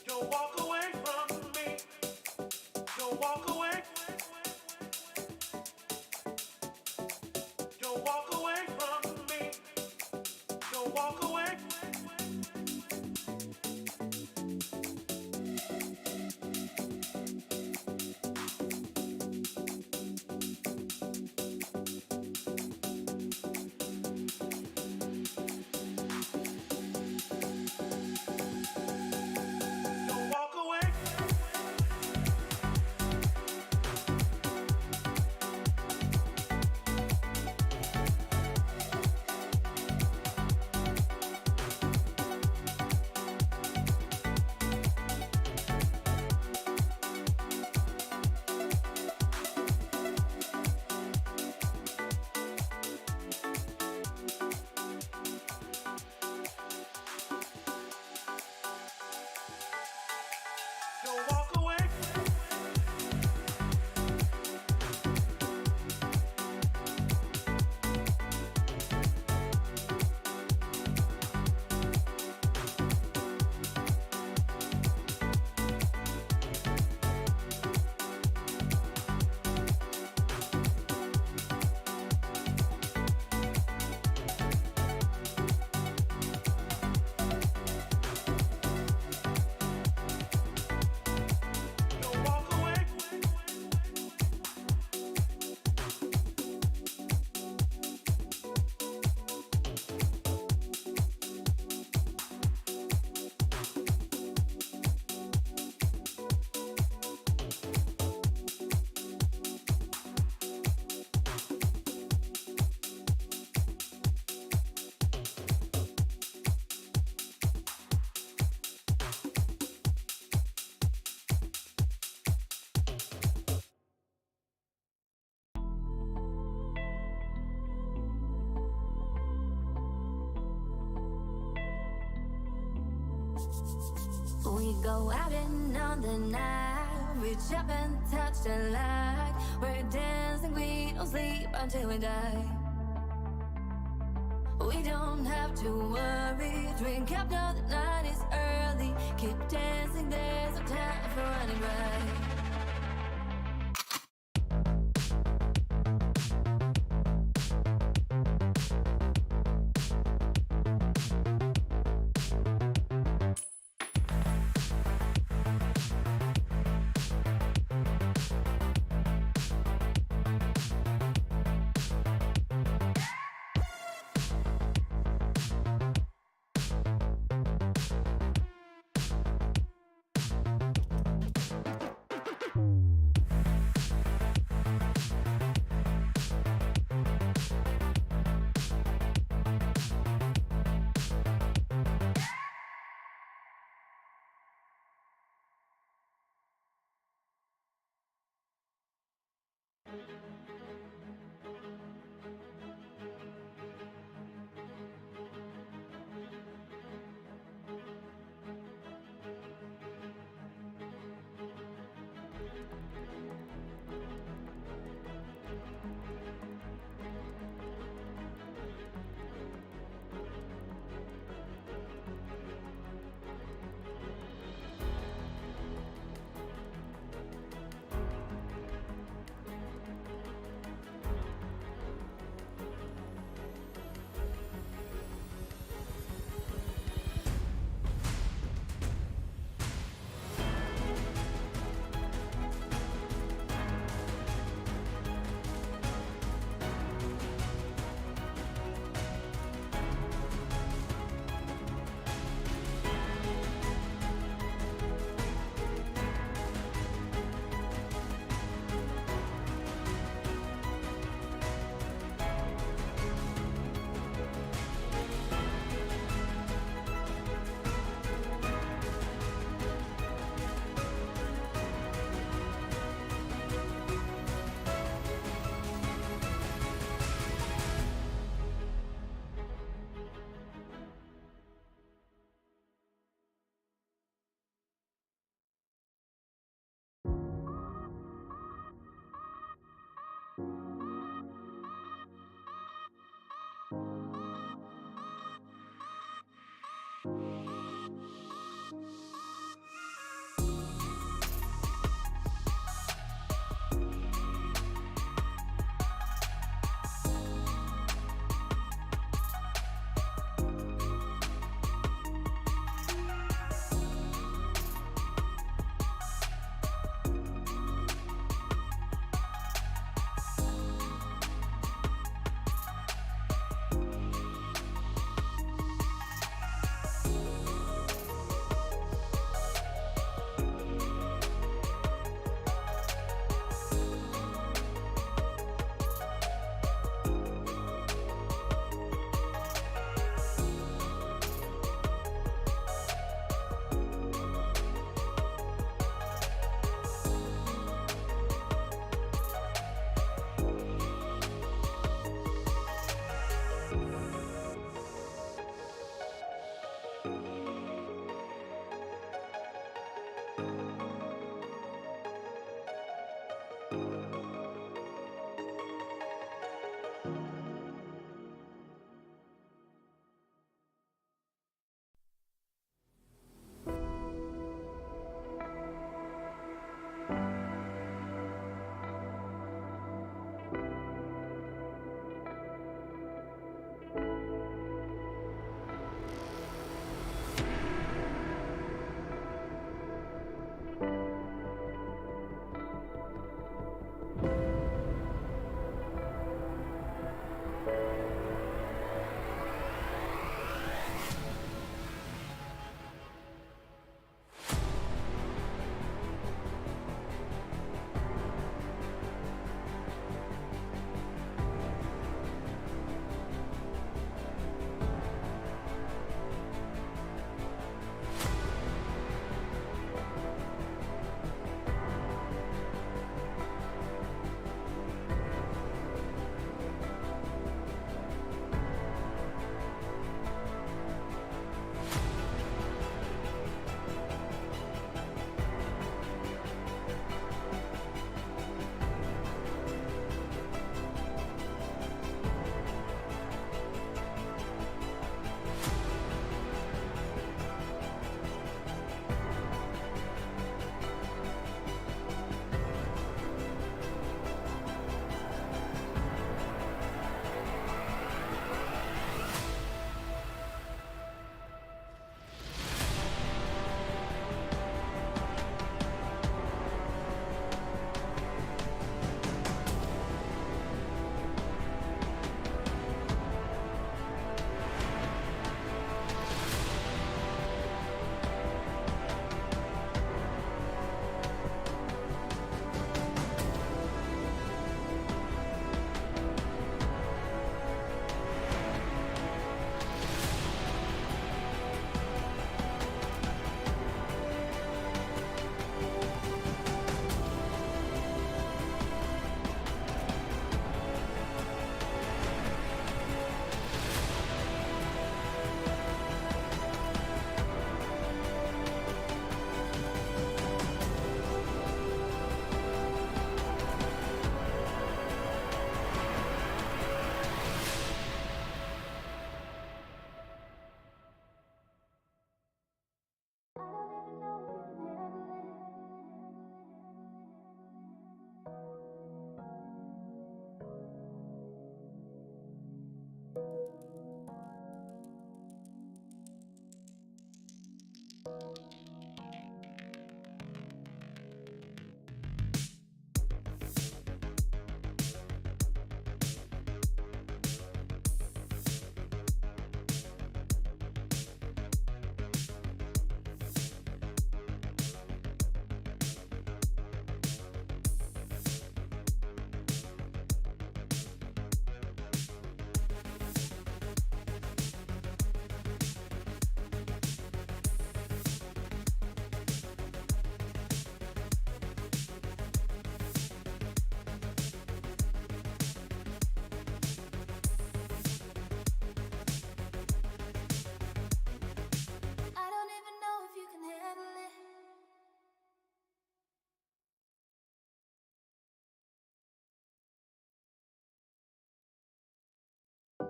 Don't walk away from me. Don't walk away. Don't walk away from me. Don't walk away. Don't walk away. Don't walk away. Don't walk away. We go out and on the night, reach up and touch the light. We're dancing, we don't sleep until we die. We don't have to worry, drink up, know the night is early. Keep dancing, there's no time for running right.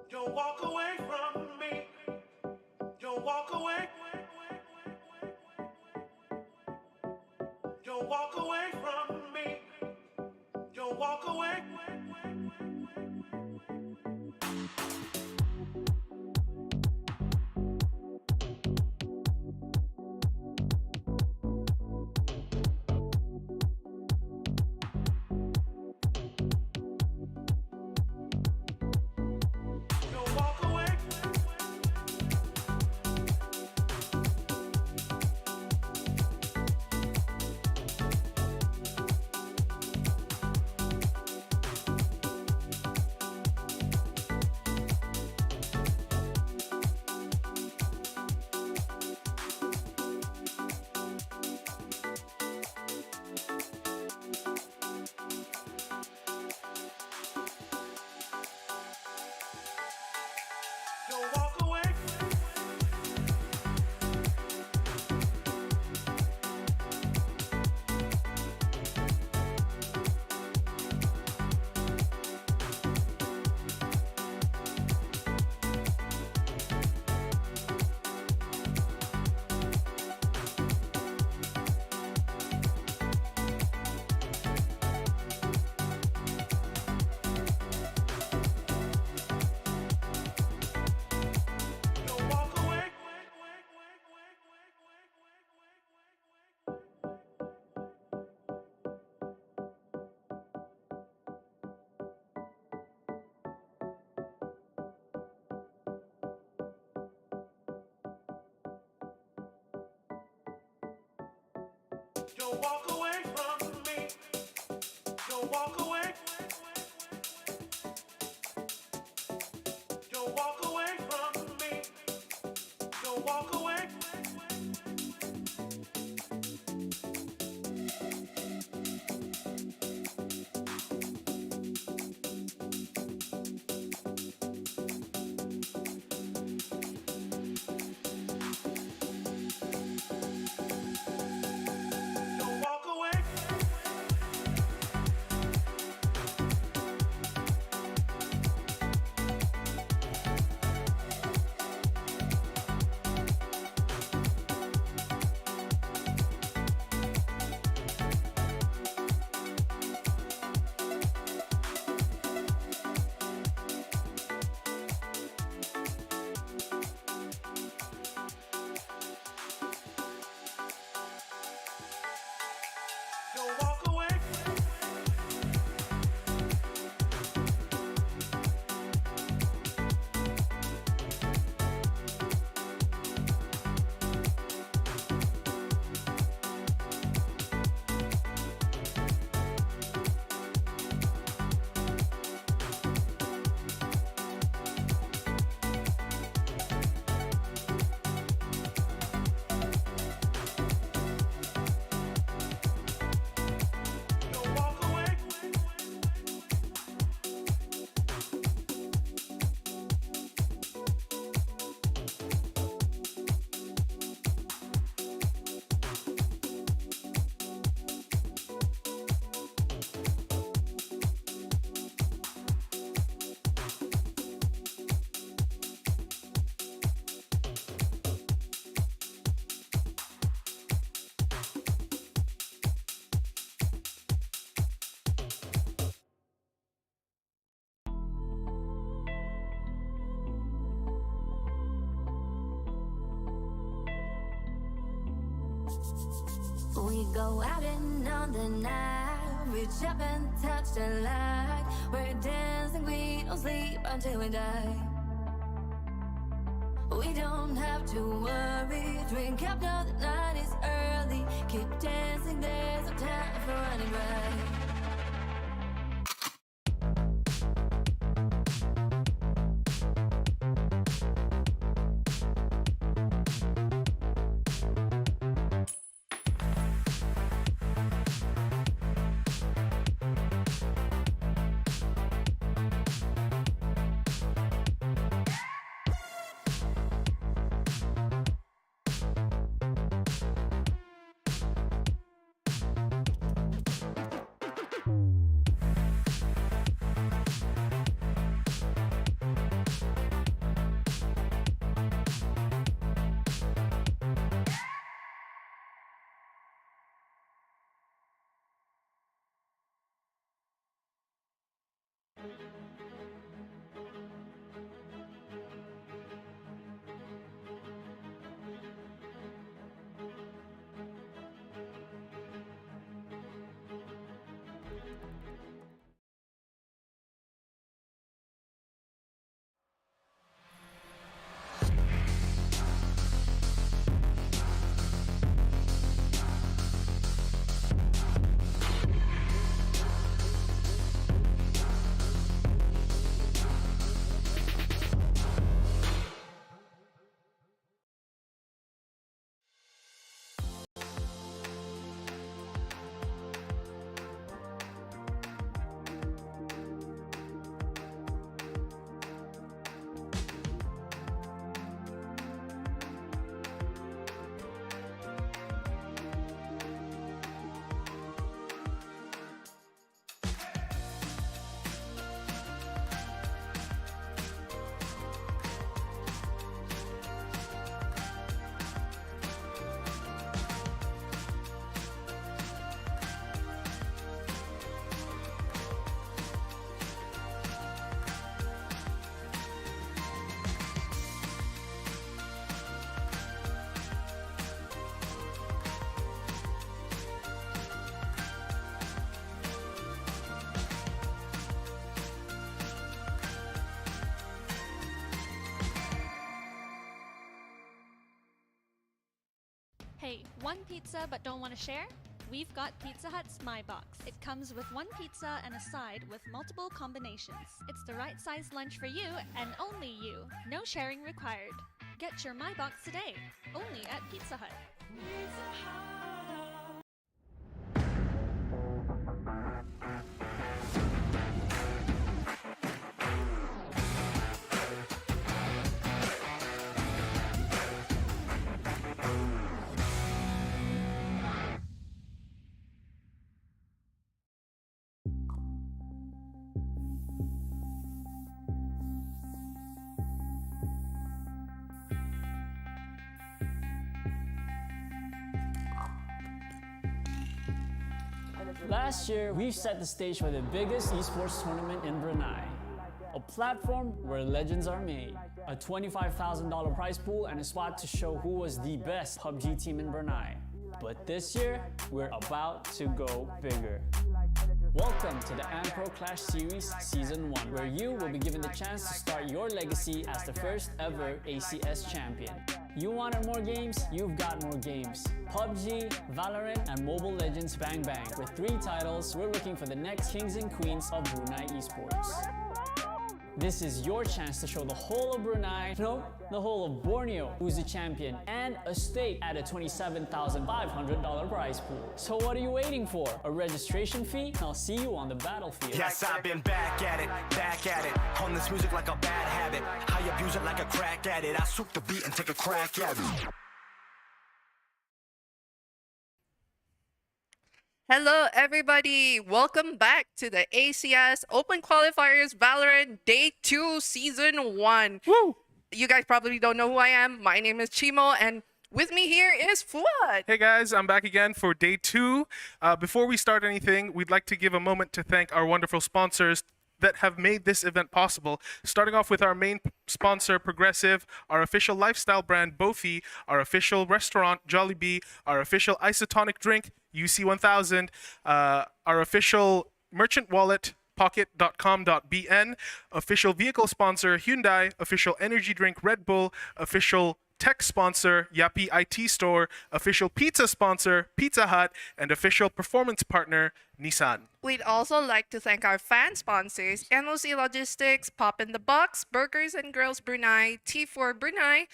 Don't walk away from me. Don't walk away. Don't walk away from me. Don't walk away. Don't walk away. Don't walk away. Don't walk away. Don't walk away from me. Don't walk away. Don't walk away from me. Don't walk away. Don't walk away. Don't walk away. Don't walk away. We go out and on the night, reach up and touch the light. We're dancing, we don't sleep until we die. We don't have to worry, drink up now the night is early. Keep dancing, there's no time for running right. Hey, one pizza but don't want to share? We've got Pizza Hut's My Box. It comes with one pizza and a side with multiple combinations. It's the right size lunch for you and only you. No sharing required. Get your My Box today, only at Pizza Hut. Last year, we set the stage for the biggest esports tournament in Brunei. A platform where legends are made. A $25,000 prize pool and a spot to show who was the best PUBG team in Brunei. But this year, we're about to go bigger. Welcome to the AMPRO Clash Series Season 1, where you will be given the chance to start your legacy as the first ever ACS champion. You wanted more games? You've got more games. PUBG, Valorant, and Mobile Legends Bang Bang. With 3 titles, we're looking for the next kings and queens of Brunei Esports. This is your chance to show the whole of Brunei, no, the whole of Borneo, who's the champion, and a stake at a $27,500 prize pool. So what are you waiting for? A registration fee? I'll see you on the battlefield. Yes, I've been back at it. On this music like a bad habit. I abuse it like a crack at it. I swoop the beat and take a crack at it. Hello, everybody. Welcome back to the ACS Open Qualifiers Valorant Day 2 Season 1. Woo! You guys probably don't know who I am. My name is Chimo, and with me here is Fuad. Hey guys, I'm back again for day 2. Before we start anything, we'd like to give a moment to thank our wonderful sponsors that have made this event possible. Starting off with our main sponsor, Progresif, our official lifestyle brand, Boeffi, our official restaurant, Jollibee, our official isotonic drink, UC1000, our official merchant wallet, pocket.com.bn, official vehicle sponsor, Hyundai, official energy drink, Red Bull, official tech sponsor, Yappe IT Store, official pizza sponsor, Pizza Hut, and official performance partner, Nissan. We'd also like to thank our fan sponsors, NOC Logistics, Pop in the Box, Burgers and Grills Brunei, T4 Brunei,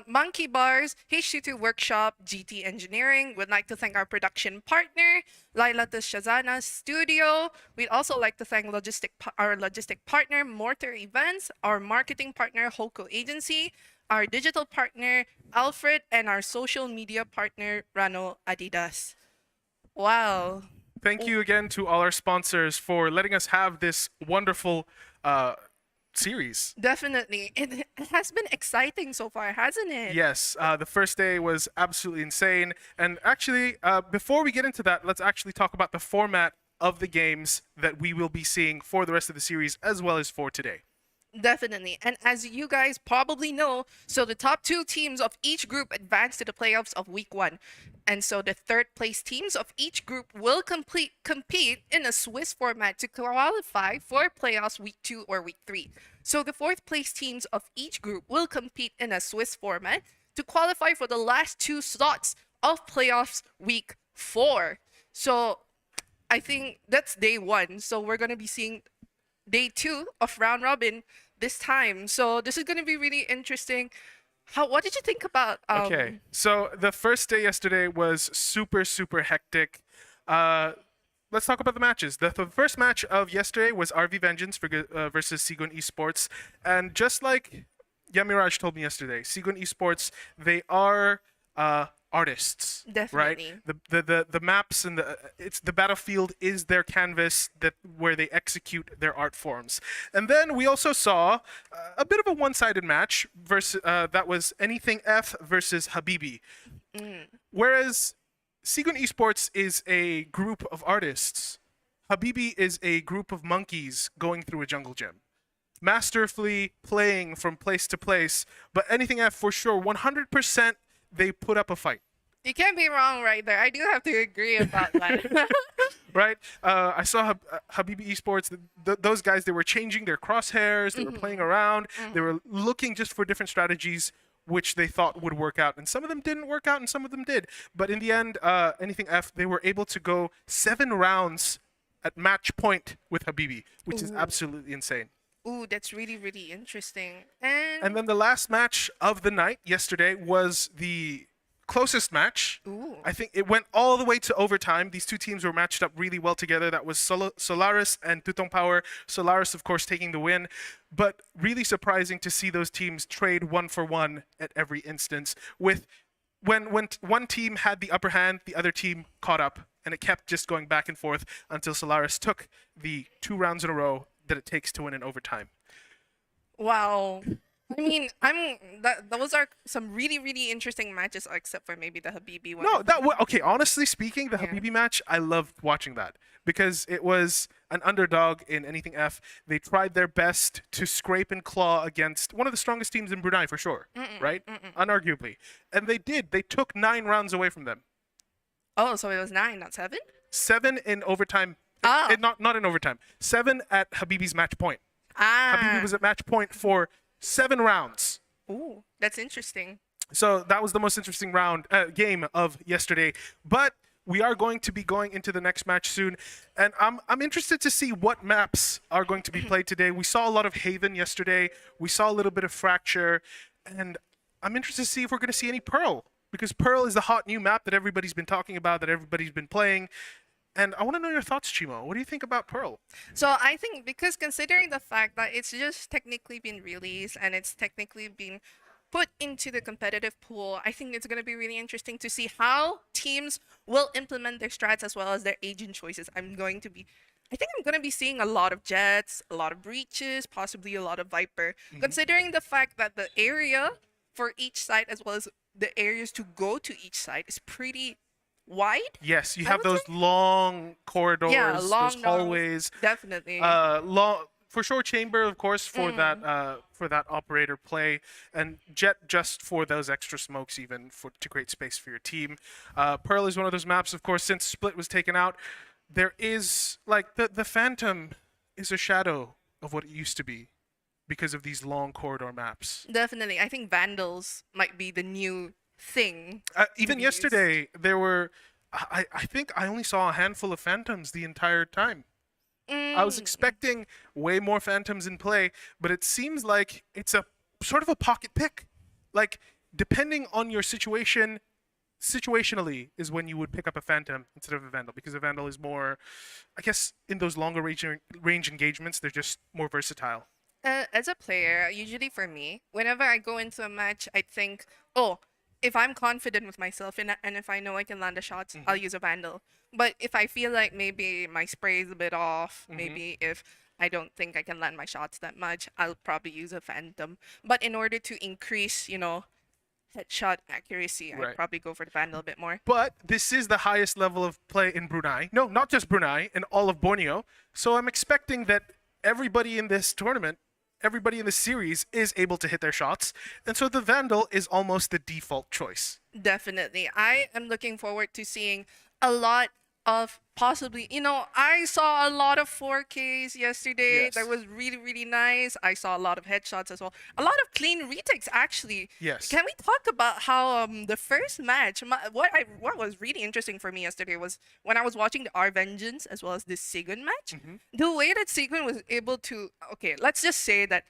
Monkey Bars, H22 Workshop, GT Engineering. We'd like to thank our production partner, Laila Shazana Studio. We'd also like to thank our logistic partner, Mortar Events, our marketing partner, Hoko Agency, our digital partner, Alfred, and our social media partner, Rano Adidas. Wow. Thank you again to all our sponsors for letting us have this wonderful series. Definitely. It has been exciting so far, hasn't it? Yes, the first day was absolutely insane. And actually, before we get into that, let's actually talk about the format of the games that we will be seeing for the rest of the series as well as for today. Definitely. And as you guys probably know, so the top 2 teams of each group advance to the playoffs of week 1. And so the third place teams of each group will compete in a Swiss format to qualify for playoffs week 2 or week 3. So the fourth place teams of each group will compete in a Swiss format to qualify for the last 2 slots of playoffs week 4. So I think that's day 1. So we're going to be seeing day 2 of round robin this time. So this is going to be really interesting. What did you think about Okay, so the first day yesterday was super hectic. Let's talk about the matches. The first match of yesterday was RV Vengeance versus Sigun Esports, and just like Yamiraj told me yesterday, Sigun Esports, they are artists. Definitely. Right? The maps and the battlefield is their canvas where they execute their art forms. And then we also saw a bit of a one-sided match versus that was Anything F versus Habibi. Whereas Sigun Esports is a group of artists, Habibi is a group of monkeys going through a jungle gym, masterfully playing from place to place. But Anything F, for sure, 100%, they put up a fight. You can't be wrong right there. I do have to agree about that. Right? I saw Habibi Esports, those guys, they were changing their crosshairs, they were playing around, they were looking just for different strategies. which they thought would work out. And some of them didn't work out and some of them did. But in the end, Anything F, they were able to go 7 rounds at match point with Habibi, which is absolutely insane. Ooh, that's really, really interesting. And then the last match of the night yesterday was the closest match. Ooh. I think it went all the way to overtime. These two teams were matched up really well together. That was Solaris and Tutong Power. Solaris, of course, taking the win. But really surprising to see those teams trade 1 for 1 at every instance. With when one team had the upper hand, the other team caught up. And it kept just going back and forth until Solaris took the 2 rounds in a row that it takes to win in overtime. Wow. I mean, those are some really, really interesting matches, except for maybe the Habibi one. No, okay. Honestly speaking, the Habibi match, I loved watching that because it was an underdog in Anything F. They tried their best to scrape and claw against one of the strongest teams in Brunei for sure, right? Unarguably, and they did. They took 9 rounds away from them. Oh, so it was 9, not 7? 7 in overtime. Not in overtime. 7 at Habibi's match point. Habibi was at match point for 7 rounds. Ooh, that's interesting. So that was the most interesting game of yesterday. But we are going to be going into the next match soon, and I'm interested to see what maps are going to be played today. We saw a lot of Haven yesterday. We saw a little bit of Fracture, and I'm interested to see if we're going to see any Pearl, because Pearl is the hot new map that everybody's been talking about, that everybody's been playing. And I want to know your thoughts, Chimo. What do you think about Pearl? So I think, because considering the fact that it's just technically been released and it's technically been put into the competitive pool, I think it's going to be really interesting to see how teams will implement their strats as well as their agent choices. I think I'm going to be seeing a lot of Jets, a lot of Breaches, possibly a lot of Viper. Considering the fact that the area for each site as well as the areas to go to each site is pretty wide. Yes, you have those long corridors, those hallways. Definitely. Long for sure. Chamber, of course, for that operator play, and Jet just for those extra smokes, even to create space for your team. Pearl is one of those maps, of course. Since Split was taken out, there is like the Phantom is a shadow of what it used to be because of these long corridor maps. Definitely, I think Vandals might be the new thing. Even yesterday, there were, I think I only saw a handful of Phantoms the entire time. I was expecting way more Phantoms in play, but it seems like it's a sort of a pocket pick. Like, depending on your situation, situationally is when you would pick up a Phantom instead of a Vandal, because a Vandal is more, I guess, in those longer range engagements, they're just more versatile. As a player, usually for me, whenever I go into a match, I think, oh, if I'm confident with myself and if I know I can land the shots, I'll use a Vandal. But if I feel like maybe my spray is a bit off, maybe if I don't think I can land my shots that much, I'll probably use a Phantom. But in order to increase, headshot accuracy, I'd probably go for the Vandal a bit more. But this is the highest level of play in Brunei. No, not just Brunei, in all of Borneo. So I'm expecting that everybody in this tournament, everybody in the series is able to hit their shots. And so the Vandal is almost the default choice. Definitely. I am looking forward to seeing a lot of possibly, I saw a lot of 4Ks yesterday. Yes. That was really, really nice. I saw a lot of headshots as well. A lot of clean retakes, actually. Yes. Can we talk about how the first match, what was really interesting for me yesterday was when I was watching the R Vengeance as well as the Sigun match, the way that Sigun was able to, okay, let's just say that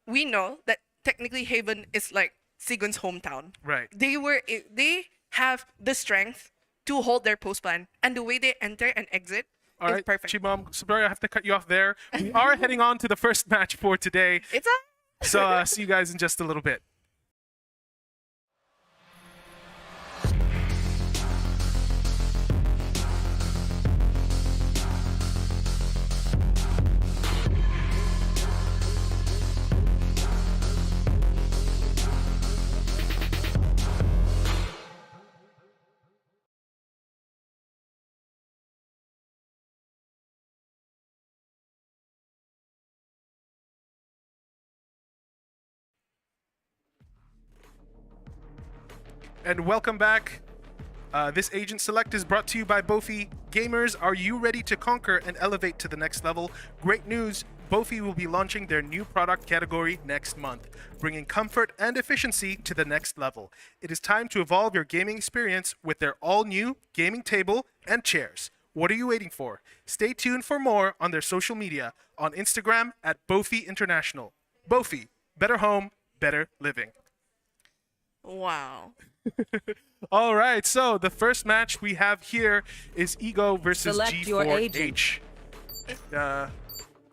we know that technically Haven is like Sigun's hometown. Right. They have the strength to hold their post plan, and the way they enter and exit is perfect. Chimam, sorry, I have to cut you off there. We are heading on to the first match for today. So see you guys in just a little bit. And welcome back. This Agent Select is brought to you by Boeffi. Gamers, are you ready to conquer and elevate to the next level? Great news, Boeffi will be launching their new product category next month, bringing comfort and efficiency to the next level. It is time to evolve your gaming experience with their all-new gaming table and chairs. What are you waiting for? Stay tuned for more on their social media, on Instagram at Boeffi International. Boeffi, better home, better living. Wow. All right, so the first match we have here is Ego versus Select your G4H.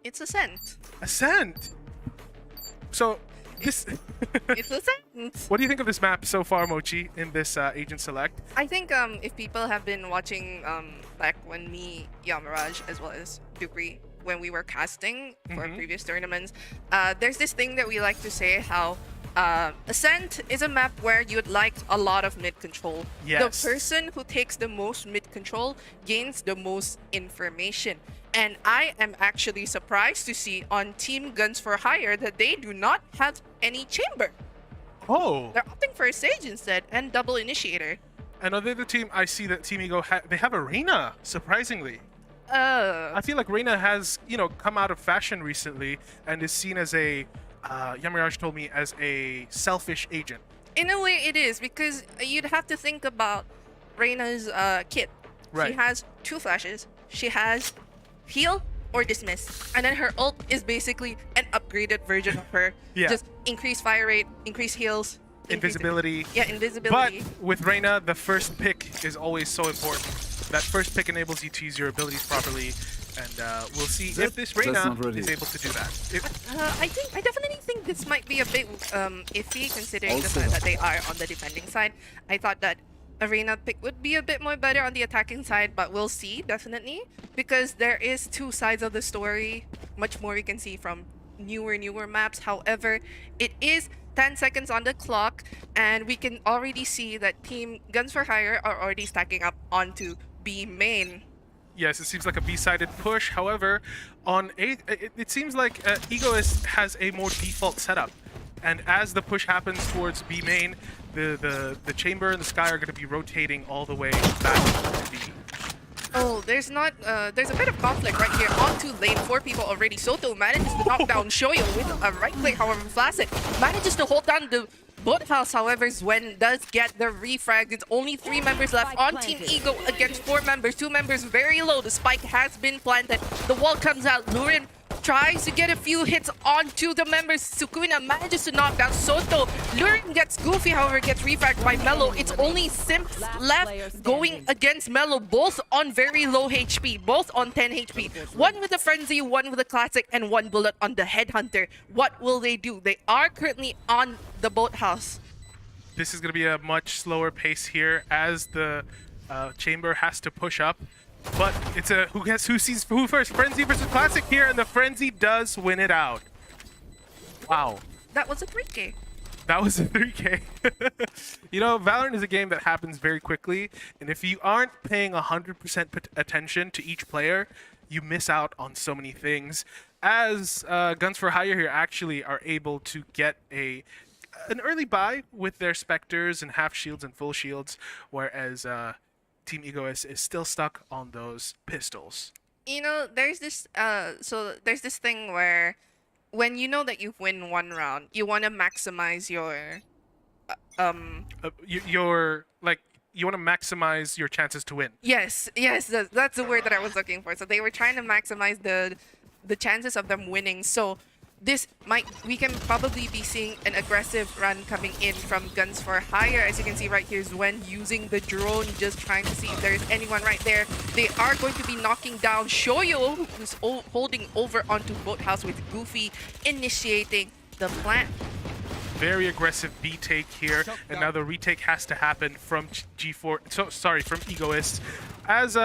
It's Ascent. Ascent. So this. It's Ascent. What do you think of this map so far, Mochi, in this Agent Select? I think if people have been watching back when me, Yamaraj, as well as Dukri, when we were casting for previous tournaments, there's this thing that we like to say how Ascent is a map where you'd like a lot of mid control. Yes. The person who takes the most mid control gains the most information. And I am actually surprised to see on Team Guns for Hire that they do not have any chamber. Oh. They're opting for a Sage instead and double initiator. Another team, I see that Team Ego, they have a Reyna, surprisingly. Uh, I feel like Reyna has, come out of fashion recently and is seen as a, Yamaraj told me, as a selfish agent. in a way it is, because you'd have to think about Reyna's kit. Right. She has 2 flashes. She has heal or dismiss. And then her ult is basically an upgraded version of her. Yeah. Just increase fire rate, increase heals. increase- Invisibility. Yeah, invisibility. But with Reyna, the first pick is always so important. That first pick enables you to use your abilities properly, and we'll see if this Reyna is able to do that. I definitely think this might be a bit iffy, considering the fact that they are on the defending side. I thought that Arena pick would be a bit more better on the attacking side, but we'll see, definitely, because there is 2 sides of the story. Much more we can see from newer maps. However, it is 10 seconds on the clock, and we can already see that Team Guns for Hire are already stacking up onto B main. Yes, it seems like a B-sided push. However, on A, it seems like Egoist has a more default setup. And as the push happens towards B main, the chamber and the sky are going to be rotating all the way back to B. Oh, there's a bit of conflict right here. Onto lane, 4 people already. Soto manages to knock down Shoyo with a right click, however, Flaccid manages to hold down the boathouse. However, Zwen does get the refrag. It's only 3 members left on Team Ego against 4 members. 2 members very low. The spike has been planted. The wall comes out. Lurin tries to get a few hits onto the members. Sukuna manages to knock down Soto. Lurin gets Goofy, however, gets refragged by Mello. It's only Simps left going against Mello, both on very low HP, both on 10 HP. One with a Frenzy, one with a Classic, and 1 bullet on the Headhunter. What will they do? They are currently on the boathouse. This is going to be a much slower pace here as the chamber has to push up. But it's a who sees who first. Frenzy versus Classic here, and the Frenzy does win it out. Wow. That was a 3K. That was a 3K. Valorant is a game that happens very quickly, and if you aren't paying 100% attention to each player, you miss out on so many things. As Guns for Hire here actually are able to get an early buy with their Spectres and half shields and full shields, whereas Team Egoist is still stuck on those pistols. There's this there's this thing where when you know that you've won 1 round, you want to maximize your you want to maximize your chances to win. Yes, that's the word that I was looking for. So they were trying to maximize the chances of them winning. So we can probably be seeing an aggressive run coming in from Guns for Hire. As you can see right here, Zwen using the drone, just trying to see if there's anyone right there. They are going to be knocking down Shoyo, who's holding over onto Boathouse, with Goofy initiating the plant. Very aggressive B take here, and now the retake has to happen from from Egoist. As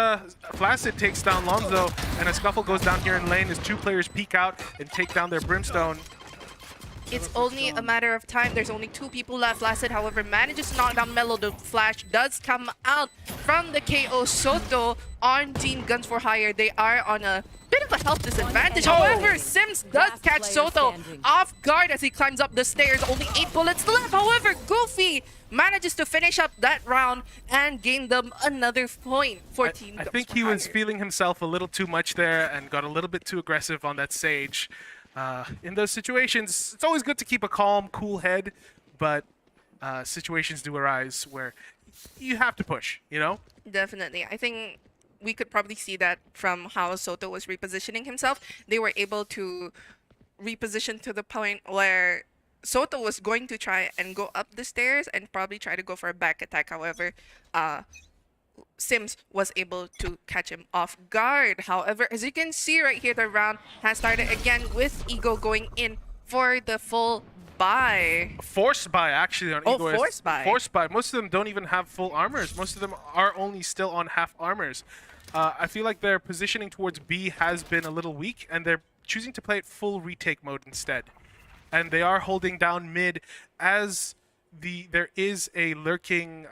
Flaccid takes down Lonzo, and a scuffle goes down here in lane as 2 players peek out and take down their Brimstone. It's only a matter of time. There's only 2 people left. Flaccid, however, manages to knock down Mello. The flash does come out from the KO. Soto on Team Guns for Hire. They are on a bit of a health disadvantage. However, Sims does catch Soto off guard as he climbs up the stairs. Only 8 bullets left. However, Goofy manages to finish up that round and gain them another point for Team Guns I think for he was Hire. feeling himself a little too much there and got a little bit too aggressive on that Sage. In those situations, it's always good to keep a calm, cool head, but situations do arise where you have to push, you know? Definitely. I think we could probably see that from how Soto was repositioning himself. They were able to reposition to the point where Soto was going to try and go up the stairs and probably try to go for a back attack. However, Sims was able to catch him off guard. However, as you can see right here, the round has started again with Ego going in for the full buy. Forced buy, actually, on Ego. Forced buy. Forced buy. Most of them don't even have full armors. Most of them are only still on half armors. I feel like their positioning towards B has been a little weak, and they're choosing to play it full retake mode instead. And they are holding down mid as there is a lurking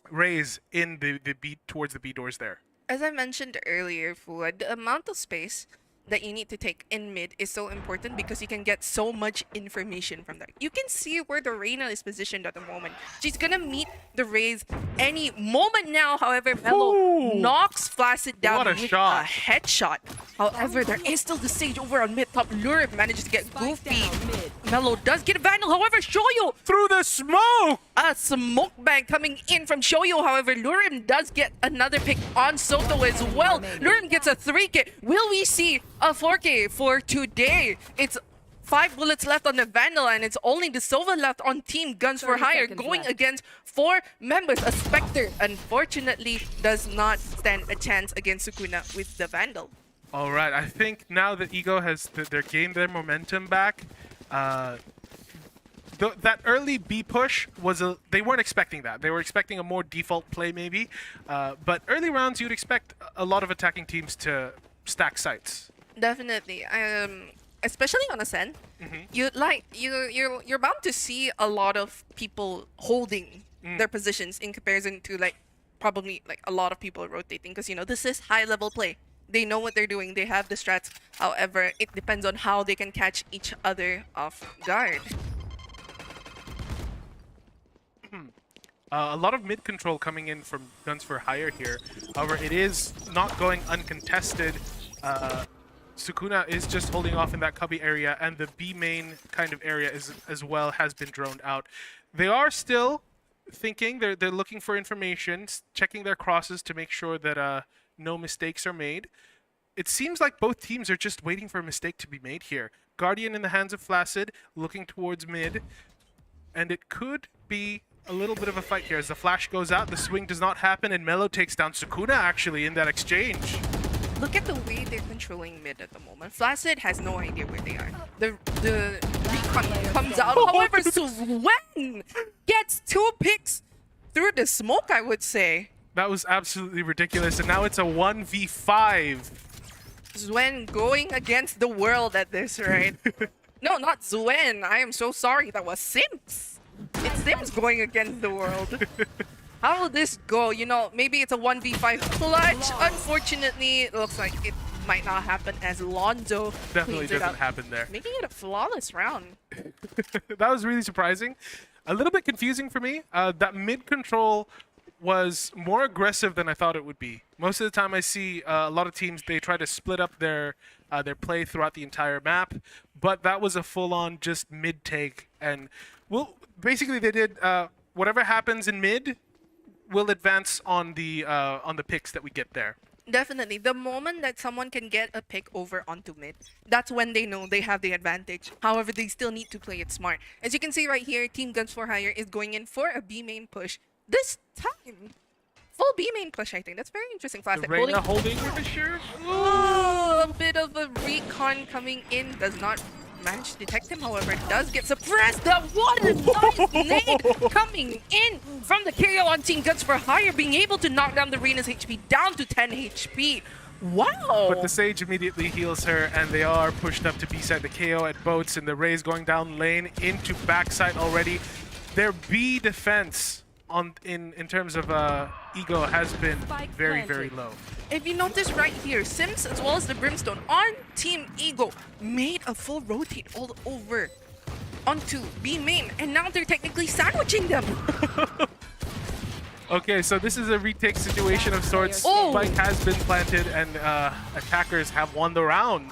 raise in the B towards the B doors there. As I mentioned earlier, Fuad, the amount of space that you need to take in mid is so important because you can get so much information from that. You can see where the Reyna is positioned at the moment. She's gonna meet the Raze any moment now. However, Mello Ooh. knocks Flaccid down What a with shot. a headshot. However, there is still the Sage over on mid top. Lure manages to get Goofy. Mello does get a Vandal. However, Shoyo, Through the smoke! a smoke bang coming in from Shoyo. However, Lurim does get another pick on Soto as well. Lurim gets a 3K. Will we see a 4K for today? It's 5 bullets left on the Vandal, and it's only the Sova left on Team Guns for 30 Hire, seconds going left. against 4 members. A Spectre, unfortunately, does not stand a chance against Sukuna with the Vandal. All right, I think now that Ego has they're gained their momentum back, that early B push was they weren't expecting that. They were expecting a more default play maybe, but early rounds you'd expect a lot of attacking teams to stack sites. Definitely. Especially on Ascent, you're bound to see a lot of people holding their positions in comparison to probably a lot of people rotating, because this is high level play. They know what they're doing. They have the strats. However, it depends on how they can catch each other off guard. A lot of mid control coming in from Guns for Hire here. However, it is not going uncontested. Sukuna is just holding off in that cubby area, and the B main kind of area as well has been droned out. They are still thinking. They're looking for information, checking their crosses to make sure that no mistakes are made. It seems like both teams are just waiting for a mistake to be made here. Guardian in the hands of Flaccid, looking towards mid, and it could be a little bit of a fight here as the flash goes out. The swing does not happen, and Mello takes down Sukuna actually in that exchange. Look at the way they're controlling mid at the moment. Flaccid has no idea where they are. The recon comes out. However, Swen gets 2 picks through the smoke, I would say. That was absolutely ridiculous, and now it's a 1v5. Zwen going against the world at this, right? No, not Zwen. I am so sorry. That was Sims. It's Sims going against the world. How will this go? Maybe it's a 1v5 clutch. Unfortunately, it looks like it might not happen as Lonzo Definitely cleans it doesn't up, happen there. making it a flawless round. That was really surprising. A little bit confusing for me. That mid control was more aggressive than I thought it would be. Most of the time I see a lot of teams, they try to split up their play throughout the entire map, but that was a full-on just mid take, and basically they did whatever happens in mid will advance on the picks that we get there. Definitely. The moment that someone can get a pick over onto mid, that's when they know they have the advantage. However, they still need to play it smart. As you can see right here, Team Guns for Hire is going in for a B main push. This time, full B main push, I think. That's very interesting. Flaccid Reyna holding for sure. Oh, a bit of a recon coming in. Does not manage to detect him, however, does get suppressed. What a nice nade coming in from the KO on Team Guns for Hire, being able to knock down the Reyna's HP down to 10 HP. Wow. But the Sage immediately heals her, and they are pushed up to B-side. The KO at boats, and the Rays going down lane into backside already. Their B defense in terms of ego has been very, very low. If you notice right here, Sims as well as the Brimstone on Team Ego made a full rotate all over onto B main, and now they're technically sandwiching them. Okay, so this is a retake situation of sorts. Oh. Spike has been planted, and attackers have won the round.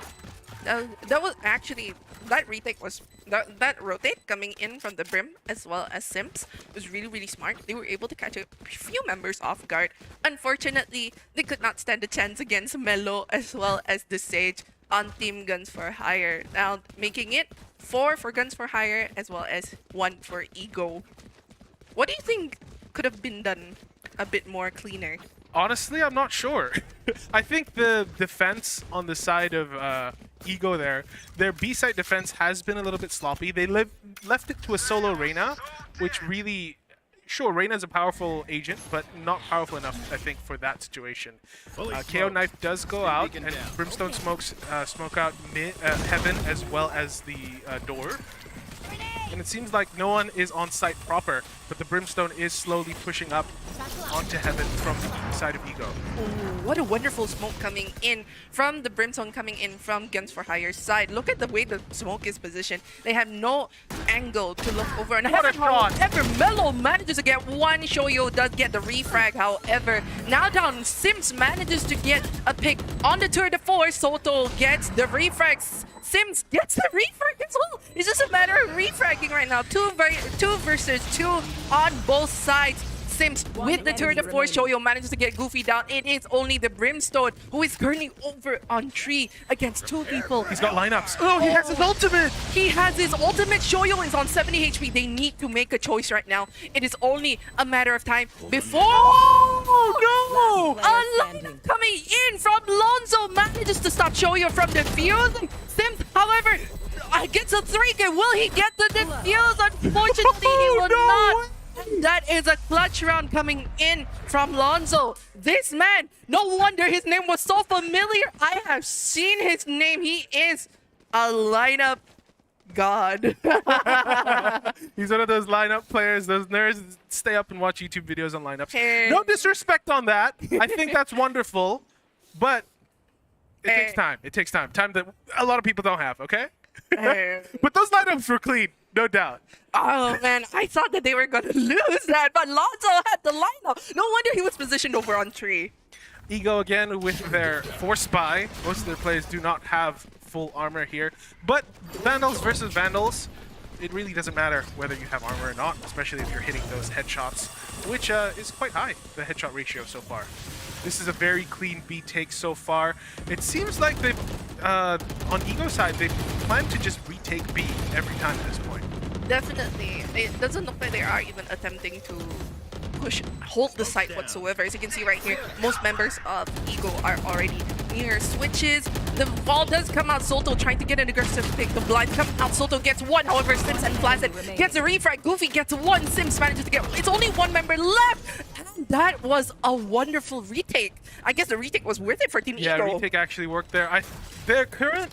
That was actually, that retake was, that rotate coming in from the Brim as well as Sims was really, really smart. They were able to catch a few members off guard. Unfortunately, they could not stand a chance against Melo as well as the Sage on Team Guns for Hire. Now, making it 4 for Guns for Hire as well as 1 for Ego. What do you think could have been done a bit more cleaner? Honestly, I'm not sure. I think the defense on the side of Ego their B-side defense has been a little bit sloppy. They left it to a solo Reyna, which really... Sure, Reyna's a powerful agent, but not powerful enough, I think, for that situation. KO Knife does go out, and Brimstone smoke out Heaven as well as the door. And it seems like no one is on site proper, but the Brimstone is slowly pushing up onto Heaven from the side of Ego. Ooh, what a wonderful smoke coming in from the Brimstone coming in from Guns for Hire's side. Look at the way the smoke is positioned. They have no angle to look over. And What a shot! However, Melo manages to get one. Shoyo does get the refrag. However, now down, Sims manages to get a pick on the tour de force. Soto gets the refrags. Sims gets the refrag as well. It's just a matter of refragging right now. Two versus 2 on both sides. Sims with the tour de force. Shoyo manages to get Goofy down. It is only the Brimstone who is currently over on tree against 2 people. He's got lineups. Oh, he has his ultimate! He has his ultimate. Shoyo is on 70 HP. They need to make a choice right now. It is only a matter of time before... Oh, no! A lineup coming in from Lonzo manages to stop Shoyo from defusing. Sims, however, gets a 3K. Will he get the defuse? Unfortunately, he will not. That is a clutch round coming in from Lonzo. This man, no wonder his name was so familiar. I have seen his name. He is a lineup god. He's one of those lineup players, those nerds that stay up and watch YouTube videos on lineups. Hey. No disrespect on that. I think that's wonderful, but it takes time. It takes time. Time that a lot of people don't have, okay? But those lineups were clean, no doubt. Oh man, I thought that they were gonna lose that, but Lonzo had the lineup. No wonder he was positioned over on tree. Ego again with their Force Spy. Most of their players do not have full armor here, but Vandals versus Vandals, it really doesn't matter whether you have armor or not, especially if you're hitting those headshots, which is quite high, the headshot ratio so far. This is a very clean B take so far. It seems like they've, on Ego side, they plan to just retake B every time at this point. Definitely. It doesn't look like they are even attempting to hold the site whatsoever. As you can see right here, most members of Ego are already near switches. The ball does come out. Soto trying to get an aggressive pick. The blind come out. Soto gets one. However, Sims and Placid gets a refrag. Goofy gets one. Sims manages to get... It's only one member left. And that was a wonderful retake. I guess the retake was worth it for Team Ego. Yeah, retake actually worked there. Their current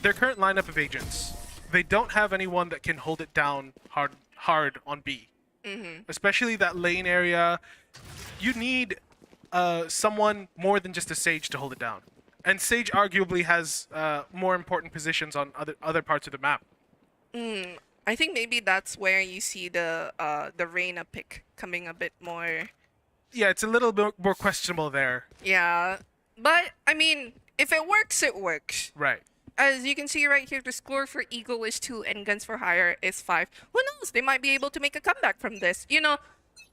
lineup of agents, they don't have anyone that can hold it down hard on B. Especially that lane area. You need someone more than just a Sage to hold it down. And Sage arguably has more important positions on other parts of the map. I think maybe that's where you see the Reyna pick coming a bit more. Yeah, it's a little bit more questionable there. Yeah, but I mean, if it works, it works. Right. As you can see right here, the score for Ego is 2 and Guns for Hire is 5. Who knows? They might be able to make a comeback from this. You know,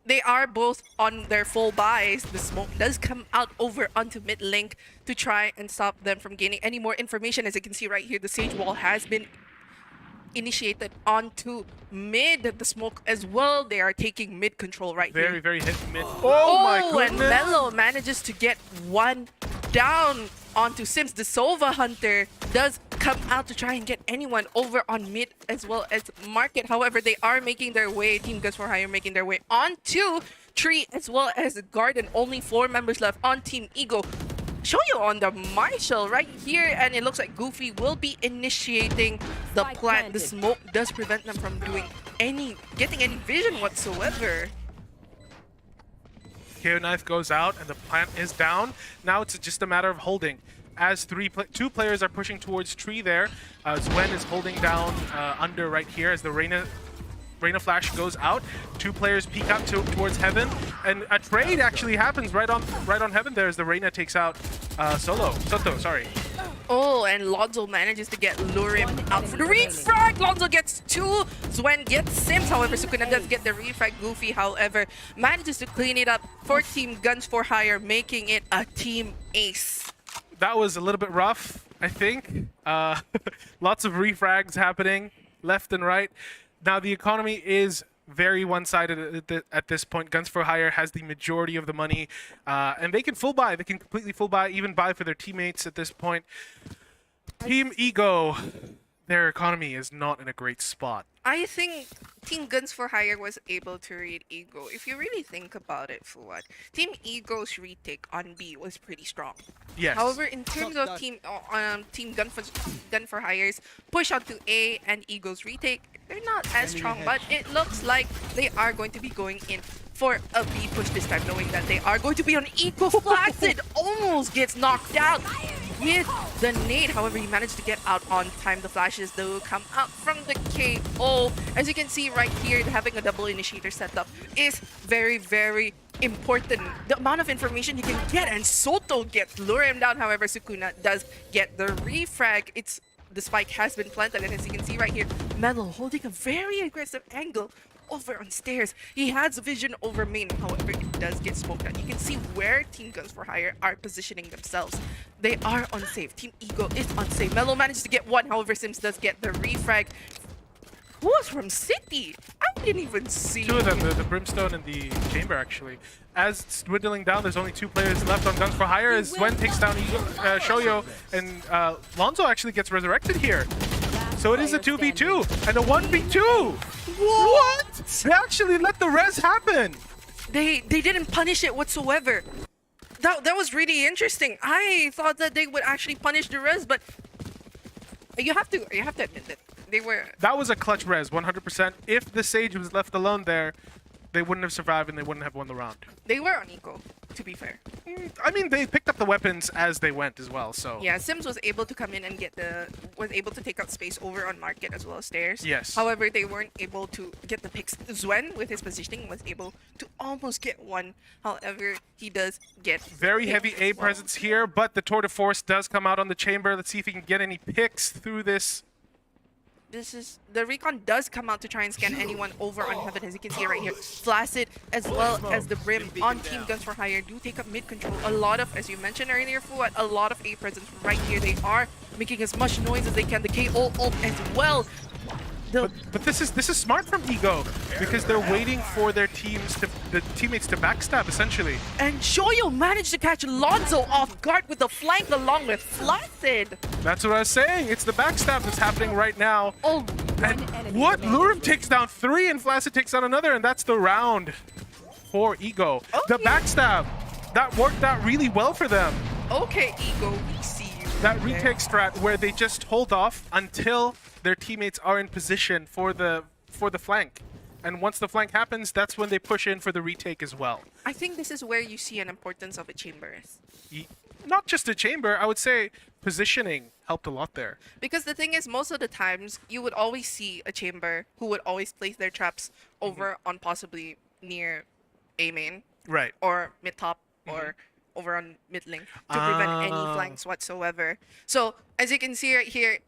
they are both on their full buys. The smoke does come out over onto mid link to try and stop them from gaining any more information. As you can see right here, the Sage Wall has been initiated onto mid. The smoke as well. They are taking mid control right here. Very hit mid. Oh my goodness. And Melo manages to get one down onto Sims. The Sova Hunter does come out to try and get anyone over on mid as well as market. However, they are making their way. Team Guns for Hire making their way onto tree as well as garden. Only 4 members left on Team Ego. show you on the Marshall right here, and it looks like Goofy will be initiating the plant. The smoke does prevent them from getting any vision whatsoever. KO knife goes out and the plant is down. Now it's just a matter of holding. As two players are pushing towards tree there, Zwen is holding down under right here as the Reina flash goes out. Two players peek out towards heaven, and a trade actually happens right on heaven there as the Reina takes out Soto, sorry. Oh, and Lonzo manages to get Lurim out for the refrag. Lonzo gets 2. Zwen gets Sims. However, Sukuna does get the refrag. Goofy, however, manages to clean it up for Team Guns for Hire, making it a team ace. That was a little bit rough, I think. Lots of refrags happening left and right. Now, the economy is very one-sided at this point. Guns for Hire has the majority of the money, and they can full buy. They can completely full buy, even buy for their teammates at this point. Team Ego, their economy is not in a great spot. I think Team Guns for Hire was able to read Ego. If you really think about it, Fuad, Team Ego's retake on B was pretty strong. Yes. However, in terms of Team Gun for Hire's push onto A and Ego's retake, they're not as strong, but it looks like they are going to be going in for a B push this time, knowing that they are going to be on Ego. Flaccid almost gets knocked out with the nade. However, he managed to get out on time. The flashes, though, come out from the KO. As you can see right here, having a double initiator setup is very, very important. The amount of information you can get, and Soto gets lure him down. However, Sukuna does get the refrag. The spike has been planted, and as you can see right here, Melo holding a very aggressive angle over on stairs. He has vision over main, however, it does get smoked out. You can see where Team Guns for Hire are positioning themselves. They are unsafe. Team Ego is unsafe. Melo manages to get one, however, Sims does get the refrag. Who was from City? I didn't even see. Two of them, the Brimstone and the Chamber, actually. As it's dwindling down, there's only 2 players left on Guns for Hire as Zwen takes down Shoyo, and Lonzo actually gets resurrected here. So it is a 2v2 and a 1v2. What? They actually let the res happen. They didn't punish it whatsoever. That was really interesting. I thought that they would actually punish the res, but you have to admit that they were. That was a clutch res, 100%. If the Sage was left alone there, they wouldn't have survived and they wouldn't have won the round. They were on eco, to be fair. I mean, they picked up the weapons as they went as well, so. Yeah, Sims was able to come in and was able to take out space over on market as well as stairs. Yes. However, they weren't able to get the picks. Zwen, with his positioning, was able to almost get one. However, he does get very heavy A presence here, but the Tour de Force does come out on the Chamber. Let's see if he can get any picks through this. The recon does come out to try and scan anyone over on heaven, as you can see right here. Flaccid as well as the Brim on Team Guns for Hire do take up mid control. A lot of, as you mentioned earlier, Fuad, a lot of A presence right here. They are making as much noise as they can. The KO ult as well. But this is smart from Ego because they're waiting for their teammates to backstab essentially. And Shoyo managed to catch Lonzo off guard with the flank along with Flaccid. That's what I was saying. It's the backstab that's happening right now. Oh, and what? Lurim takes down 3 and Flaccid takes down another, and that's the round for Ego. Okay. The backstab that worked out really well for them. Okay, Ego, we see you. That retake strat where they just hold off until their teammates are in position for the flank. And once the flank happens, that's when they push in for the retake as well. I think this is where you see an importance of a chamber. Not just a chamber, I would say positioning helped a lot there. Because the thing is, most of the times, you would always see a chamber who would always place their traps over on possibly near A main. Right. Or mid top or over on mid lane to prevent any flanks whatsoever. So, as you can see right here,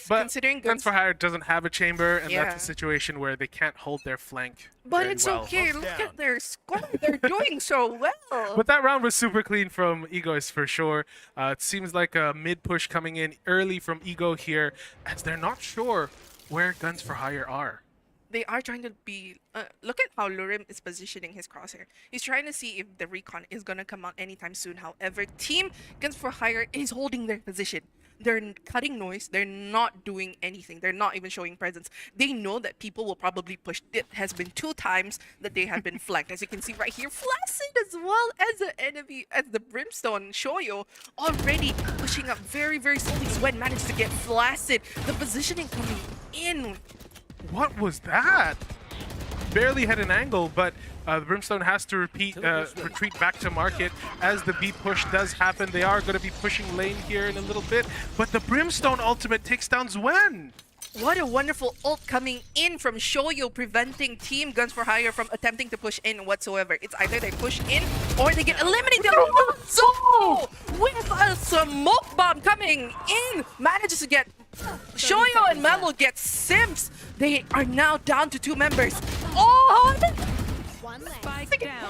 considering Guns for Hire doesn't have a chamber, and Yeah. that's a situation where they can't hold their flank. But very it's well. okay. Look at their squad. They're doing so well. But that round was super clean from Ego's for sure. It seems like a mid push coming in early from Ego here, as they're not sure where Guns for Hire are. They are trying to be... look at how Lurim is positioning his crosshair. He's trying to see if the recon is going to come out anytime soon. However, Team Guns for Hire is holding their position. They're cutting noise. They're not doing anything. They're not even showing presence. They know that people will probably push. It has been 2 times that they have been flanked. As you can see right here, Flaccid as well as the enemy, as the Brimstone Shoyo already pushing up very, very slowly. Swen managed to get Flaccid. The positioning coming in. What was that? Barely had an angle, but the Brimstone has to retreat back to market as the B push does happen. They are going to be pushing lane here in a little bit, but the Brimstone ultimate takes down Zwen. What a wonderful ult coming in from Shoyo, preventing Team Guns for Hire from attempting to push in whatsoever. It's either they push in or they get eliminated. So with a smoke bomb coming in, manages to get Shoyo and Melo get Sims. They are now down to 2 members. Oh!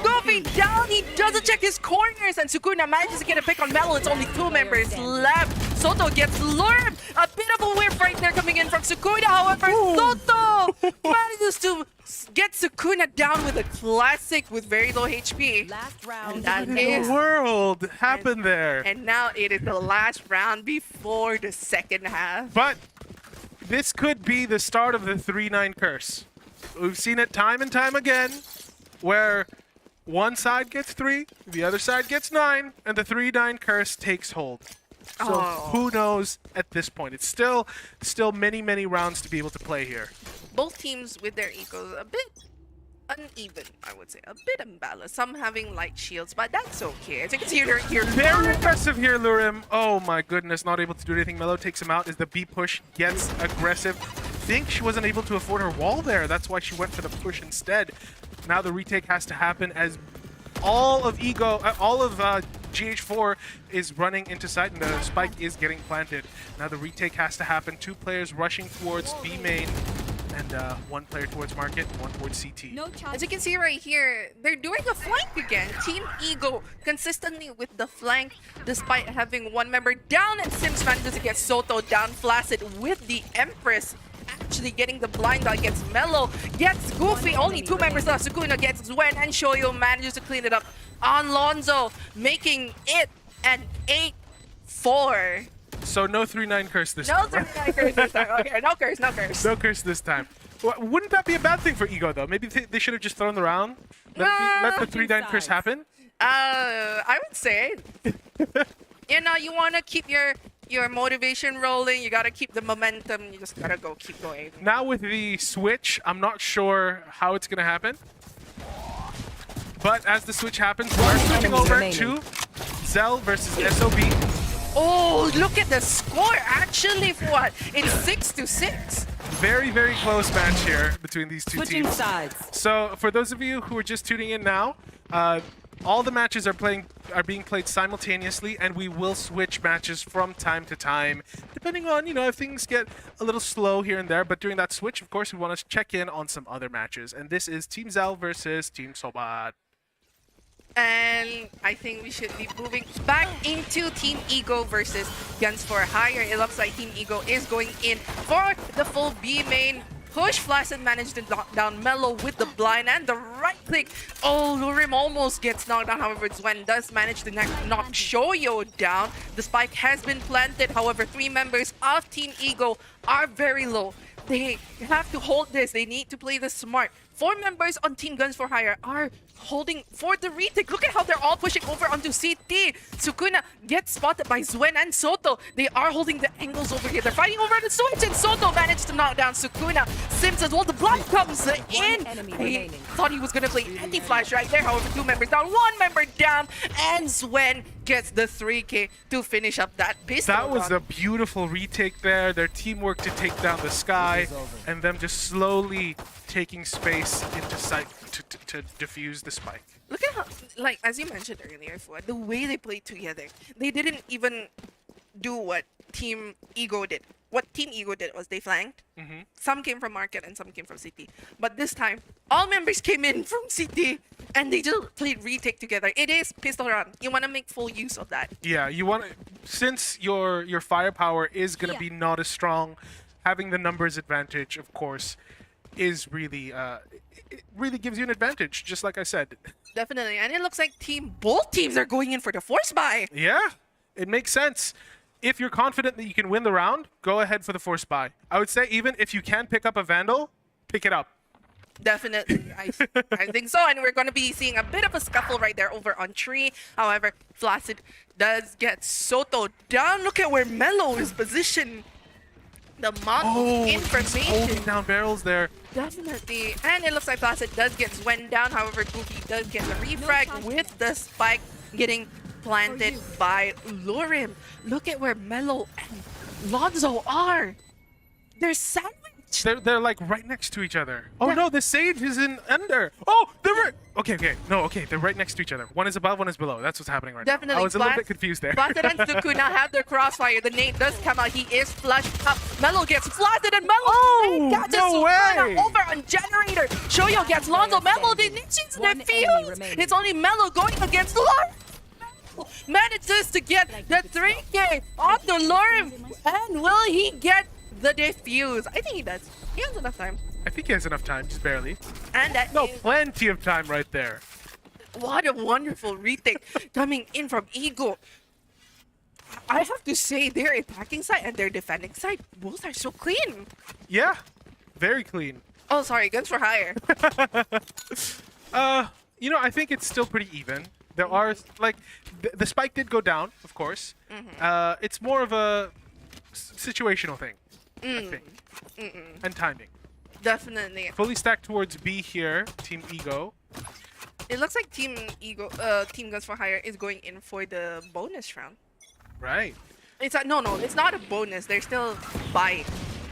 Boeffi down, he doesn't check his corners, and Sukuna manages to get a pick on Melo. It's only 2 members left. Soto gets lured. A bit of a whiff right there coming in from Sukuna. However, Soto manages to get Sukuna down with a classic with very low HP. Last round. And that What is. in the world happened there? And now it is the last round before the second half. But this could be the start of the 3-9 curse. We've seen it time and time again, where one side gets 3, the other side gets 9, and the 3-9 curse takes hold. So who knows at this point? It's still many rounds to be able to play here. Both teams with their egos a bit uneven, I would say. A bit imbalanced. Some having light shields, but that's okay. As you can see here, Very impressive here, Lurim. Oh my goodness, not able to do anything. Melo takes him out as the B push gets aggressive. Think she wasn't able to afford her wall there. That's why she went for the push instead. Now the retake has to happen as all of GH4 is running into site, and the spike is getting planted. Now the retake has to happen. 2 players rushing towards B main, and 1 player towards market, 1 towards CT. as you can see right here, they're doing a flank again. Team Ego consistently with the flank, despite having 1 member down, and Sims manages to get Soto down. Flaccid with the Empress actually getting the blind dot against Melo. Gets Goofy, only 2 members left. Sukuna gets Zwen, and Shoyo manages to clean it up on Lonzo, making it an 8-4. So no 3-9 curse this No time. 3-9 curse this time. Okay, no curse, no curse. No curse this time. Wouldn't that be a bad thing for Ego, though? Maybe they should have just thrown the round. Let the 3-9 curse happen. I would say, you know, you want to keep your motivation rolling. You got to keep the momentum. You just got to keep going. Now with the switch, I'm not sure how it's going to happen. But as the switch happens, we're switching over to Zell versus SOB. Oh, look at the score. Actually, for what? It's 6-6. Very close match here between these 2 Switching teams. sides. So for those of you who are just tuning in now, all the matches are being played simultaneously, and we will switch matches from time to time, depending on, you know, if things get a little slow here and there. But during that switch, of course, we want to check in on some other matches. And this is Team Zell versus Team Sobat. And I think we should be moving back into Team Ego versus Guns for Hire. It looks like Team Ego is going in for the full B main push. Flaccid managed to knock down Melo with the blind and the right click. Oh, Lurim almost gets knocked down. However, Zwen does manage to knock Shoyo down. The spike has been planted. However, 3 members of Team Ego are very low. They have to hold this. They need to play this smart. 4 members on Team Guns for Hire are holding for the retake. Look at how they're all pushing over onto CT. Sukuna gets spotted by Zwen and Soto. They are holding the angles over here. They're fighting over the switch, and Soto managed to knock down Sukuna. Sims as well. The block comes in. He thought he was going to play anti-flash right there. However, 2 members down, 1 member down, and Zwen gets the 3K to finish up that pistol. That was a beautiful retake there. Their teamwork to take down the sky, and them just slowly taking space into sight to defuse the spike. Look at how, like, as you mentioned earlier, Fuad, the way they played together. They didn't even do what Team Ego did. What Team Ego did was they flanked. Some came from Market and some came from CT. But this time, all members came in from CT and they just played retake together. It is pistol round. You want to make full use of that. Yeah, you want to, since your firepower is going to be not as strong, having the numbers advantage, of course, is really it really gives you an advantage, just like I said. Definitely. And it looks like both teams are going in for the force buy. Yeah, it makes sense. if you're confident that you can win the round, go ahead for the forced buy. I would say even if you can pick up a Vandal, pick it up. Definitely, I think so. And we're going to be seeing a bit of a scuffle right there over on Tree. However, Flaccid does get Soto down. Look at where Mello is positioned. The amount of information. Holding down barrels there. Definitely. And it looks like Flaccid does get Zwen down. However, Goofy does get the refrag with the spike getting planted by Lurim. Look at where Mello and Lonzo are. They're sandwiched. They're like right next to each other. Oh no, the Sage is in under. Oh, they're right. Okay. No, okay, they're right next to each other. One is above, one is below. That's what's happening right Definitely. now. I was a little bit confused there. Flaccid and Sukuna have their crossfire. The nade does come out. He is flushed up. Mello gets Flaccid and Mello catches no Sukuna way. over on Generator. Shoyo gets Lonzo. Mello initiates the field. It's only Mello going against Lurim. Manages to get the 3K off the Lurim. And will he get the defuse? I think he does. He has enough time. I think he has enough time, just barely. And that No, is- plenty of time right there. what a wonderful retake coming in from Eagle. I have to say, their attacking side and their defending side, both are so clean. Yeah, very clean. Oh, sorry, guns for hire. You know, I think it's still pretty even. There are like the spike did go down, of course. It's more of a situational thing, I think, and timing. Definitely. Fully stacked towards B here, Team Ego. It looks like Team Guns for Hire is going in for the bonus round. Right. It's no, it's not a bonus. They're still buying.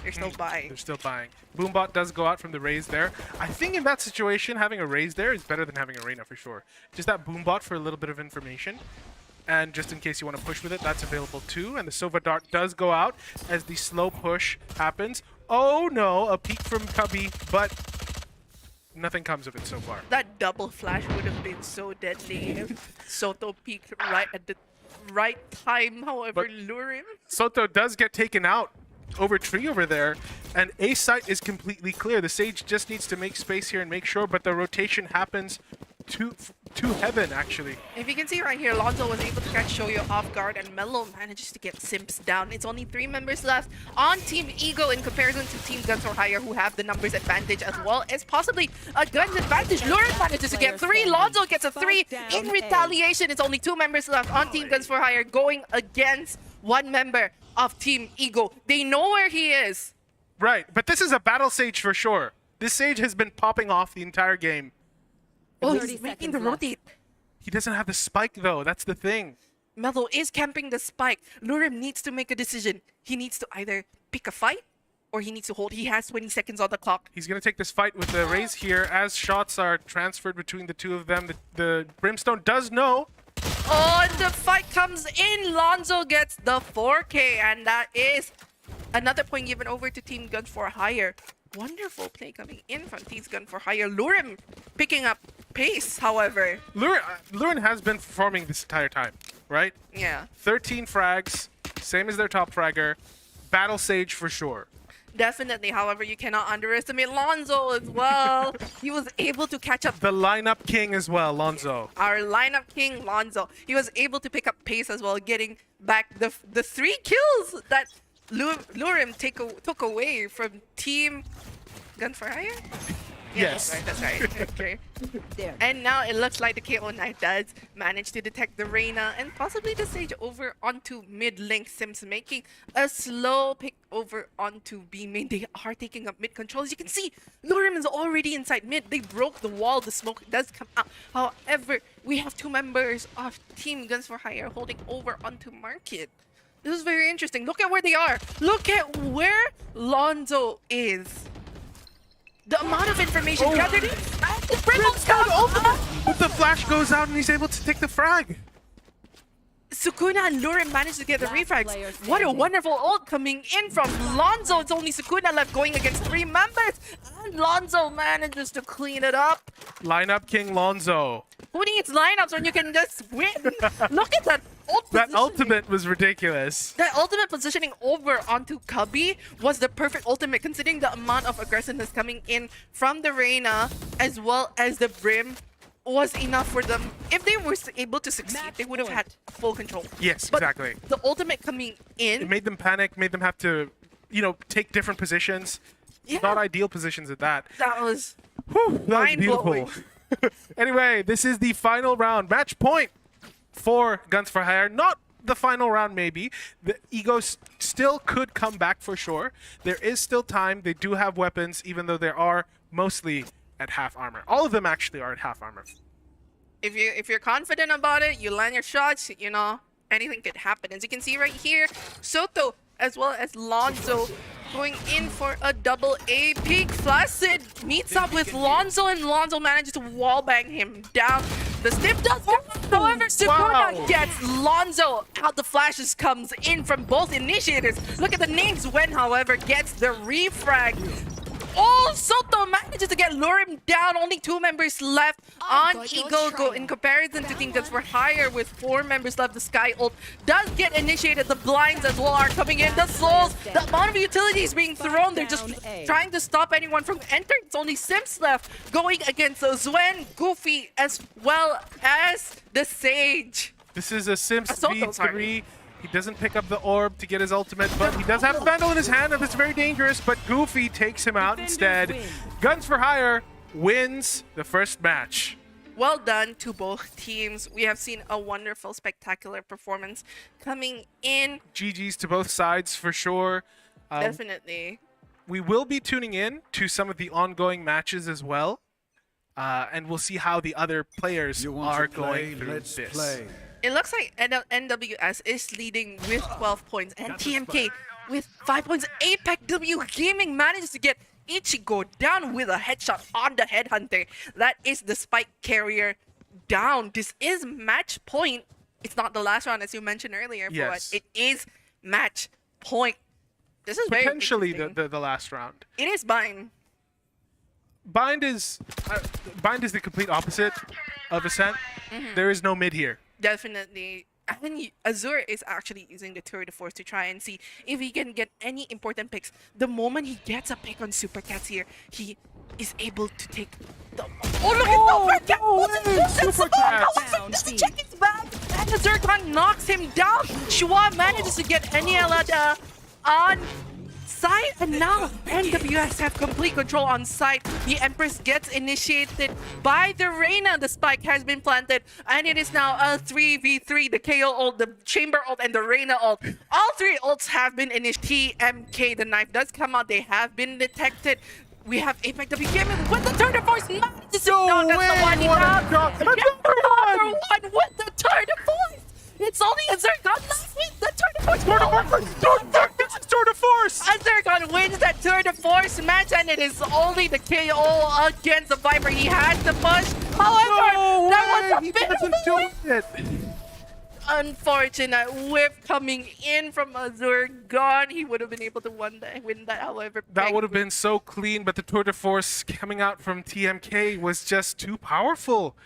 They're still buying. They're still buying. Boombot does go out from the raise there. I think in that situation, having a raise there is better than having a Reyna for sure. Just that Boombot for a little bit of information. And just in case you want to push with it, that's available too. And the Sova Dart does go out as the slow push happens. Oh no, a peek from Cubby, but nothing comes of it so far. That double flash would have been so deadly if Soto peeked right at the right time. However, But- lure him. Soto does get taken out over Tree over there, and A site is completely clear. The Sage just needs to make space here and make sure, but the rotation happens to heaven, actually. If you can see right here, Lonzo was able to catch Shoyo off guard, and Mello manages to get Simps down. It's only 3 members left on Team Ego in comparison to Team Guns for Hire, who have the numbers advantage as well as possibly a guns advantage. Lurin manages to get 3. Lonzo gets a 3. In retaliation, it's only 2 members left on Team Guns for Hire going against 1 member of Team Ego. They know where he is. Right, but this is a battle Sage for sure. This Sage has been popping off the entire game. Oh, 30 he's making seconds the left. rotate. He doesn't have the spike though, that's the thing. Mello is camping the spike. Lurim needs to make a decision. He needs to either pick a fight or he needs to hold. He has 20 seconds on the clock. He's going to take this fight with the raise here as shots are transferred between the two of them. The Brimstone does know. Oh, and the fight comes in. Lonzo gets the 4K, and that is another point given over to Team Gun for Hire. Wonderful play coming in from Team Gun for Hire. Lurim picking up pace, however. Lurin has been performing this entire time, right? Yeah, 13 frags, same as their top fragger. Battle Sage for sure. definitely. However, you cannot underestimate Lonzo as well. He was able to catch up The lineup king as well, Lonzo. our lineup king, Lonzo. He was able to pick up pace as well, getting back the 3 kills that Lurim took away from Team Gun for Hire? Yes. That's right. Okay. There. And now it looks like the KO9 does manage to detect the Reyna and possibly the Sage over onto mid link. Sims making a slow pick over onto B main. They are taking up mid control. As you can see, Lurim is already inside mid. They broke the wall. The smoke does come out. However, we have 2 members of Team Guns for Hire holding over onto market. This is very interesting. Look at where they are. Look at where Lonzo is. The amount of information gathered in. And the Brimstone's down over. But the flash goes out and he's able to take the frag. Sukuna and Lurim managed to get the Last refrags. player What a standing. wonderful ult coming in from Lonzo. It's only Sukuna left going against 3 members. And Lonzo manages to clean it up. Lineup king Lonzo. Who needs lineups when you can just win? Look at that ult That positioning. ultimate was ridiculous. That ultimate positioning over onto Cubby was the perfect ultimate considering the amount of aggressiveness coming in from the Reyna as well as the Brim was enough for them. If they were able to succeed, they would have had full control. Yes, But exactly. the ultimate coming It in, made them panic, made them have to, take different positions. Yeah. Not ideal positions at that. that was Whew, that was beautiful. mind-blowing. Anyway, this is the final round. Match point for Guns for Hire. Not the final round, maybe. The Egos still could come back for sure. There is still time. They do have weapons, even though they are mostly at half armor. All of them actually are at half armor. If you're confident about it, you land your shots, anything could happen. As you can see right here, Soto as well as Lonzo going in for a double A peak. Flaccid meets up with Lonzo, and Lonzo manages to wallbang him down. The stiff does come, however, Sukuna gets Lonzo out. The flashes comes in from both initiators. Look at the names. When, however, gets the refrag. Oh, Soto manages to get lure him down. Only 2 members left on Eagle. Go in comparison to Team Guns for Hire with 4 members left. The Sky ult does get initiated. The blinds as well are coming in. The souls, the amount of utilities being thrown. They're just trying to stop anyone from entering. It's only Sims left going against Zwen, Goofy, as well as the Sage. This is a Sims Soto, V3. He doesn't pick up the orb to get his ultimate, but he does have a Vandal in his hand, and it's very dangerous, but Goofy takes him out instead. Guns for Hire wins the first match. Well done to both teams. We have seen a wonderful, spectacular performance coming in. GG's to both sides for sure. Definitely. We will be tuning in to some of the ongoing matches as well, and we'll see how the other players are going through this. It looks like NWS is leading with 12 points, and TMK with 5 points. Apex W Gaming manages to get Ichigo down with a headshot on the Headhunter. That is the Spike Carrier down. This is match point. It's not the last round, as you mentioned earlier, Yes. but it is match point. This is very Potentially interesting. the last round. It is mine. Bind is the complete opposite of Ascent. There is no mid here. Definitely. And Azure is actually using the tour de force to try and see if he can get any important picks. The moment he gets a pick on Super Cats here, he is able to take the... Oh, look at the Super Cats! Just check his back! And the Zircon knocks him down! Shua manages to get Enielada on side, and now NWS have complete control on side. The Empress gets initiated by the Reyna. The spike has been planted, and it is now a 3v3. The KO ult, the Chamber ult, and the Reyna ult. All 3 ults have been initiated. TMK, the knife does come out. They have been detected. We have Apex W Gaming with the turn of force. That's the one he found. Another one with the turn of force. It's only a Zircon left with the turn of force. Tour de force! Zircon wins that tour de force match, and it is only the KO against the Viper. He has to push. However, that was a He bit doesn't do it. unfortunate whip coming in from Zircon. He would have been able to win that. However, That would have been so clean, but the tour de force coming out from TMK was just too powerful.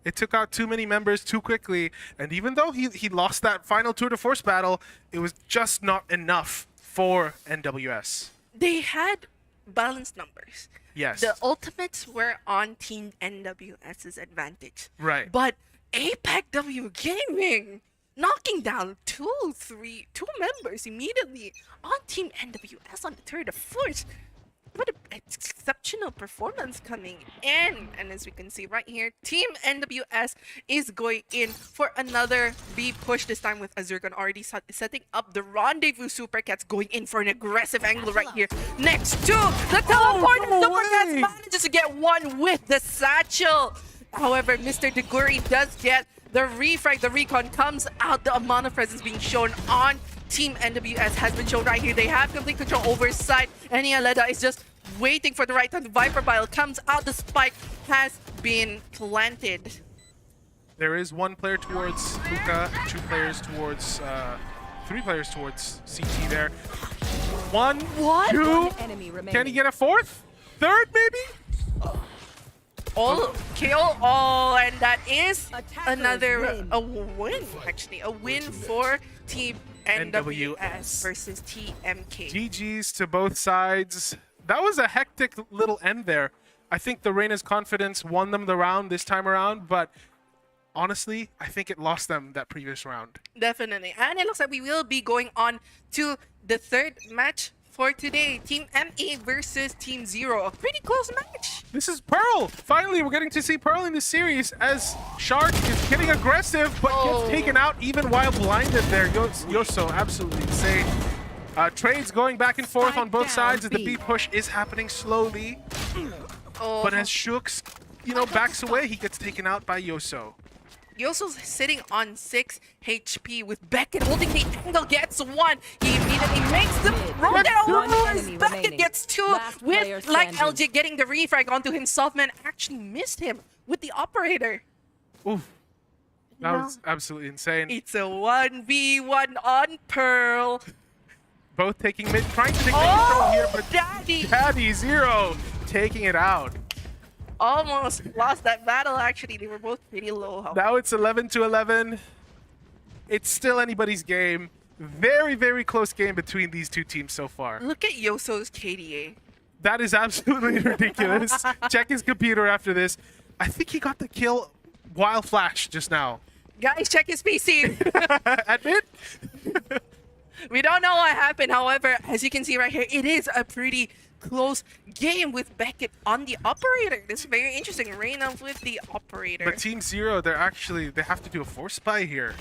It took out too many members too quickly, and even though he lost that final tour de force battle, it was just not enough for NWS. They had balanced numbers. Yes. The ultimates were on Team NWS's advantage. Right. But Apex W Gaming knocking down two members immediately on Team NWS on the third of force. What an exceptional performance coming in. And as we can see right here, Team NWS is going in for another B push, this time with Azurgon already setting up the Rendezvous Supercats, going in for an aggressive angle right here. Next to the teleporter, Supercats manages to get one with the satchel. However, Mr. Deguri does get the refrag. The recon comes out. The amount of presence being shown on Team NWS has been shown right here. They have complete control over side. And Aleda is just waiting for the right time. The Viper Bile comes out. The spike has been planted. There is one player towards Hookah, 2 players towards, 3 players towards CT there. 1, What? 2. Can he get a 4th? 3rd, maybe? All kill all, and that is another win, actually. A win for Team NWS versus TMK. GG's to both sides. That was a hectic little end there. I think the Reina's confidence won them the round this time around, but honestly, I think it lost them that previous round. Definitely. And it looks like we will be going on to the third match for today. Team MA versus Team Zero. A pretty close match. This is Pearl. Finally, we're getting to see Pearl in this series as Shark is getting aggressive, but gets taken out even while blinded there. Yoso, absolutely insane. Trades going back and forth on both sides as the B push is happening slowly. But as Shooks, backs away, he gets taken out by Yoso. Yoso's sitting on 6 HP with Beckett holding the angle, gets 1. He immediately makes the roll down. Beckett gets 2 with, like LJ, getting the refrag onto himself. Man, actually missed him with the operator. Oof. That was absolutely insane. It's a 1v1 on Pearl. Both taking mid, trying to take mid control here, but Daddy Zero taking it out. Almost lost that battle, actually. They were both pretty low. Now it's 11-11. It's still anybody's game. Very, very close game between these two teams so far. Look at Yoso's KDA. That is absolutely ridiculous. Check his computer after this. I think he got the kill while Flash just now. Guys, check his PC. Admit? We don't know what happened. However, as you can see right here, it is a pretty close game with Beckett on the operator. This is very interesting. Reina with the operator. But Team Zero, they have to do a force buy here.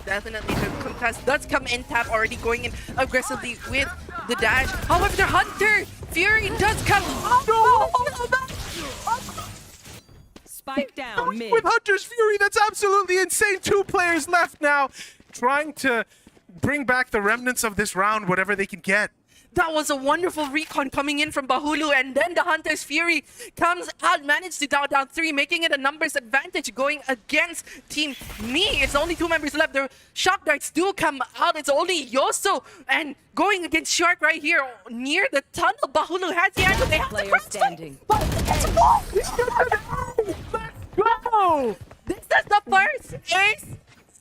Definitely, the contest does come in tap, already going in aggressively with the dash. However, the Hunter Fury does come. Spike down mid. With Hunter's Fury, that's absolutely insane. 2 players left now, trying to bring back the remnants of this round, whatever they can get. That was a wonderful recon coming in from Bahulu, and then the Hunter's Fury comes out, managed to down 3, making it a numbers advantage going against Team Me. It's only 2 members left. The shock darts do come out. It's only Yoso, and going against Shark right here near the tunnel. Bahulu has the angle. They have Player the standing. Let's go! This is the first ace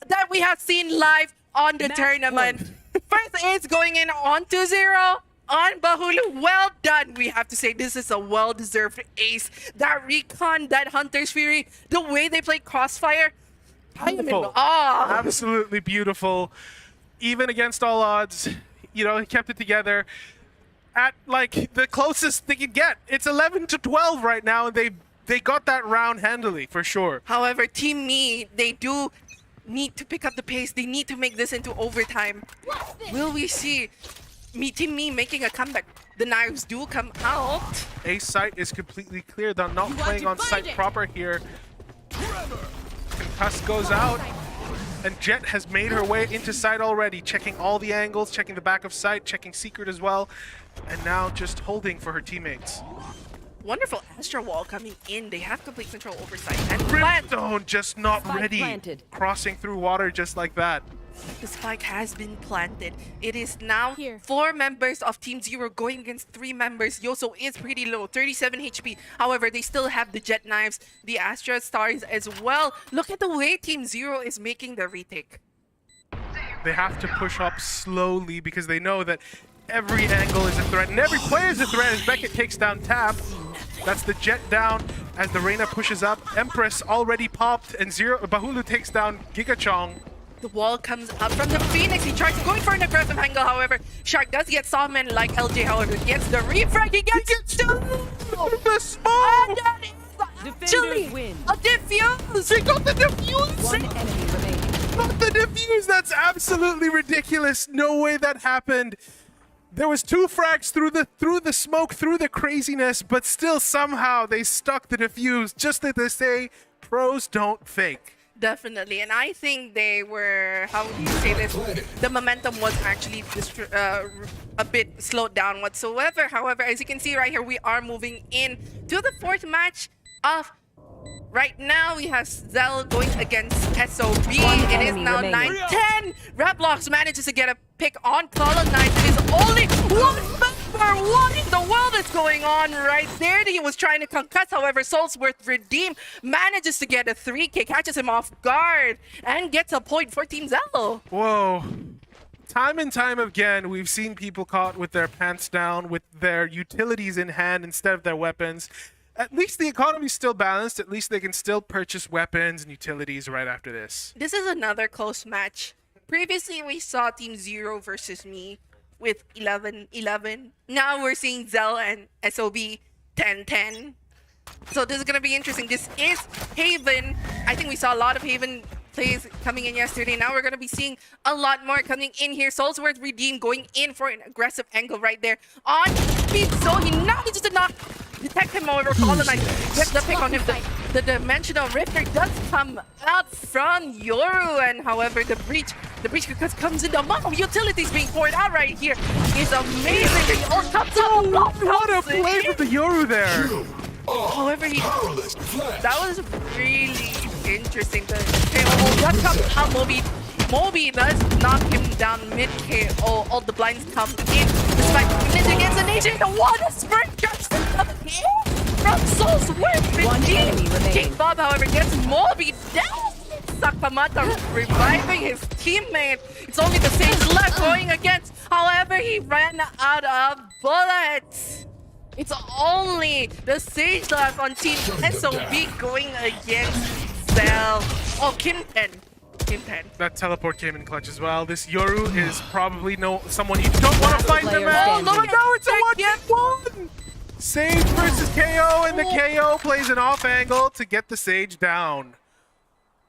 that we have seen live on the tournament. First ace going in on 2-0 on Bahulu. Well done. We have to say this is a well-deserved ace. That recon, that Hunter's Fury, the way they play Crossfire. I am in awe. Absolutely beautiful. Even against all odds, he kept it together at like the closest they could get. It's 11-12 right now, and they got that round handily for sure. However, Team Me, they do need to pick up the pace. They need to make this into overtime. Will we see Team Me making a comeback? The knives do come out. A site is completely clear. They're not playing on site proper here. Concuss goes out, and Jet has made her way into site already, checking all the angles, checking the back of site, checking secret as well, and now just holding for her teammates. Wonderful Astra Wall coming in. They have complete control over site. And Brimstone just not ready. Planted. Crossing through water just like that. the spike has been planted. It is now 4 members of Team Zero going against 3 members. Yoso is pretty low, 37 HP. However, they still have the Jet Knives, the Astra Stars as well. Look at the way Team Zero is making the retake. They have to push up slowly because they know that every angle is a threat and every player is a threat as Beckett takes down Tap. That's the Jet down as the Reina pushes up. Empress already popped and Bahulu takes down Gigachong. The wall comes up from the Phoenix. He tries going for an aggressive angle. However, Shark does get Sawman like LJ. However, gets the refrag. He gets the smoke. And that is actually a diffuse. He got the diffuse. One enemy remaining. Not the diffuse. That's absolutely ridiculous. No way that happened. There was 2 frags through the smoke, through the craziness, but still somehow they stuck the diffuse. Just that they say, pros don't fake. Definitely, and I think they were, how would you say this, the momentum was actually a bit slowed down whatsoever. However, as you can see right here, we are moving in to the 4th match of right now. We have Zell going against SOB. It is now 9-10. Rablocks manages to get a pick on Colonize. It is only one member. What in the world is going on right there? He was trying to concuss. However, Soulsworth Redeem manages to get a 3K, catches him off guard, and gets a point for Team Zell. Whoa. Time and time again, we've seen people caught with their pants down, with their utilities in hand instead of their weapons. at least the economy's still balanced. At least they can still purchase weapons and utilities right after this. This is another close match. Previously, we saw Team 0 versus me with 11-11. Now we're seeing Zell and SOB 10-10. So this is going to be interesting. This is Haven. I think we saw a lot of Haven plays coming in yesterday. Now we're going to be seeing a lot more coming in here. Soulsworth Redeem going in for an aggressive angle right there on Pizzo. He manages to not detect him over Colonize. Gets the pick on him. The Dimensional Rifter does come out from Yoru, and however the breach because comes in. The amount of utilities being poured out right here is amazing. He all comes out. What a play with the Yoru there. However, that was really interesting. The KO does come out. Moby does knock him down mid KO. All the blinds come in. Despite Ninja against the nation. The water sprint just from Soulsworth. One enemy remaining. King Bob, however, gets Moby down. Sakamata reviving his teammate. It's only the Sage left going against. However, he ran out of bullets. It's only the Sage left on Team SOB going against Zell. Oh, Kim 10. That teleport came in clutch as well. This Yoru is probably someone you don't want to fight them out. standing. No, it's a 1v1! Sage versus KO, and the KO plays an off angle to get the Sage down.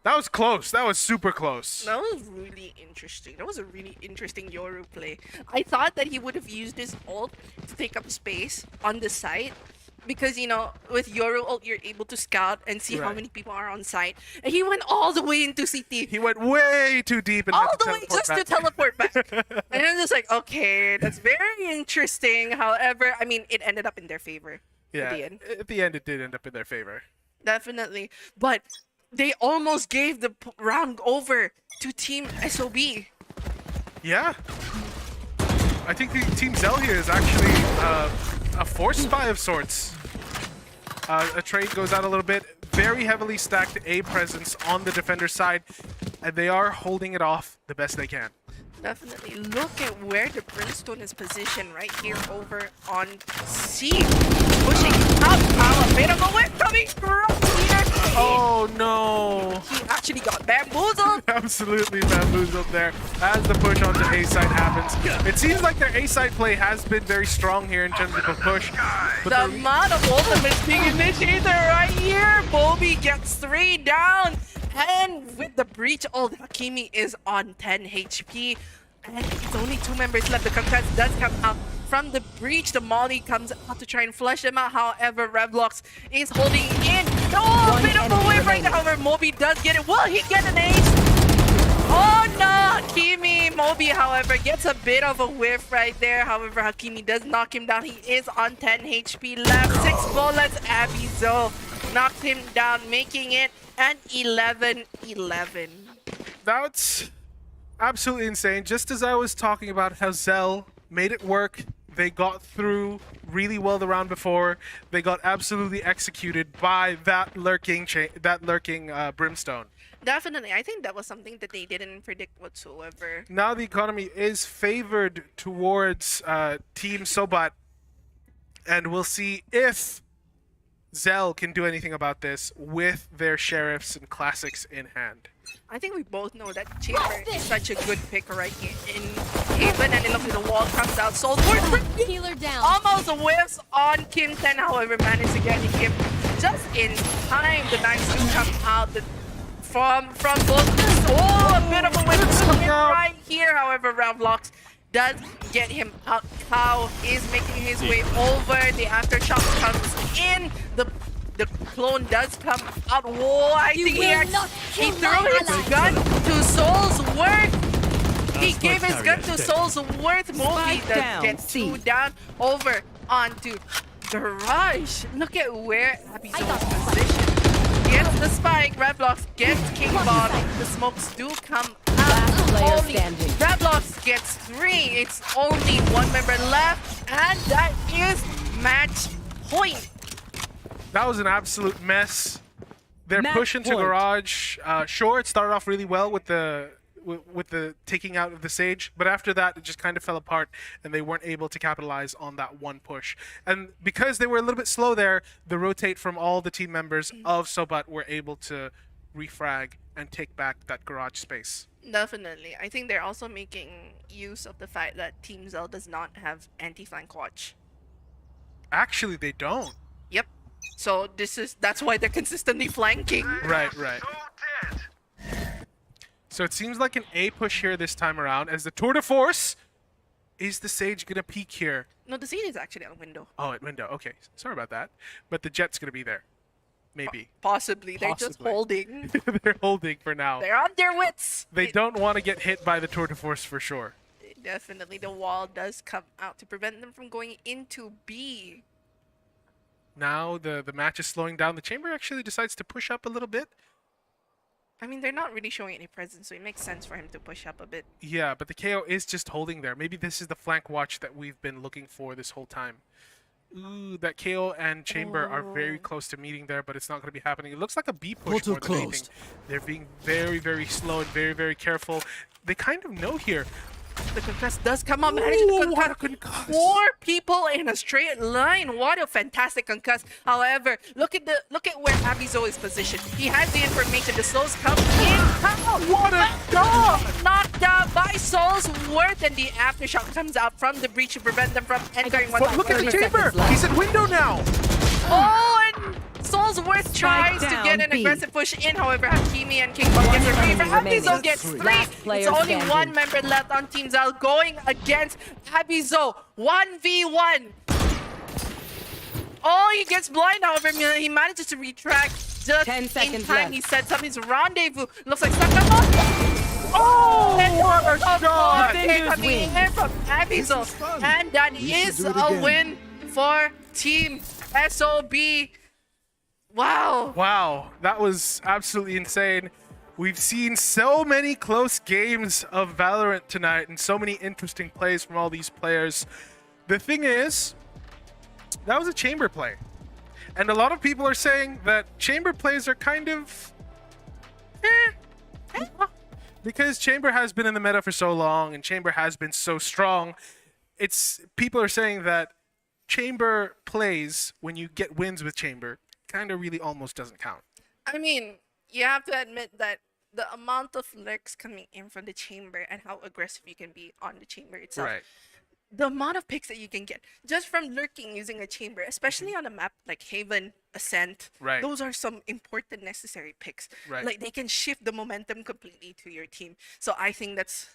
That was close. That was super close. That was really interesting. That was a really interesting Yoru play. I thought that he would have used his ult to take up space on the site. Because, you know, with Yoru ult, you're able to scout and see how many people are on site. And he went all the way into CT. He went way too deep and all the way just to teleport back. And I'm just like, okay, that's very interesting. However, I mean, it ended up in their favor. Yeah, At the end it did end up in their favor. Definitely. But they almost gave the round over to Team SOB. Yeah. I think the Team Zell here is actually a force spy of sorts. A trade goes out a little bit. Very heavily stacked A presence on the defender side, and they are holding it off the best they can. Definitely. Look at where the Brimstone is positioned right here over on C. Pushing up. A bit of a whip coming from here. Oh no! He actually got bamboozled. Absolutely bamboozled there as the push onto A side happens. It seems like their A side play has been very strong here in terms of a push. But The amount of ultimates being initiated right here. Boeffi gets 3 down. And with the breach, Hakimi is on 10 HP. And it's only 2 members left. The contest does come out from the breach. The Molly comes out to try and flush them out. However, Revlox is holding in. Oh, a bit of a wave right now. However, Moby does get it. Will he get an ace? Oh no, Hakimi. Moby, however, gets a bit of a whiff right there. However, Hakimi does knock him down. He is on 10 HP left. 6 bullets. Abizo knocked him down, making it an 11-11. That's absolutely insane. Just as I was talking about how Zell made it work, they got through really well the round before. They got absolutely executed by that lurking Brimstone. Definitely. I think that was something that they didn't predict whatsoever. Now the economy is favored towards Team Sobat, and we'll see if Zell can do anything about this with their sheriffs and classics in hand. I think we both know that Chamber is such a good pick right here in Haven, and it looks like the wall comes out. Soulsworth Healer down. almost whiffs on Kim 10, however, managed to get him just in time. The knives do come out from both. Oh, a bit of a whiff coming right here. However, Revlox does get him out. Cow is making his way over. The aftershock comes in. The clone does come out. Whoa, I think he threw his gun to Soulsworth. He gave his gun to Soulsworth. Moby does get 2 down over onto Garage. Look at where Abby's position. Gets the spike. Revlox gets King Bomb. The smokes do come out. Only Revlox gets 3. It's only 1 member left, and that is match point. That was an absolute mess. They're Match pushing to point. Garage. Sure, it started off really well with the with the taking out of the Sage, but after that it just kind of fell apart, and they weren't able to capitalize on that one push. And because they were a little bit slow there, the rotate from all the team members of Sobat were able to refrag and take back that garage space. Definitely. I think they're also making use of the fact that Team Zell does not have anti-flank watch. Actually, they don't. Yep. So that's why they're consistently flanking. Right. So it seems like an A push here this time around, as the tour de force. Is the Sage gonna peek here? No, the Sage is actually on window. Oh, at window. Okay, sorry about that. But the Jet's gonna be there. Maybe. Possibly. They're just Possibly. holding. They're holding for now. They're on their wits. They don't want to get hit by the tour de force for sure. Definitely. The wall does come out to prevent them from going into B. Now the match is slowing down. The Chamber actually decides to push up a little bit. I mean, they're not really showing any presence, so it makes sense for him to push up a bit. Yeah, but the KO is just holding there. Maybe this is the flank watch that we've been looking for this whole time. Ooh, that KO and Chamber are very close to meeting there, but it's not going to be happening. It looks like a B push more than anything. They're being very, very slow and very, very careful. They kind of know here. The concuss does come up, managing to concuss 4 people in a straight line. What a fantastic concuss. However, look at where Abizo is positioned. He has the information. The souls come in. What a goal! Knocked out by Soulsworth, and the aftershock comes out from the breach to prevent them from entering one. But look at the Chamber! He's at window now! Oh, and Soulsworth tries to get an aggressive push in. However, Hakimi and King Kong gets a favor. Abizo gets 3. It's only one member left on Team Zell going against Abizo. 1v1. Oh, he gets blind. However, he manages to retract just 10 in seconds time. left. He sets up his rendezvous. Looks like Sakamo. Oh, and what a shot! coming in from Abizo. And that is a win for Team SOB. Wow. Wow, that was absolutely insane. We've seen so many close games of Valorant tonight and so many interesting plays from all these players. The thing is, that was a Chamber play. And a lot of people are saying that Chamber plays are kind of... because Chamber has been in the meta for so long and Chamber has been so strong. People are saying that Chamber plays, when you get wins with Chamber, kind of really almost doesn't count. I mean, you have to admit that the amount of lurks coming in from the Chamber and how aggressive you can be on the Chamber itself. Right. The amount of picks that you can get just from lurking using a Chamber, especially on a map like Haven, Ascent. Right. Those are some important necessary picks. Right. Like, they can shift the momentum completely to your team. So I think that's...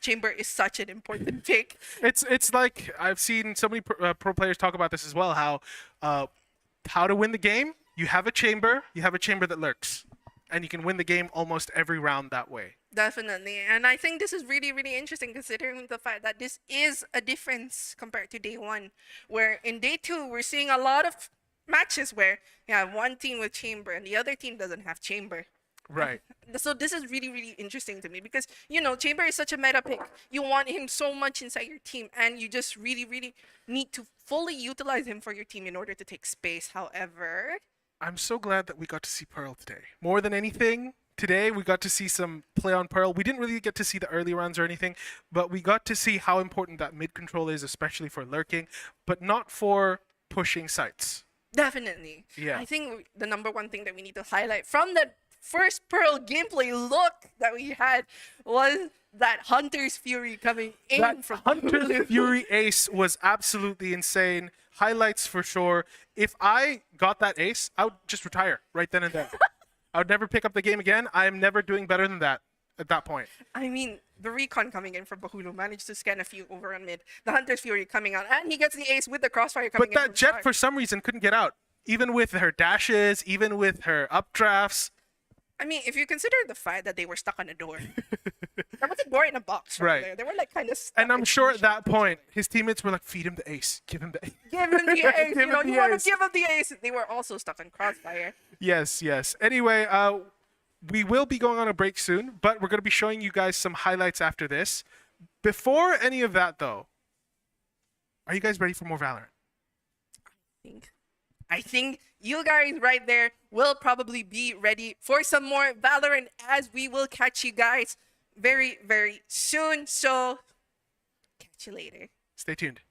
Chamber is such an important pick. It's like, I've seen so many pro players talk about this as well, how to win the game. You have a chamber that lurks, and you can win the game almost every round that way. Definitely. And I think this is really, really interesting, considering the fact that this is a difference compared to day 1, where in day 2, we're seeing a lot of matches where you have one team with chamber and the other team doesn't have chamber. Right. So this is really, really interesting to me because, you know, Chamber is such a meta pick. You want him so much inside your team, and you just really, really need to fully utilize him for your team in order to take space. However, I'm so glad that we got to see Pearl today. More than anything, today we got to see some play on Pearl. We didn't really get to see the early runs or anything, but we got to see how important that mid control is, especially for lurking, but not for pushing sites. definitely. Yeah. I think the number one thing that we need to highlight from the first Pearl gameplay look that we had was that Hunter's Fury coming in That from Hunter's Fury ace was absolutely insane. Highlights for sure. If I got that ace, I would just retire right then and there. I would never pick up the game again. I am never doing better than that at that point. I mean, the recon coming in from Bahulu managed to scan a few over on mid. The Hunter's Fury coming out, and he gets the ace with the crossfire coming But in. that Jet, for some reason, couldn't get out. Even with her dashes, even with her updrafts. I mean, if you consider the fact that they were stuck on a door. There was a door in a box Right. there. They were like kind of stuck. And I'm in sure at position. that point, his teammates were like, feed him the ace. Give him the ace. Give him the ace. Give You him know, the you want ace. to give him the ace. They were also stuck on crossfire. Yes, yes. Anyway, we will be going on a break soon, but we're going to be showing you guys some highlights after this. Before any of that, though, are you guys ready for more Valorant? I think you guys right there will probably be ready for some more Valorant, as we will catch you guys very, very soon. So catch you later. Stay tuned.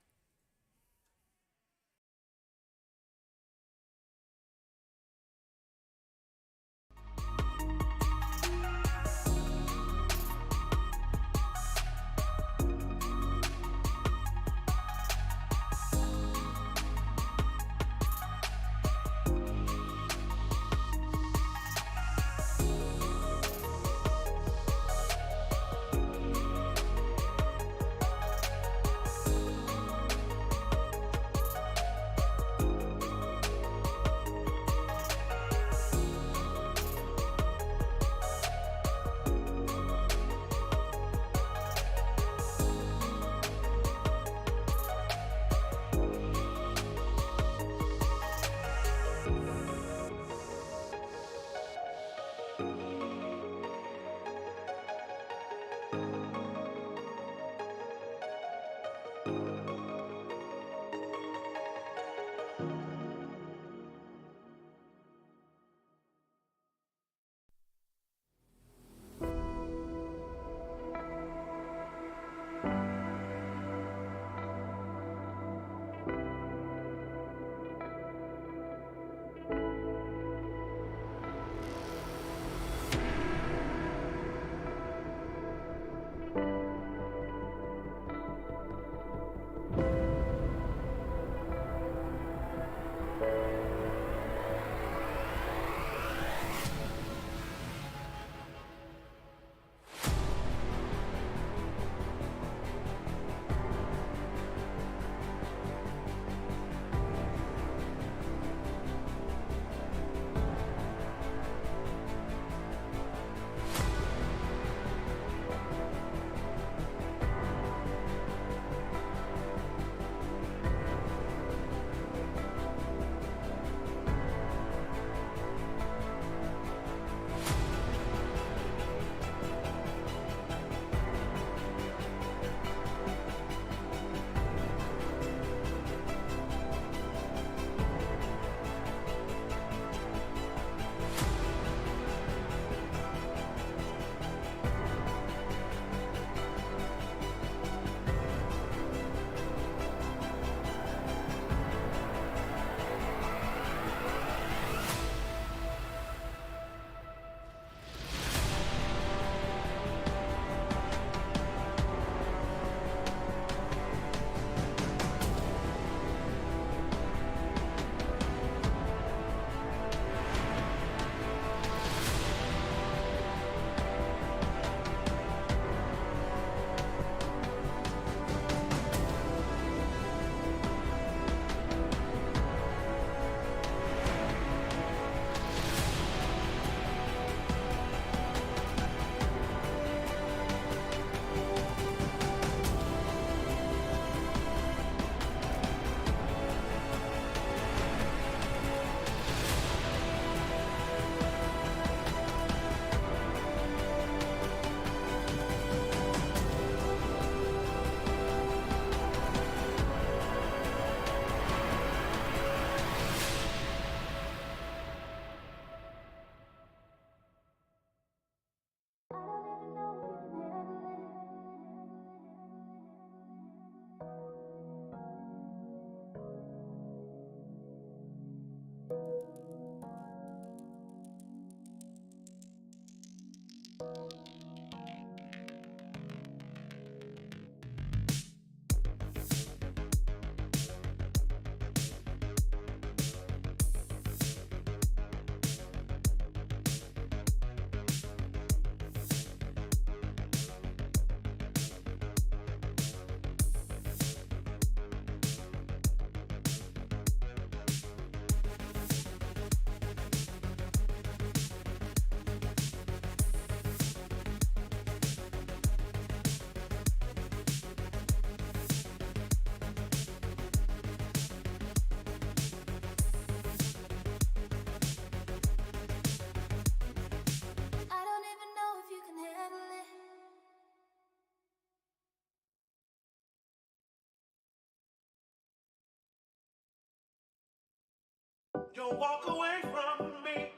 Don't walk away from me.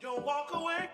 Don't walk away.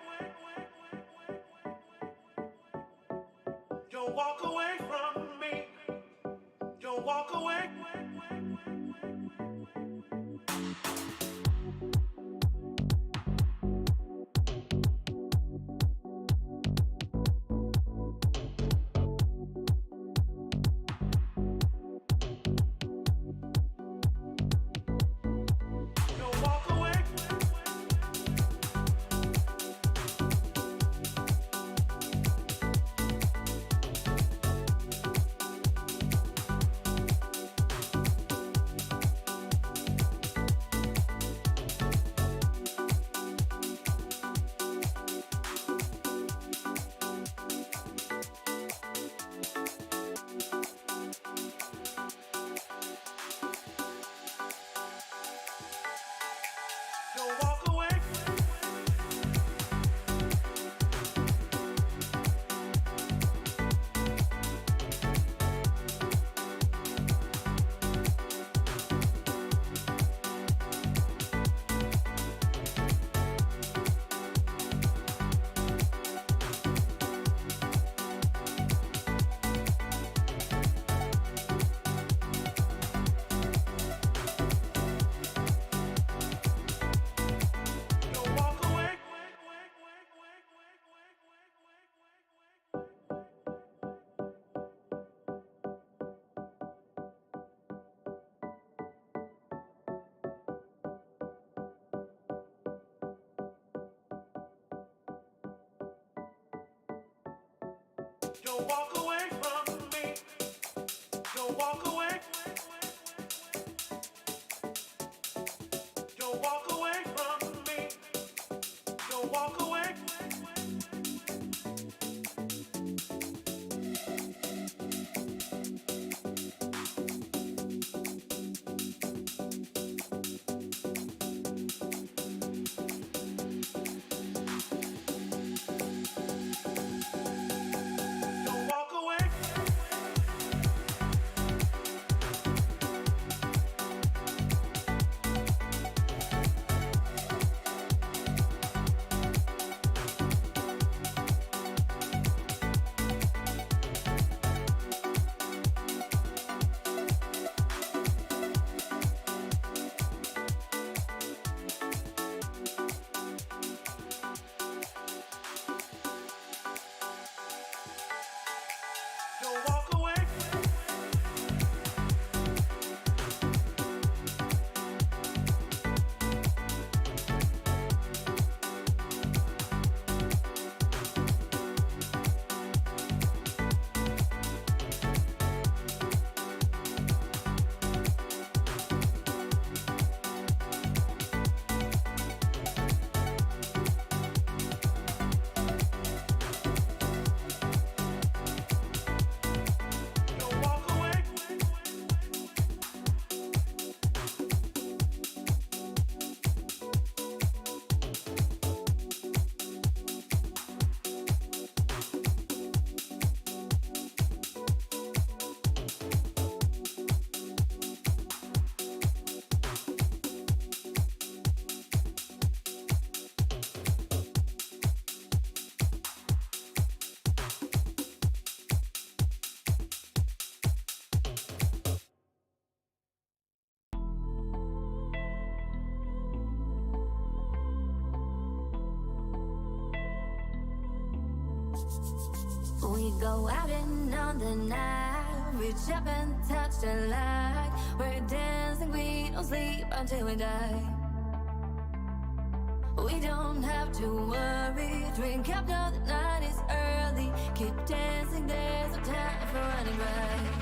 Don't walk away from me. Don't walk away. Don't walk away from me. Don't walk away. Don't walk away. Don't walk away. Don't walk away. We go out and on the night, reach up and touch the light. We're dancing, we don't sleep until we die. We don't have to worry, drink up now the night is early. Keep dancing, there's no time for running right.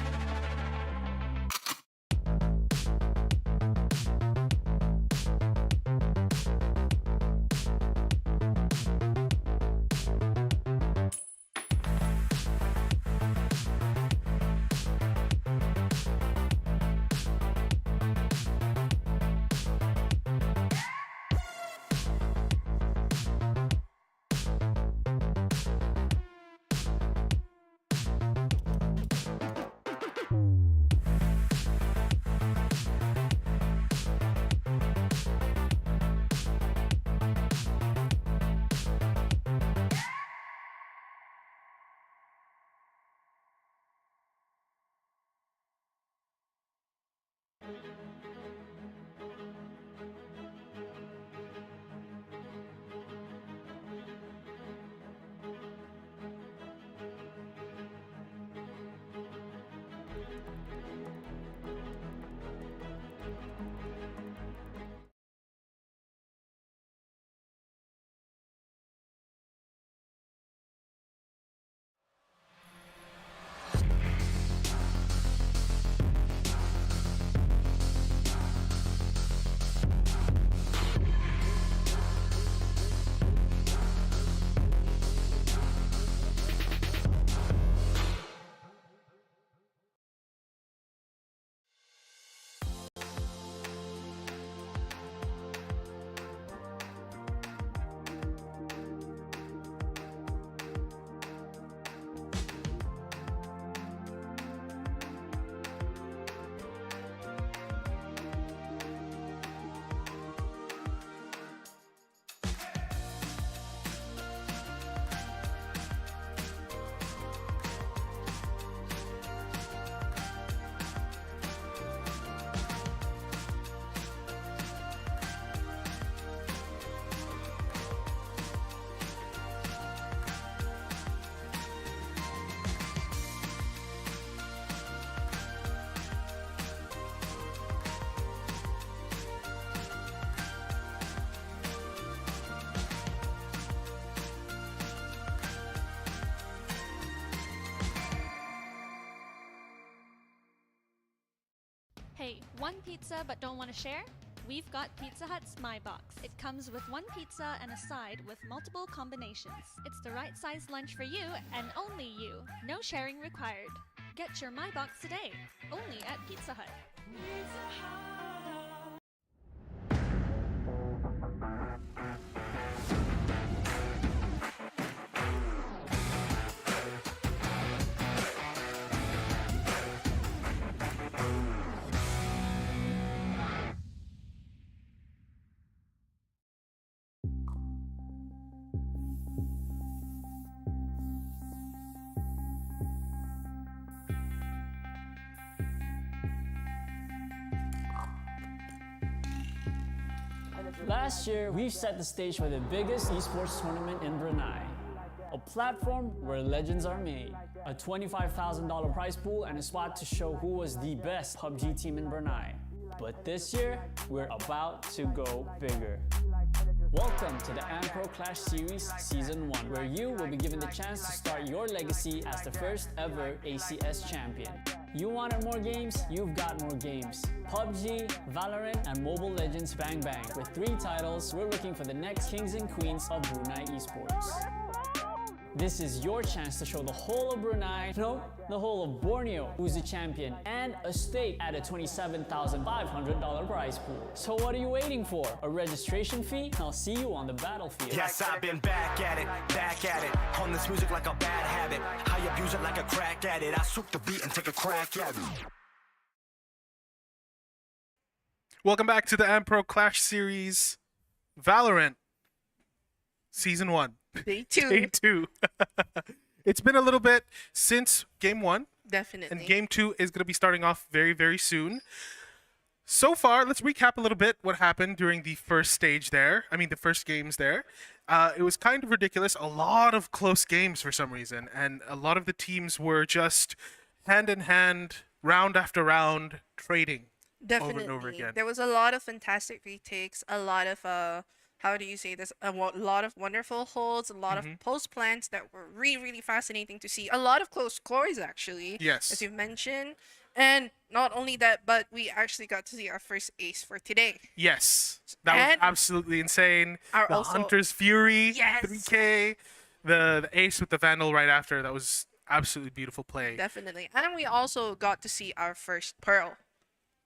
Hey, one pizza but don't want to share? We've got Pizza Hut's My Box. It comes with one pizza and a side with multiple combinations. It's the right size lunch for you and only you. No sharing required. Get your My Box today, only at Pizza Hut. Last year, we've set the stage for the biggest esports tournament in Brunei. A platform where legends are made. A $25,000 prize pool and a spot to show who was the best PUBG team in Brunei. But this year, we're about to go bigger. Welcome to the AMPRO Clash Series Season 1, where you will be given the chance to start your legacy as the first ever ACS champion. You wanted more games? You've got more games. PUBG, Valorant, and Mobile Legends Bang Bang. With 3 titles, we're looking for the next kings and queens of Brunei Esports. This is your chance to show the whole of Brunei, no, the whole of Borneo, who's the champion, and a stake at a $27,500 prize pool. So what are you waiting for? A registration fee? I'll see you on the battlefield. Yes, I've been back at it. On this music like a bad habit. I abuse it like a crack at it. I swoop the beat and take a crack at it. Welcome back to the AMPRO Clash Series Valorant Season 1. Day 2. Day 2. It's been a little bit since Game 1. Definitely. And Game 2 is going to be starting off very, very soon. So far, let's recap a little bit what happened during the first stage there. I mean, the first games there. It was kind of ridiculous. A lot of close games for some reason. And a lot of the teams were just hand in hand, round after round, trading. Definitely. Over and over again. There was a lot of fantastic retakes, a lot of how do you say this? A lot of wonderful holds, a lot of post plants that were really, really fascinating to see. A lot of close scores, actually. Yes. As you've mentioned. And not only that, but we actually got to see our first ace for today. Yes. That was And absolutely insane. our The also- Hunter's Fury, Yes. 3K, the ace with the Vandal right after. That was absolutely beautiful play. Definitely. And we also got to see our first Pearl.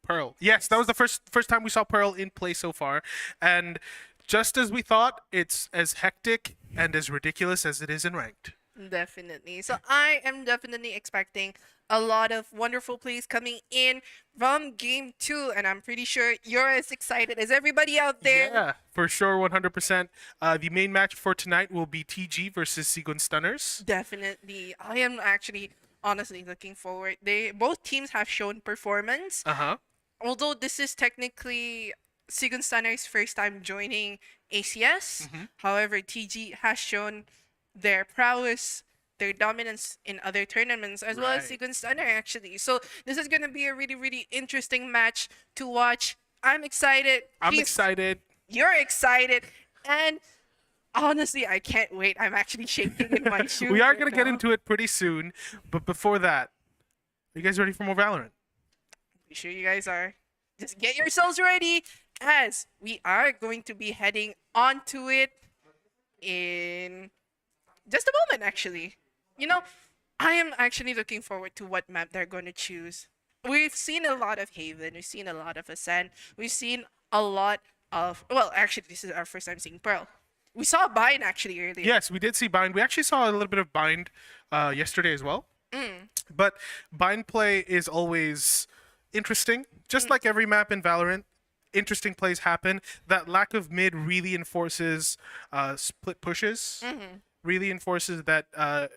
Pearl. Yes, that was the first time we saw Pearl in play so far. And just as we thought, it's as hectic and as ridiculous as it is in ranked. Definitely. So I am definitely expecting a lot of wonderful plays coming in from Game 2. And I'm pretty sure you're as excited as everybody out there. Yeah, for sure, 100%. The main match for tonight will be TG versus Sigun Stunners. Definitely. I am actually honestly looking forward. Both teams have shown performance. Uh-huh. Although this is technically Sigun Stunner's first time joining ACS. However, TG has shown their prowess, their dominance in other tournaments, as well as Right. Sigun Stunner, actually. So this is going to be a really, really interesting match to watch. I'm excited. I'm He's- excited. You're excited. And honestly, I can't wait. I'm actually shaking in my shoes. We are right going to get now. into it pretty soon. But before that, are you guys ready for more Valorant? Be sure you guys are. Just get yourselves ready, as we are going to be heading onto it in just a moment, actually. You know, I am actually looking forward to what map they're going to choose. We've seen a lot of Haven, we've seen a lot of Ascent, we've seen a lot of, well, actually, this is our first time seeing Pearl. We saw Bind actually earlier. Yes, we did see Bind. We actually saw a little bit of Bind yesterday as well. But Bind play is always interesting. Just like every map in Valorant, interesting plays happen. That lack of mid really enforces split pushes. Really enforces that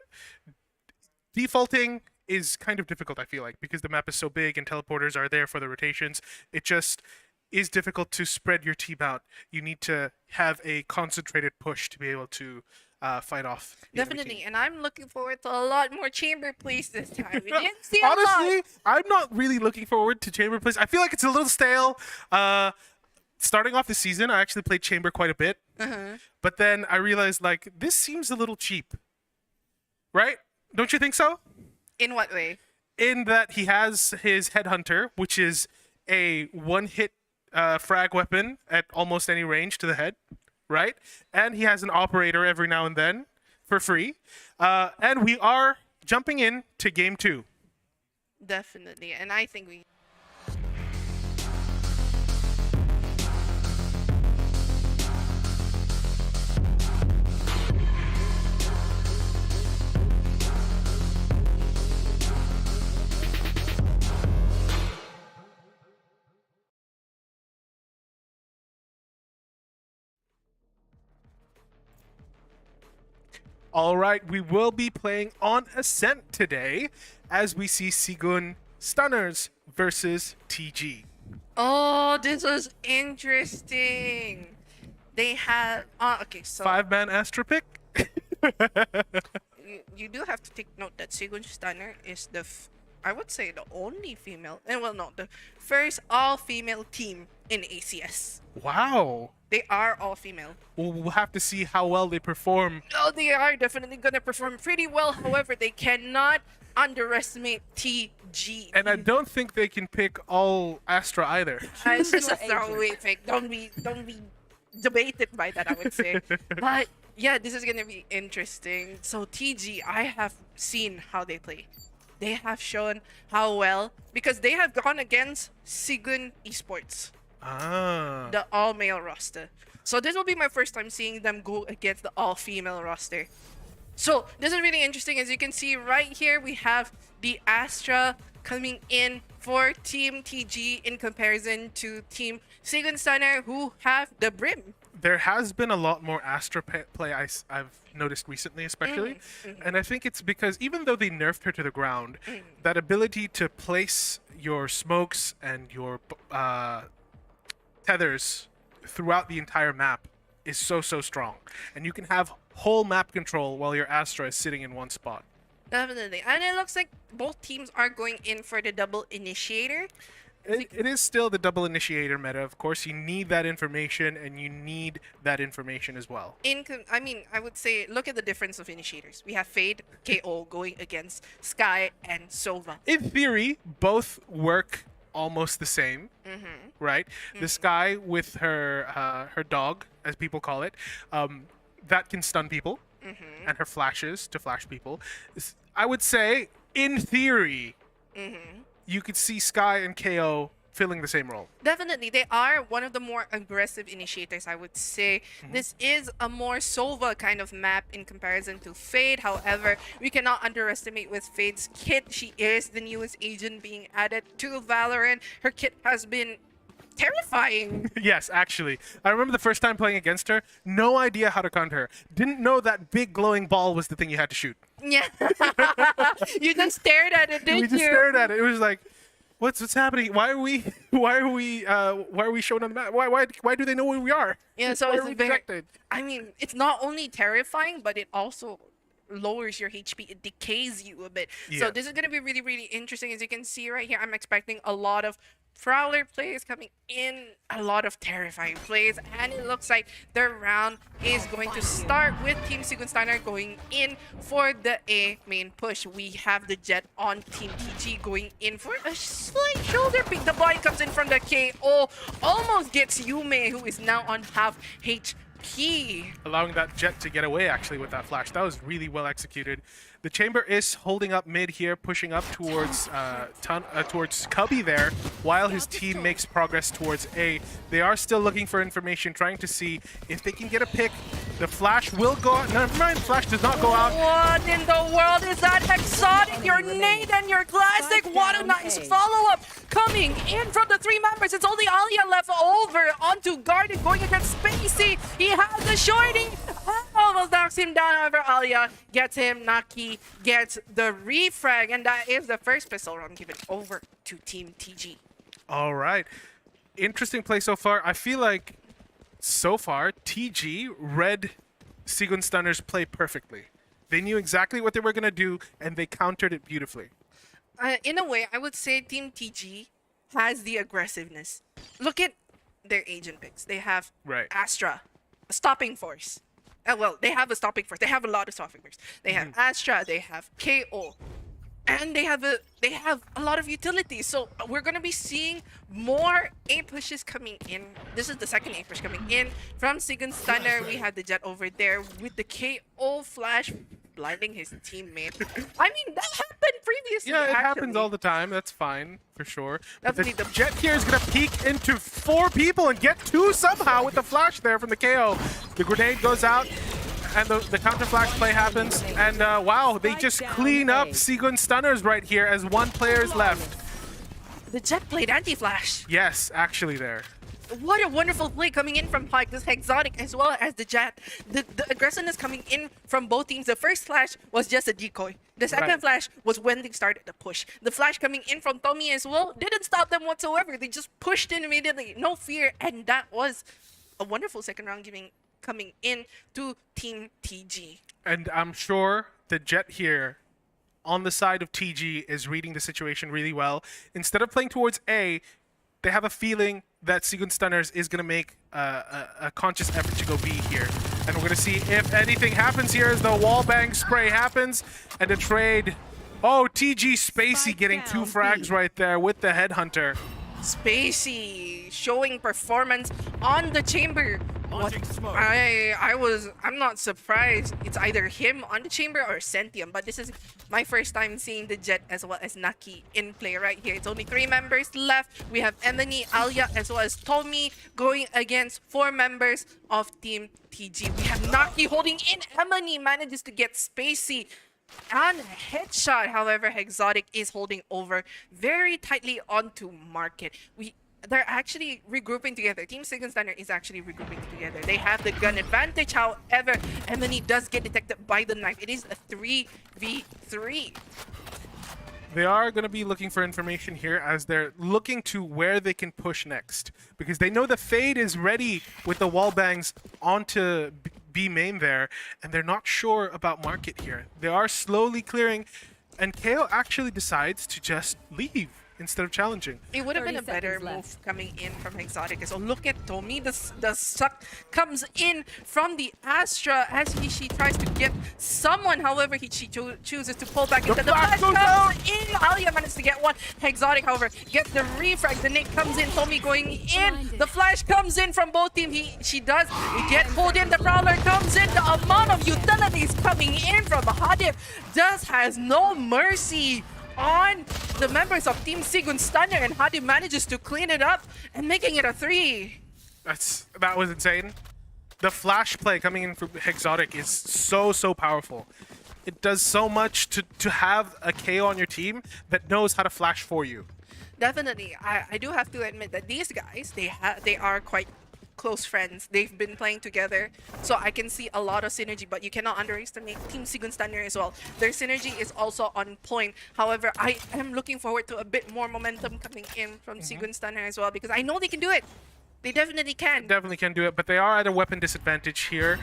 defaulting is kind of difficult, I feel like, because the map is so big and teleporters are there for the rotations. It just is difficult to spread your team out. You need to have a concentrated push to be able to fight off the enemy Definitely, team. and I'm looking forward to a lot more chamber plays this time. We didn't see a lot. Honestly, I'm not really looking forward to Chamber plays. I feel like it's a little stale. Starting off the season, I actually played Chamber quite a bit. But then I realized, like, this seems a little cheap. Right? Don't you think so? In what way? In that he has his Headhunter, which is a one-hit frag weapon at almost any range to the head, right? And he has an operator every now and then for free. And we are jumping in to game 2. Definitely. And I think we... All right, we will be playing on Ascent today as we see Sigun Stunners versus TG. Oh, this was interesting. They have... okay, so... 5-man Astra pick. you do have to take note that Sigun Stunner is the... I would say the only female... well, no, the first all-female team in ACS. Wow. They are all female. We'll have to see how well they perform. Oh, they are definitely going to perform pretty well. However, they cannot underestimate TG. And I don't think they can pick all Astra either. It's just a throwaway pick. Don't be debated by that, I would say. But yeah, this is going to be interesting. So TG, I have seen how they play. They have shown how well, because they have gone against Sigun Esports. The all-male roster. So this will be my first time seeing them go against the all-female roster. So this is really interesting. As you can see right here, we have the Astra coming in for Team TG in comparison to Team Sigun Stunner, who have the Brim. There has been a lot more Astra play I've noticed recently, especially. And I think it's because even though they nerfed her to the ground, that ability to place your smokes and your tethers throughout the entire map is so strong, and you can have whole map control while your Astra is sitting in one spot. Definitely. And it looks like both teams are going in for the double initiator. It is still the double initiator meta. Of course, you need that information, and you need that information as well. I mean, I would say, look at the difference of initiators. We have Fade, KO going against Sky and Sova. In theory, both work almost the same, right? The Sky with her her dog, as people call it, that can stun people, and her flashes to flash people. I would say, in theory, you could see Sky and KO filling the same role. Definitely. They are one of the more aggressive initiators, I would say. This is a more Sova kind of map in comparison to Fade. However, we cannot underestimate with Fade's kit. She is the newest agent being added to Valorant. Her kit has been terrifying. Yes, actually. I remember the first time playing against her, no idea how to counter her. Didn't know that big glowing ball was the thing you had to shoot. Yeah. You just stared at it, didn't you? We just stared at it. It was like, what's happening? Why are we shown on the map? Why do they know where we are? Yeah, so Why it's are we very, detected? I mean, it's not only terrifying, but it also lowers your HP. It decays you a bit. Yeah. So this is going to be really interesting. As you can see right here, I'm expecting a lot of Prowler plays coming in, a lot of terrifying plays, and it looks like the round is going to start with Team Sigun Stunner going in for the A main push. We have the Jet on Team TG going in for a slight shoulder pick. The blind comes in from the KO, almost gets Yume, who is now on half HP. Allowing that Jet to get away actually with that flash. That was really well executed. The Chamber is holding up mid here, pushing up towards towards Cubby there, while his team makes progress towards A. They are still looking for information, trying to see if they can get a pick. The flash will go out. Never mind, flash does not go out. What in the world is that? Exotic, your nade and your classic. What a nice follow-up coming in from the 3 members. It's only Alia left over onto Guardian going against Spacey. He has the shorty. Almost knocks him down. However, Alia gets him. Naki gets the refrag, and that is the first pistol round given over to Team TG. All right. Interesting play so far. I feel like so far, TG read Sigun Stunner's play perfectly. They knew exactly what they were going to do, and they countered it beautifully. In a way, I would say Team TG has the aggressiveness. Look at their agent picks. They have Astra, a stopping force. Well, they have a stopping force. They have a lot of stopping force. They have Astra, they have KO. and they have a lot of utilities. So we're gonna be seeing more A pushes coming in. This is the second A push coming in from Sigun Stunner. We have the Jet over there with the KO flash blinding his teammate. I mean, that happened previously. Yeah, it actually. happens all the time. That's fine, for sure. But the Definitely the- Jet here is going to peek into 4 people and get 2 somehow with the flash there from the KO. The grenade goes out, and the counter flash play happens. And wow, they just clean up Sigun Stunners right here as 1 player is left. The Jet played anti-flash. Yes, actually there. What a wonderful play coming in from Pike, this Exotic as well as the Jet. The aggressiveness coming in from both teams. The first flash was just a decoy. The second Right. flash was when they started the push. The flash coming in from Tommy as well didn't stop them whatsoever. They just pushed in immediately, no fear, and that was a wonderful second round coming in to Team TG. And I'm sure the Jet here on the side of TG is reading the situation really well. Instead of playing towards A, they have a feeling that Sigun Stunners is going to make a conscious effort to go B here. And we're going to see if anything happens here as the wallbang spray happens and the trade. Oh, TG Spacey getting 2 frags right there with the Headhunter. Spacey showing performance on the chamber. Launching smoke. I'm not surprised. It's either him on the chamber or Sentium, but this is my first time seeing the Jet as well as Naki in play right here. It's only 3 members left. We have Emily, Alia, as well as Tommy going against 4 members of Team TG. We have Naki holding in. Emily manages to get Spacey and headshot. However, Exotic is holding over very tightly onto Market. They're actually regrouping together. Team Sigun Stunner is actually regrouping together. They have the gun advantage. However, Emily does get detected by the knife. It is a 3v3. They are going to be looking for information here as they're looking to where they can push next. Because they know the Fade is ready with the wallbangs onto B main there. And they're not sure about Market here. They are slowly clearing. And KO actually decides to just leave instead of challenging. It would have been a 30 better seconds left. move coming in from Exotic. So look at Tommy. The suck comes in from the Astra as she tries to get someone. However, she chooses to pull back into the flash flash goes comes in. Alia managed to get one. Exotic, however, gets the refrag. The nade comes in. Tommy going in. The flash comes in from both teams. She does get pulled in. The Prowler comes in. The amount of utilities coming in from Hadif just has no mercy on the members of Team Sigun Stunner, and Hadi manages to clean it up and making it a 3. That was insane. The flash play coming in from Exotic is so powerful. It does so much to have a KO on your team that knows how to flash for you. Definitely, I do have to admit that these guys, they are quite close friends. They've been playing together, so I can see a lot of synergy, but you cannot underestimate Team Sigun Stunner as well. Their synergy is also on point. However, I am looking forward to a bit more momentum coming in from Sigun Stunner as well, because I know they can do it. They definitely can. Definitely can do it, but they are at a weapon disadvantage here.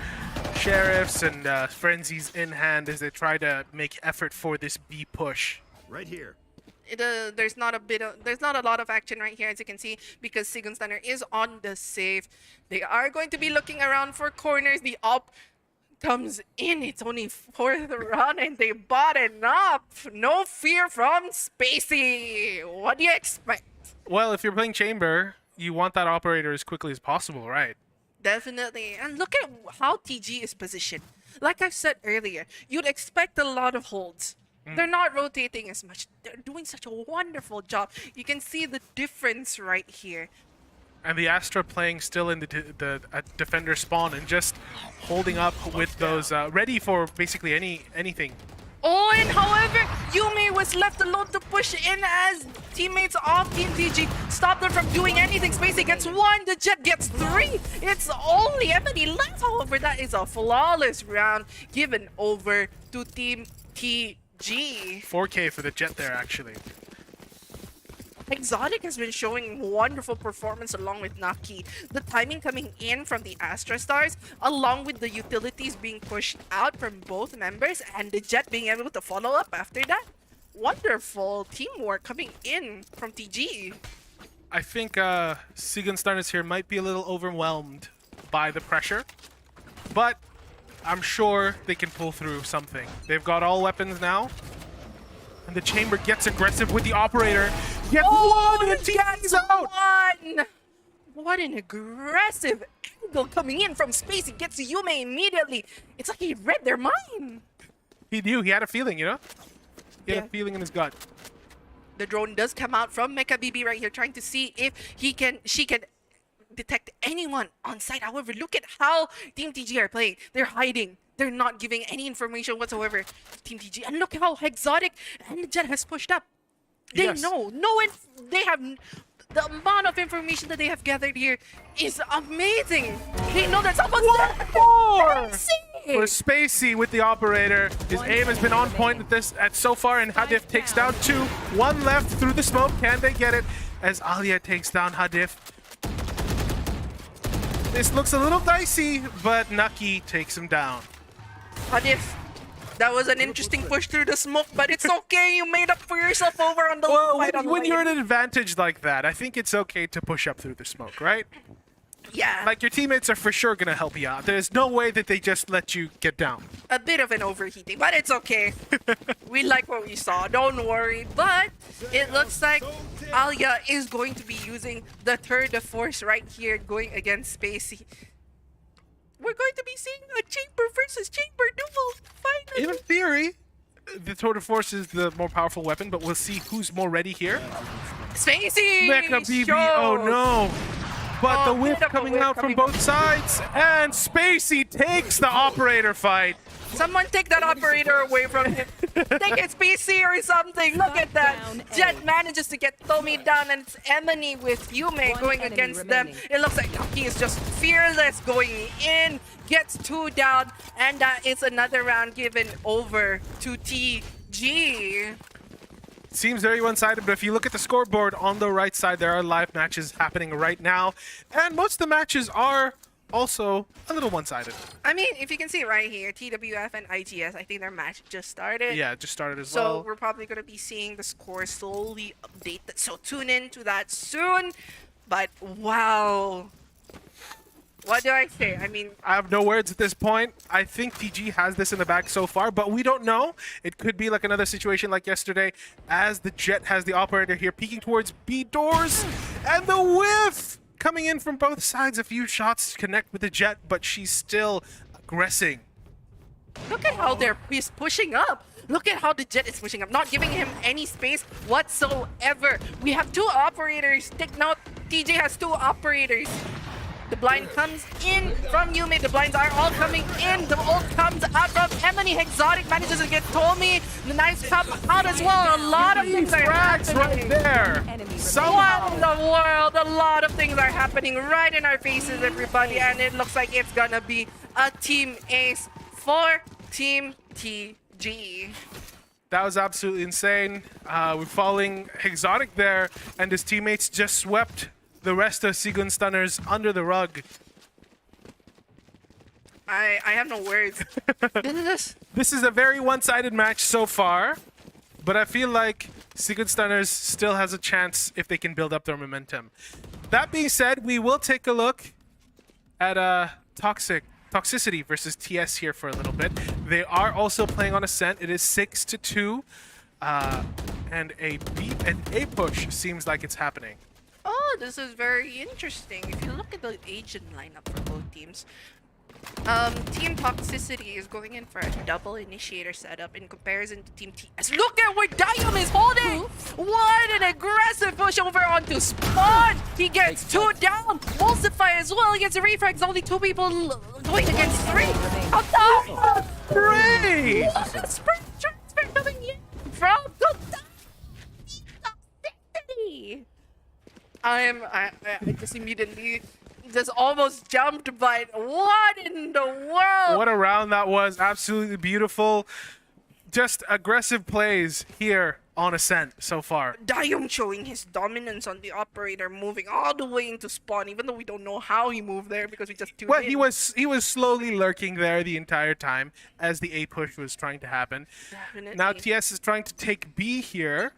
Sheriffs and Frenzies in hand as they try to make effort for this B push. Right here. There's not a lot of action right here, as you can see, because Sigun Stunner is on the save. They are going to be looking around for corners. The op comes in. It's only 4th round and they bought it up. No fear from Spacey. What do you expect? Well, if you're playing Chamber, you want that operator as quickly as possible, right? Definitely. And look at how TG is positioned. Like I said earlier, you'd expect a lot of holds. They're not rotating as much. They're doing such a wonderful job. You can see the difference right here. And the Astra playing still in the defender spawn and just holding up with those, ready for basically anything. Oh, and however, Yumi was left alone to push in as teammates of Team TG stopped them from doing anything. Spacey gets 1, the Jet gets 3. It's only Emily left. However, that is a flawless round given over to Team TG. 4K for the Jet there, actually. Exotic has been showing wonderful performance along with Naki. The timing coming in from the Astra Stars, along with the utilities being pushed out from both members, and the Jet being able to follow up after that. Wonderful teamwork coming in from TG. I think Sigun Stunners here might be a little overwhelmed by the pressure, but I'm sure they can pull through something. They've got all weapons now, And the chamber gets aggressive with the operator. Gets one and TP's out. One! What an aggressive angle coming in from space. He gets Yume immediately. It's like he read their mind. He knew. He had a feeling, you know? He had Yeah. a feeling in his gut. The drone does come out from Mecha BB right here, trying to see if she can detect anyone on site. However, look at how Team TG are playing. They're hiding. They're not giving any information whatsoever. Team TG, and look how Exotic and the Jet has pushed up. They Yes. know. They have the amount of information that they have gathered here is amazing. They know that someone's there. More See? for Spacey with the operator. His aim has been on point at this so far, and Hadif takes down 2. 1 left through the smoke. Can they get it? As Alia takes down Hadif. This looks a little dicey, but Nucky takes him down. Hadif, that was an interesting push through the smoke, but it's okay. You made up for yourself over on the Well, fight on when the you're at lane. an advantage like that, I think it's okay to push up through the smoke, right? Yeah, Like, your teammates are for sure gonna help you out. There's no way that they just let you get down. a bit of an overheating, but it's okay. We like what we saw, don't worry. But it looks like Alia is going to be using the third of force right here, going against Spacey. We're going to be seeing a chamber versus chamber duel finally. In theory, the Tour de Force is the more powerful weapon, but we'll see who's more ready here. Spacey! Mecha BB, oh no! But the Oh, whiff bit of a coming whiff out from coming both sides, and Spacey takes the operator fight. Someone take that operator away from him. Take his PC or something. Look at that. Down A. Jet manages to get Tommy down, and it's Emily with Yume One going enemy against them. remaining. It looks like Nucky is just fearless going in, gets 2 down, and that is another round given over to TG. Seems very one-sided, but if you look at the scoreboard on the right side, there are live matches happening right now, and most of the matches are also a little one-sided. I mean, if you can see right here, TWF and IGS, I think their match just started. Yeah, it just started as So well. we're probably going to be seeing the score slowly updated. So tune in to that soon. But wow. What do I say? I mean, I have no words at this point. I think TG has this in the bag so far, but we don't know. It could be like another situation like yesterday, as the Jet has the operator here peeking towards B doors, and the whiff coming in from both sides. A few shots to connect with the Jet, but she's still aggressing. look at how he's pushing up. Look at how the Jet is pushing up, not giving him any space whatsoever. We have 2 operators. Take note, TJ has 2 operators. The blind comes in from Yume. The blinds are all coming in. The ult comes out from Emily. Exotic manages to get Tommy. The knives come out as well. A lot of things are Frags right happening. there. Enemy What Somehow. in the world? A lot of things are happening right in our faces, everybody. And it looks like it's gonna be a team ace for Team TG. That was absolutely insane. We're following Exotic there, and his teammates just swept the rest of Sigun Stunners under the rug. I have no words. This This is a very one-sided match so far, but I feel like Sigun Stunners still has a chance if they can build up their momentum. That being said, we will take a look at Toxicity versus TS here for a little bit. They are also playing on Ascent. It is 6-2, and a beat and a push seems like it's happening. Oh, this is very interesting. If you look at the agent lineup for both teams, Team Toxicity is going in for a double initiator setup in comparison to Team TS. Look at where Diam is holding! What an aggressive push over onto Spawn! He gets 2 down! Multiply as well against the refrags. Only 2 people going against 3. How tough! Hooray! What a sprint transfer coming in from Toxicity! I just immediately just almost jumped, but what in the world? What a round that was. Absolutely beautiful. Just aggressive plays here on Ascent so far. Diam showing his dominance on the operator, moving all the way into spawn, even though we don't know how he moved there because we just tuned Well, in. he was slowly lurking there the entire time as the A push was trying to happen. Definitely. Now TS is trying to take B here,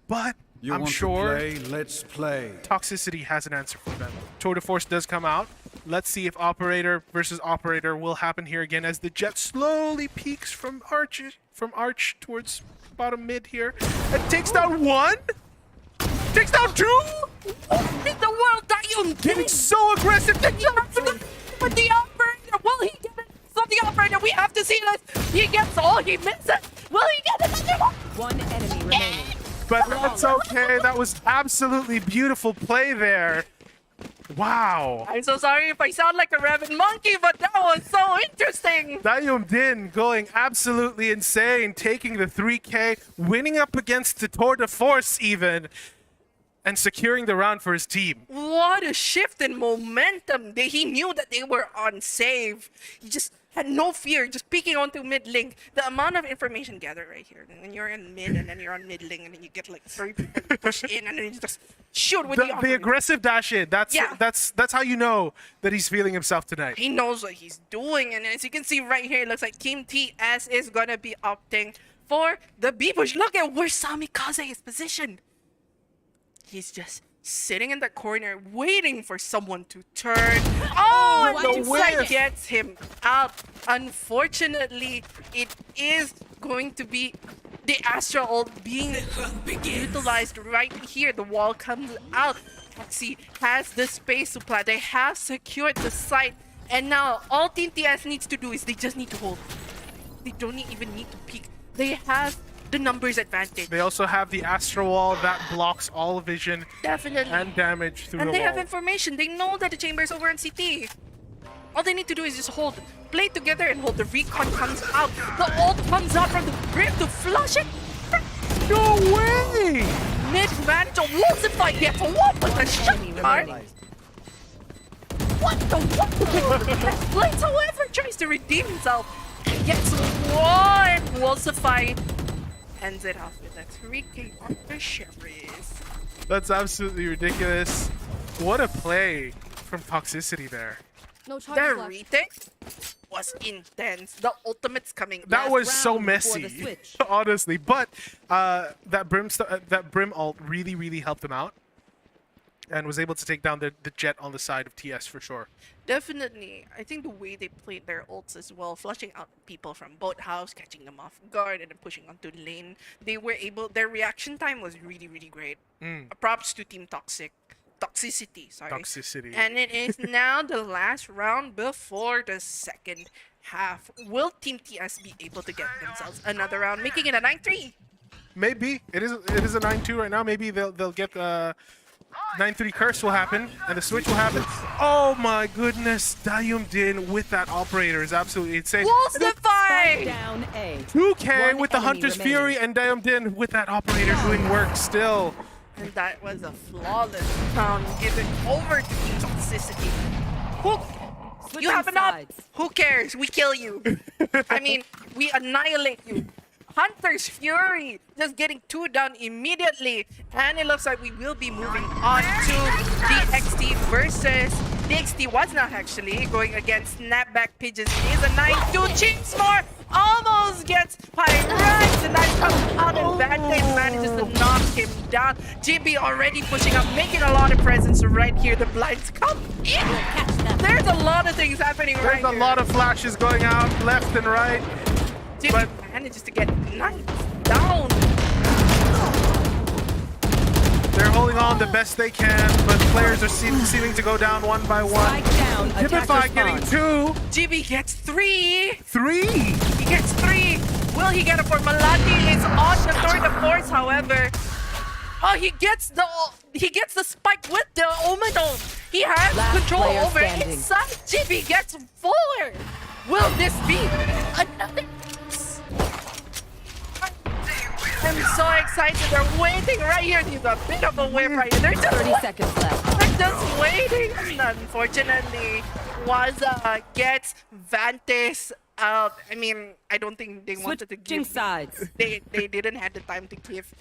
but You I'm want sure to play? Let's play. Toxicity has an answer for them. Tour de Force does come out. Let's see if operator versus operator will happen here again as the jet slowly peaks from arch towards bottom mid here and takes down one. Takes down two. What in the world are you Getting doing? so aggressive. But the operator, will he get it? So the operator, we have to see this. He gets all he misses. Will he get another one? One enemy remaining. But that's okay. That was absolutely beautiful play there. Wow. I'm so sorry if I sound like a rabid monkey, but that was so interesting. Dayum Din going absolutely insane, taking the 3K, winning up against the Tour de Force even, and securing the round for his team. What a shift in momentum. He knew that they were on save. He just had no fear, just peeking onto mid link. The amount of information gathered right here. When you're in mid and then you're on mid link and then you get like 3 people to push in and then you just shoot with the The operator. aggressive dash in. That's how you know that he's feeling himself tonight. He knows what he's doing, and as you can see right here, it looks like Team TS is gonna be opting for the B push. Look at where Samikaze is positioned. He's just sitting in the corner, waiting for someone to turn. Oh, and the Nissan whiff. gets him out. Unfortunately, it is going to be the Astra ult being utilized right here. The wall comes out. Taxi has the space to plant. They have secured the site. And now all Team TS needs to do is they just need to hold. They don't even need to peek. They have the numbers advantage. They also have the Astro Wall that blocks all vision Definitely. and damage through And the they wall. have information. They know that the chamber is over on CT. All they need to do is just hold. Play together and hold. The recon comes out. The ult comes out from the brim to flush it. No way! Mid-man to Wolfify gets what with the shot card. What the what? Blades, however, tries to redeem himself. Gets one. Wolfify ends it off with a 3K on the Sheriffs. That's absolutely ridiculous. What a play from Toxicity there. No The charges left. retake was intense. The ultimate's coming. That Last was so round before the messy, switch. honestly. But that Brim ult really helped him out, and was able to take down the jet on the side of TS for sure. Definitely. I think the way they played their ults as well, flushing out people from boathouse, catching them off guard, and then pushing onto lane. They were able. Their reaction time was really great. Props to Team Toxicity. Sorry. Toxicity. And it is now the last round before the second half. Will Team TS be able to get themselves another round, making it a 9-3? Maybe it is a 9-2 right now. Maybe they'll get 9-3 curse will happen and the switch will happen. Oh my goodness, Dayum Din with that operator is absolutely insane. Wolfify! Down A. 2K One with the enemy Hunter's remaining. Fury and Dayum Din with that operator doing work still. And that was a flawless round. Give it over to Team Toxicity. You Switching have enough. sides. Who cares? We kill you. I mean, we annihilate you. Hunter's Fury just getting 2 down immediately. And it looks like we will be moving on to DXT versus... DXT was not actually going against Snapback Pigeons. It is a 9-2. Chingsmore almost gets Pyrite. The knife comes out and Bandit manages to knock him down. GB already pushing up, making a lot of presence right here. The blinds come in. There's a lot of things happening right There's a here. lot of flashes going out left and right. GB but- manages to get knifed down. They're holding on the best they can, but players are seeming to go down one by one. Spike down. Typify Attacker getting spawn. 2, GB gets 3. 3. He gets 3. Will he get it for Malati? Is on the Tour de Force, however. Oh, he gets the spike with the Omenal. He has Last control player over it. standing. Inside, GB gets 4. Will this be another? I'm so excited. They're waiting right here. There's a bit of a wave right here. They're just 30 seconds left. They're just waiting. And unfortunately, Waza gets Vantis out. I mean, I don't think they wanted to Switching give. sides. They didn't have the time to give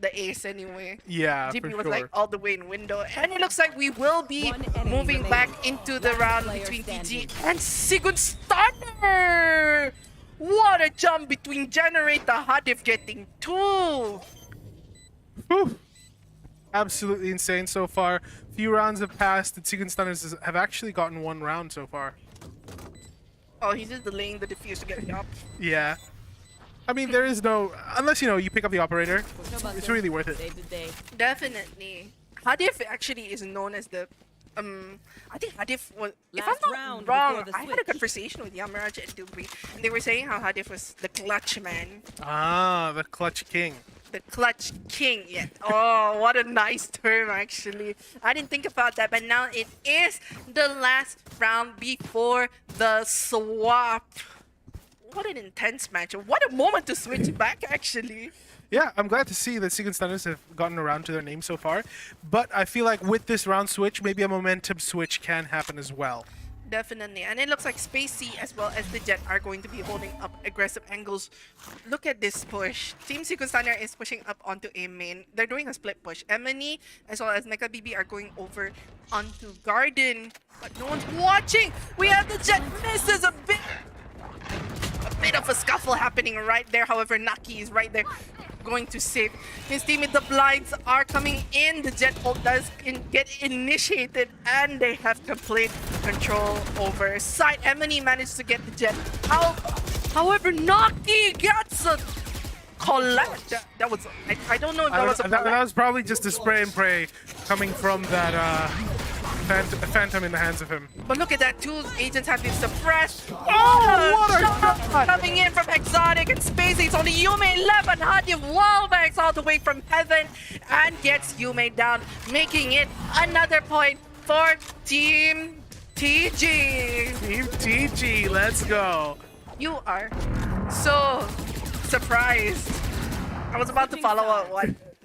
the ace anyway. Yeah, GP for was sure. like all the way in window. And it looks like we will be One enemy moving remaining. back into the Last round player between standing. TG and Sigun Stunner. What a jump between Generator Hadif getting 2. Whew. absolutely insane so far. Few rounds have passed, and Sukan Stunners have actually gotten 1 round so far. Oh, he's just delaying the defuse to get it up. Yeah. I mean, there is no... Unless, you know, you pick up the operator, it's really worth it. Day to day. Definitely. Hadif actually is known as the... I think Hadif was... If Last I'm round not wrong, before the I had a switch. conversation with Yamaraj and Dubri, and they were saying how Hadif was the clutch man. Ah, the clutch king. The clutch king, yeah. Oh, what a nice term, actually. I didn't think about that, but now it is the last round before the swap. What an intense match. What a moment to switch back, actually. Yeah, I'm glad to see that Sukan Stunners have gotten around to their name so far. But I feel like with this round switch, maybe a momentum switch can happen as well. Definitely. And it looks like Spacey as well as the Jet are going to be holding up aggressive angles. Look at this push. Team Sukan Stunner is pushing up onto A main. They're doing a split push. Emily as well as Mecha BB are going over onto Garden. But no one's watching. We have the Jet misses a bit of a scuffle happening right there. However, Naki is right there going to save his teammate. The blinds are coming in. The Jet ult does get initiated and they have complete control over side. Emily managed to get the Jet out. However, Naki gets a collect. That was... I don't know if that was a that collect. was probably just a spray and pray coming from that phantom in the hands of him. But look at that, 2 agents have been suppressed. Oh, what a shot! Coming in from Exotic and Spacey. It's only Yume left, and Hadif wallbangs all the way from heaven and gets Yume down, making it another point for Team TG. Team TG, let's go. You are so surprised. I was about to follow up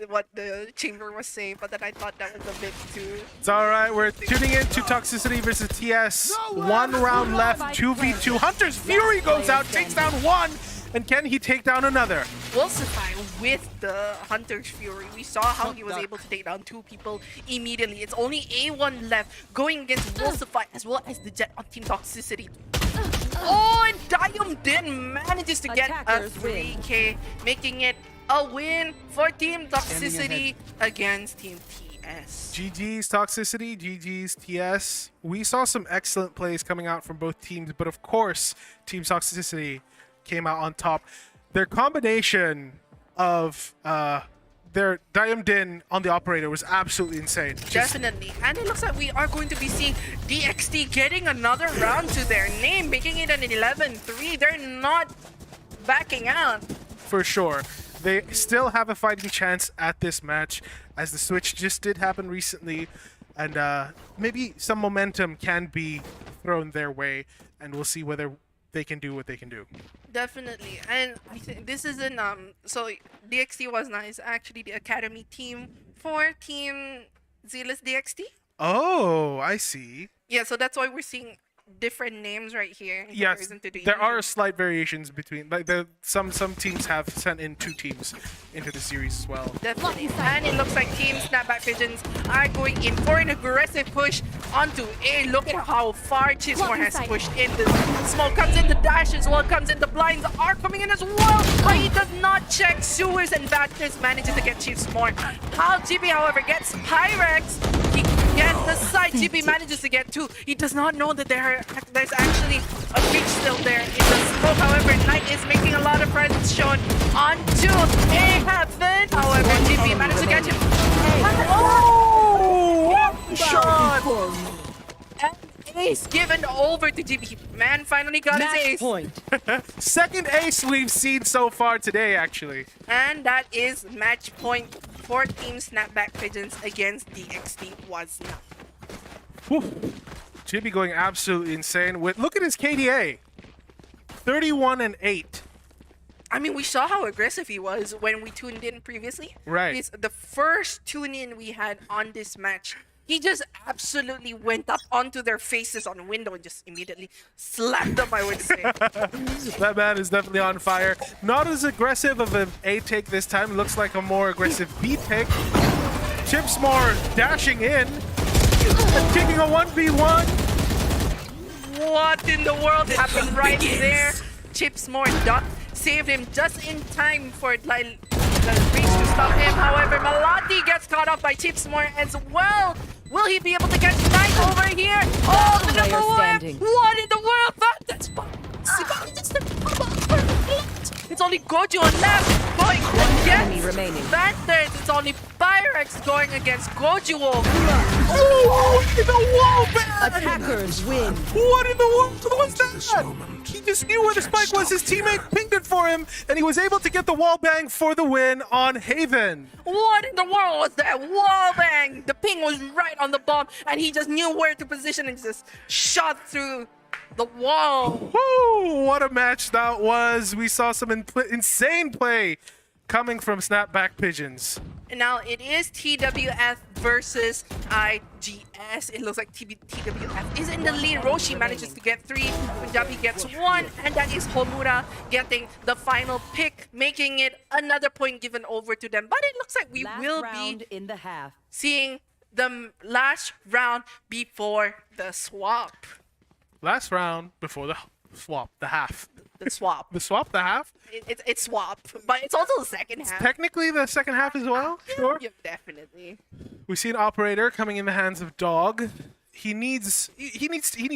what the chamber was saying, but then I thought that was a bit too... It's alright, we're tuning in to Toxicity versus TS. 1 round left, 2v2. Hunter's Fury goes out, takes down 1, and can he take down another? Wolfify with the Hunter's Fury. We saw how he was able to take down 2 people immediately. It's only A1 left going against Wolfify as well as the Jet on Team Toxicity. Oh, and Diamond manages to get a Attackers 3k, making it a win for Team Toxicity against Team TS. GG's Toxicity, GG's TS. We saw some excellent plays coming out from both teams, but of course, Team Toxicity came out on top. Their combination of their Diamond on the operator was absolutely insane. Definitely. And it looks like we are going to be seeing DXT getting another round to their name, making it an 11-3. They're not backing out. For sure. They still have a fighting chance at this match, as the switch just did happen recently, and maybe some momentum can be thrown their way, and we'll see whether they can do what they can do. Definitely. And I think this isn't so DXT was nice. Actually the academy team for Team Zealous DXT. Oh, I see. Yeah, so that's why we're seeing different names right here. in Yes, comparison to the there are usual. slight variations between, like some teams have sent in 2 teams into the series as well. Definitely. And it looks like Team Snapback Pigeons are going in for an aggressive push onto A. Look at how far Chismore has pushed in. The smoke comes in, the dash as well comes in, the blinds are coming in as well. But he does not check sewers, and Baptist manages to get Chismore. How GB, however, gets Pyrex. He gets the side. GB manages to get 2. He does not know that there's actually a breach still there in the smoke. However, Knight is making a lot of presence shown onto A Heaven. However, GB managed to catch him. Oh! What shot! And ace given over to GB. Man finally got his Match ace. point. Second ace we've seen so far today, actually. And that is match point for Team Snapback Pigeons against DXT was not. Whew. Jimmy going absolutely insane. Look at his KDA. 31-8. I mean, we saw how aggressive he was when we tuned in previously. Right. It's the first tune-in we had on this match. He just absolutely went up onto their faces on window and just immediately slapped them, I would say. That man is definitely on fire. Not as aggressive of an A take this time. Looks like a more aggressive B take. Chipsmore dashing in. Taking a 1v1. What in the world happened right there? Chipsmore ducked, saved him just in time for the breach to stop him. However, Malati gets caught up by Tipsmore as well. Will he be able to get Knight over here? Oh, the Player number one! standing. What in the world? That's it's only Gojo left going enemy against remaining. Vantage. It's only Pyrex going against Gojo. Oh, in the wall bang! Attackers win. What in the world was that? He just knew where the spike was. His teammate pinged it for him, and he was able to get the wall bang for the win on Haven. What in the world was that? Wall bang! The ping was right on the bomb, and he just knew where to position and just shot through the wall. Woo! What a match that was. We saw some insane play coming from Snapback Pigeons. And now it is TWF versus IGS. It looks like TWF is in the lead. Roshi manages to get 3, Punjabi gets 1, and that is Homura getting the final pick, making it another point given over to them. But it looks like we Last will round be in the half. seeing the last round before the swap. Last round before the swap, the half. The swap. The swap, the half? It's swap, but it's also the second half. Technically the second half as well, sure. Yeah, definitely. We see an operator coming in the hands of Dog. He needs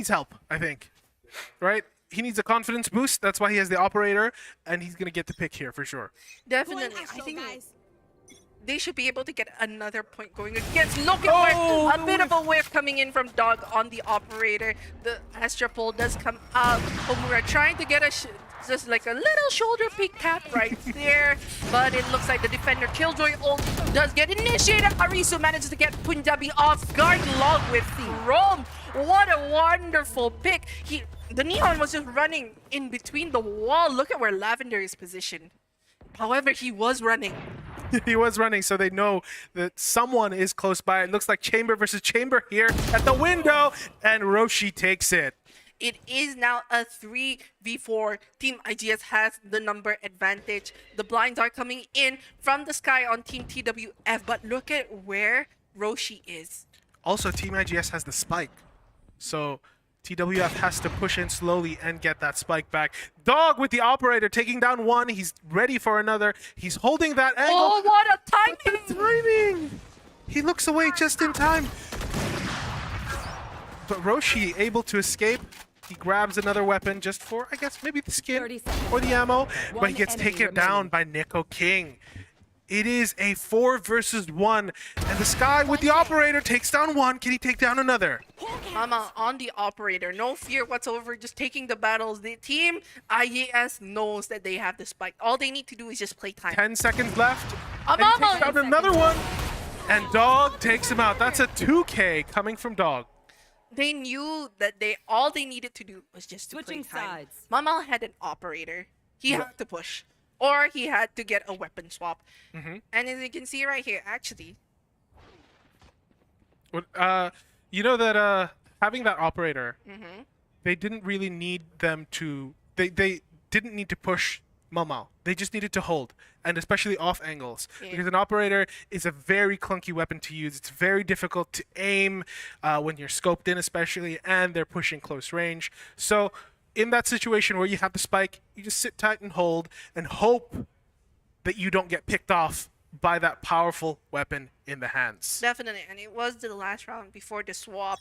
help, I think. Right? He needs a confidence boost. That's why he has the operator, and he's gonna get the pick here for sure. Definitely. I think they should be able to get another point going against. Look at a bit of a whiff coming in from Dog on the operator. The Astra pole does come out. Homura trying to get just like a little shoulder pick tap right there. But it looks like the defender Killjoy ult does get initiated. Arisu manages to get Punjabi off guard along with Rome. What a wonderful pick. The Neon was just running in between the wall. Look at where Lavender is positioned. However, he was running. He was running, so they know that someone is close by. It looks like Chamber versus Chamber here at the window, and Roshi takes it. It is now a 3v4. Team IGS has the number advantage. The blinds are coming in from the sky on Team TWF, but look at where Roshi is. Also, Team IGS has the spike, so TWF has to push in slowly and get that spike back. Dog with the operator taking down one. He's ready for another. He's holding that angle. Oh, what a timing! Timing! He looks away just in time. But Roshi able to escape. He grabs another weapon just for, I guess, maybe the skin 30 seconds. or the ammo. But One he gets enemy taken remaining. down by Nico King. It is a 4 versus 1. And the Sky with the operator takes down one. Can he take down another? Mama on the operator. No fear whatsoever. Just taking the battles. The team IES knows that they have the spike. All they need to do is just play time. 10 seconds left. And he Mama! takes down another one. And Dog takes him out. That's a 2K coming from Dog. They knew that all they needed to do was just to Switching play time. sides. Mama had an operator. He had to push. Or he had to get a weapon swap. And as you can see right here, actually, You know that having that operator, they didn't really need them to. They didn't need to push Mau. They just needed to hold, and especially off angles, because an operator is a very clunky weapon to use. It's very difficult to aim when you're scoped in, especially, and they're pushing close range. So in that situation where you have the spike, you just sit tight and hold and hope that you don't get picked off by that powerful weapon in the hands. definitely. And it was the last round before the swap.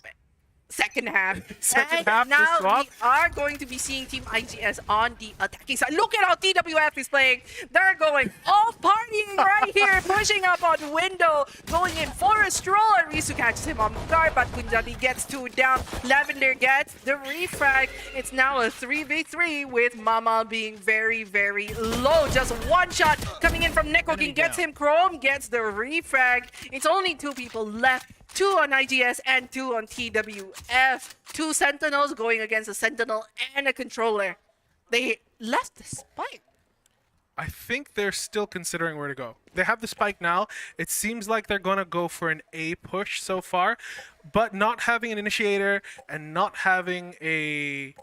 Second half. Second And half, the now swap. we are going to be seeing Team IGS on the attacking side. Look at how TWF is playing. They're going all partying right here, pushing up on window, going in for a stroll. Risu catches him on guard, but Punjabi gets 2 down. Lavender gets the refrag. It's now a 3v3 with Mama being very, very low. Just one shot coming in from Neko King. Gets him Chrome, gets the refrag. It's only 2 people left. 2 on IGS and 2 on TWF. 2 Sentinels going against a Sentinel and a Controller. They left the spike. I think they're still considering where to go. They have the spike now. It seems like they're going to go for an A push so far, but not having an initiator and not having a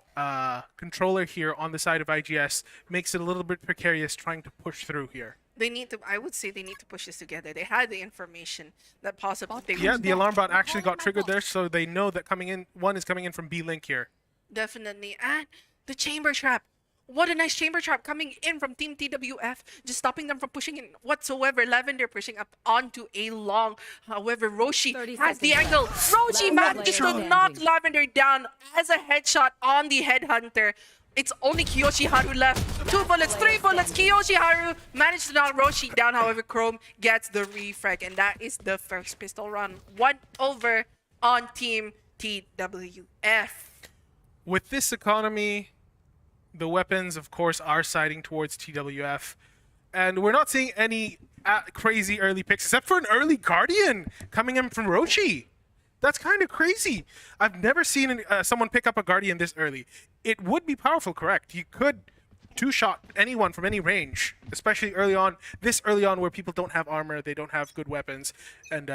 controller here on the side of IGS makes it a little bit precarious trying to push through here. They need to, I would say they need to push this together. They had the information that possibly they Yeah, would. the alarm bot actually got triggered there, so they know that one is coming in from B-Link here. Definitely. And the chamber trap. What a nice chamber trap coming in from Team TWF, just stopping them from pushing in whatsoever. Lavender pushing up onto a long. However, Roshi 30 has the seconds angle. left. Roshi Last manages player to knock standing. Lavender down as a headshot on the headhunter. It's only Kiyoshiharu left. 2 bullets, 3 bullets. Kiyoshiharu managed to knock Roshi down. However, Chrome gets the refrag, and that is the first pistol run. 1 over on Team TWF. With this economy, the weapons, of course, are siding towards TWF. And we're not seeing any crazy early picks, except for an early Guardian coming in from Roshi. That's kind of crazy. I've never seen someone pick up a Guardian this early. It would be powerful, correct? You could two-shot anyone from any range, especially early on, this early on where people don't have armor, they don't have good weapons, and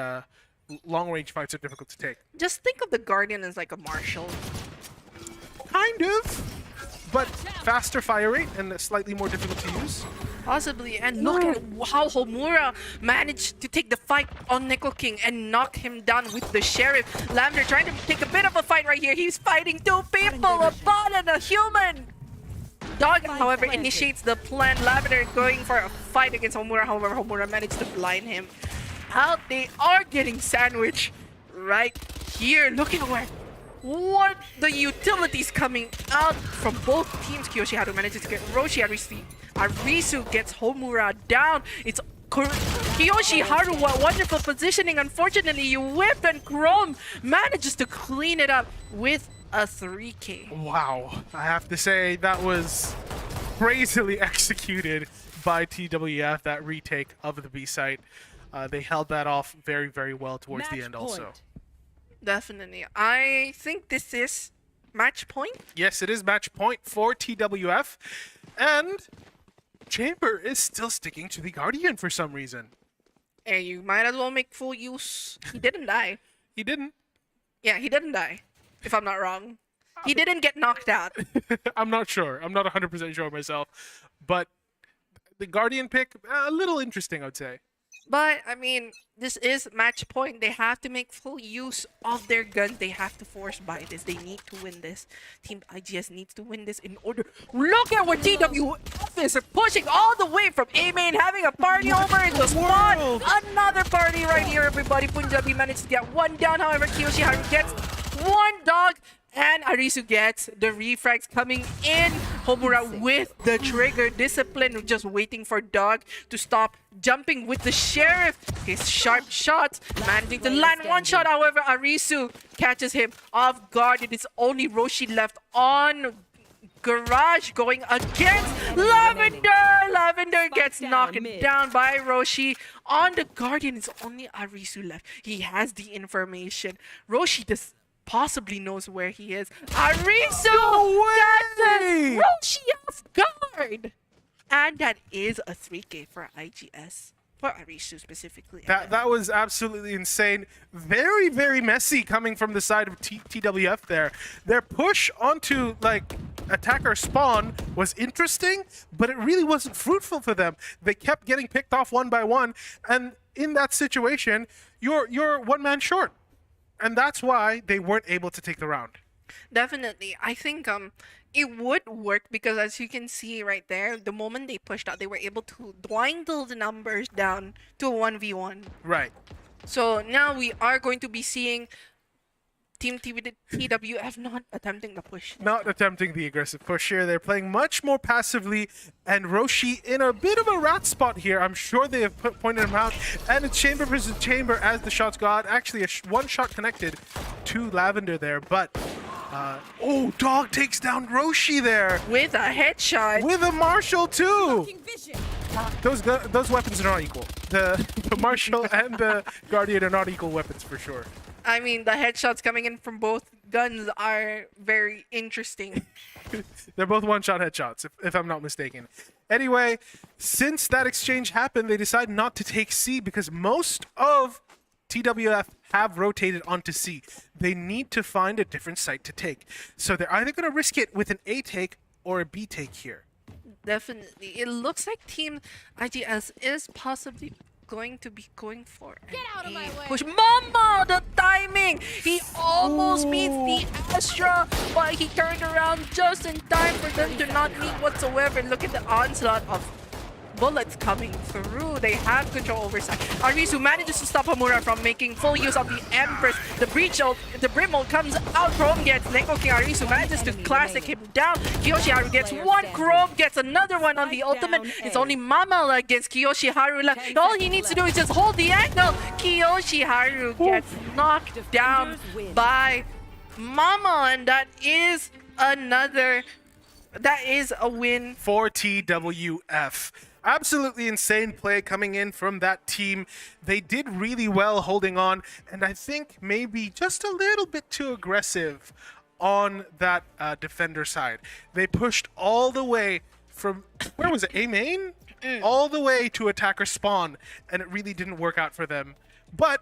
long-range fights are difficult to take. Just think of the Guardian as like a Marshall. Kind of, but faster fire rate and slightly more difficult to use. Possibly, and look at how Homura managed to take the fight on Nickel King and knock him down with the Sheriff. Lavender trying to take a bit of a fight right here. He's fighting 2 people, a bot and a human. Dog, however, initiates the plan. Lavender going for a fight against Homura. However, Homura managed to blind him out. They are getting sandwiched right here. Look at what the utilities coming out from both teams. Kiyoshiharu manages to get Roshi. Arisu gets Homura down. It's Kiyoshiharu, what wonderful positioning. Unfortunately, you whipped, and Chrome manages to clean it up with a 3K. Wow, I have to say that was crazily executed by TWF, that retake of the B site. They held that off very, very well towards the end also. Definitely. I think this is match point. Yes, it is match point for TWF. And Chamber is still sticking to the Guardian for some reason. And you might as well make full use. He didn't die. He didn't. Yeah, he didn't die, if I'm not wrong. He didn't get knocked out. I'm not sure. I'm not 100% sure myself. But the Guardian pick, a little interesting, I would say. But, I mean, this is match point. They have to make full use of their gun. They have to force buy this. They need to win this. Team IGS needs to win this in order. Look at what TWF is pushing all the way from A main, having a party over in the spot. Another party right here, everybody. Punjabi managed to get 1 down. However, Kiyoshiharu gets 1 dog. And Arisu gets the refrags coming in. Homura with the trigger discipline, just waiting for Dog to stop jumping with the Sheriff. His sharp shots, managing to land 1 shot. However, Arisu catches him off guard. It is only Roshi left on Garage going against Lavender. Lavender gets knocked down by Roshi. On the Guardian, it's only Arisu left. He has the information. Roshi does possibly knows where he is. Arisu catches Roshi off guard. And that is a 3K for IGS. For Arisu specifically. That was absolutely insane. Very, very messy coming from the side of TWF there. Their push onto, like, attacker spawn was interesting, but it really wasn't fruitful for them. They kept getting picked off 1 by 1, and in that situation, you're 1 man short. And that's why they weren't able to take the round. Definitely. I think it would work because, as you can see right there, the moment they pushed out, they were able to dwindle the numbers down to a 1v1. Right. So now we are going to be seeing Team TWF not attempting the push. Not attempting the aggressive push here. They're playing much more passively, and Roshi in a bit of a rat spot here. I'm sure they have pointed him out. And it's Chamber versus Chamber as the shots go out. Actually, a 1 shot connected to Lavender there, but oh, Dog takes down Roshi there With a headshot. with a Marshall too. Those weapons are not equal. The Marshall and the Guardian are not equal weapons for sure. I mean, the headshots coming in from both guns are very interesting. They're both 1-shot headshots, if I'm not mistaken. Anyway, since that exchange happened, they decided not to take C because most of TWF have rotated onto C. They need to find a different site to take. So they're either going to risk it with an A take or a B take here. Definitely. It looks like Team IGS is possibly going to be going for an A push. Mama, the timing! He almost meets the Astra, but he turned around just in time for them to not meet whatsoever. Look at the onslaught of bullets coming through. They have control over side. Arisu manages to stop Hamura from making full use of the Empress. The breach ult, the Brim ult comes out. Chrome gets Neko King. Arisu manages to classic him down. Kiyoshiharu gets one. Chrome gets another one on the ultimate. It's only Mama against Kiyoshiharu. All he needs to do is just hold the angle. Kiyoshiharu gets knocked down by Mama, and that is a win. For TWF. Absolutely insane play coming in from that team. They did really well holding on, and I think maybe just a little bit too aggressive on that defender side. They pushed all the way from, where was it, A main? All the way to attacker spawn, and it really didn't work out for them. But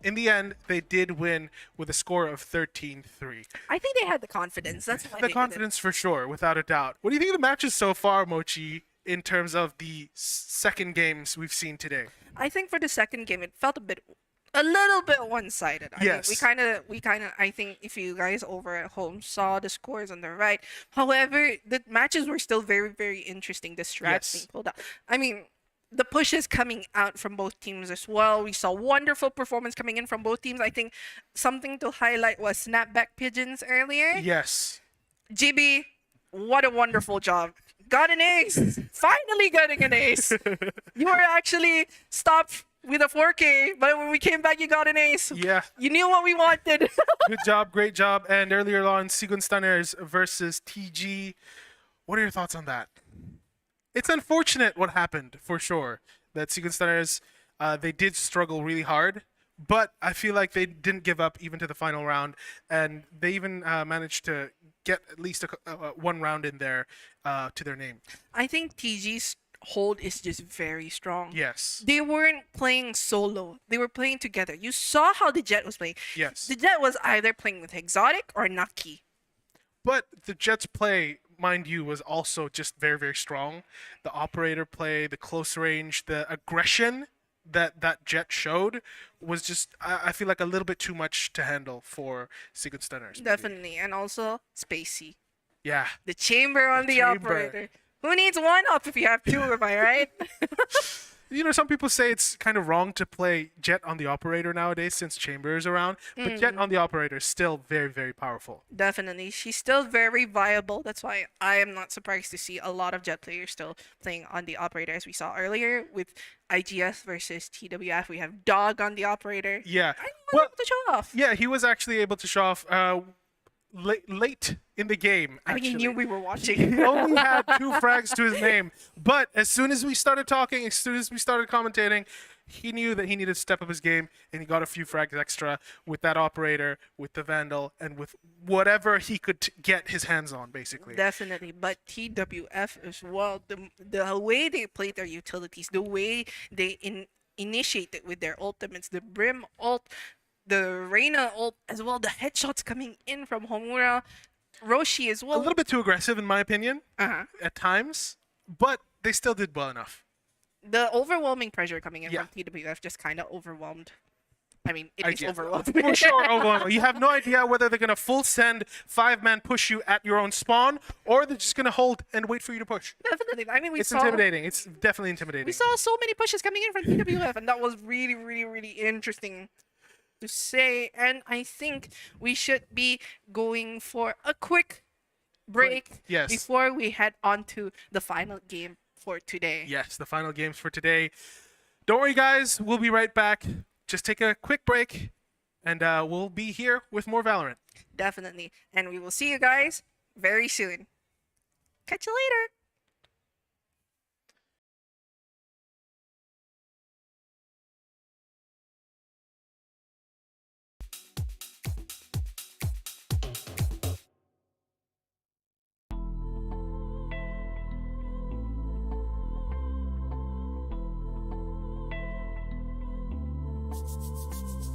in the end, they did win with a score of 13-3. I think they had the confidence. That's why The they confidence for sure, without a doubt. What do you think of the matches so far, Mochi, in terms of the second games we've seen today? I think for the second game, it felt a little bit one-sided. Yes. We kind of. I think if you guys over at home saw the scores on the right, however, the matches were still very, very interesting. The strats being pulled out. I mean, the pushes coming out from both teams as well. We saw wonderful performance coming in from both teams. I think something to highlight was snapback pigeons earlier. Yes. GB, what a wonderful job. Got an ace. Finally getting an ace. You were actually stopped with a 4K, but when we came back, you got an ace. Yeah. You knew what we wanted. Good job, great job. And earlier on, Sigun Stunners versus TG. What are your thoughts on that? It's unfortunate what happened, for sure. That Sigun Stunners, they did struggle really hard, but I feel like they didn't give up even to the final round, and they even managed to get at least one round in there to their name. I think TG's hold is just very strong. Yes. They weren't playing solo. They were playing together. You saw how the Jet was playing. Yes. The Jet was either playing with Exotic or Nucky. But the Jets' play, mind you, was also just very, very strong. The operator play, the close range, the aggression that Jet showed was just, I feel like, a little bit too much to handle for Sigun Stunners. maybe. Definitely. And also Spacey. Yeah. The chamber on the chamber. operator. Who needs one up if you have two, am I right? You know, some people say it's kind of wrong to play Jet on the operator nowadays since Chamber is around, but Jet on the operator is still very, very powerful. Definitely. She's still very viable. That's why I am not surprised to see a lot of Jet players still playing on the operator, as we saw earlier with IGS versus TWF. We have Dog on the operator. Yeah. I was able to show off. Yeah, he was actually able to show off late in the game, I actually. mean, he knew we were watching. He only had 2 frags to his name, but as soon as we started talking, as soon as we started commentating, he knew that he needed to step up his game, and he got a few frags extra with that operator, with the Vandal, and with whatever he could get his hands on, basically. Definitely, but TWF as well, the way they played their utilities, the way they initiate it with their ultimates, the Brim ult, the Reina ult as well, the headshots coming in from Homura, Roshi as well. A little bit too aggressive, in my opinion, at times, but they still did well enough. The overwhelming pressure coming in Yeah. from TWF just kind of overwhelmed. I mean, it is Yeah. overwhelmed. For sure, overwhelming. You have no idea whether they're going to full send 5-man push you at your own spawn, or they're just going to hold and wait for you to push. Definitely. I mean, It's intimidating. It's definitely intimidating. We saw so many pushes coming in from TWF, and that was really, really, really interesting to say. And I think we should be going for a quick break Yes. before we head on to the final game for today. Yes, the final games for today. Don't worry, guys. We'll be right back. Just take a quick break, and we'll be here with more Valorant. Definitely. And we will see you guys very soon. Catch you later.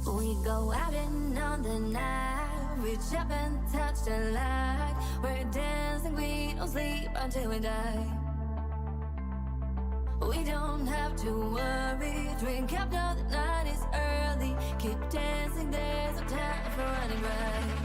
We go out and on the night, reach up and touch the light. We're dancing, we don't sleep until we die. We don't have to worry, drink up now the night is early. Keep dancing, there's no time for running right.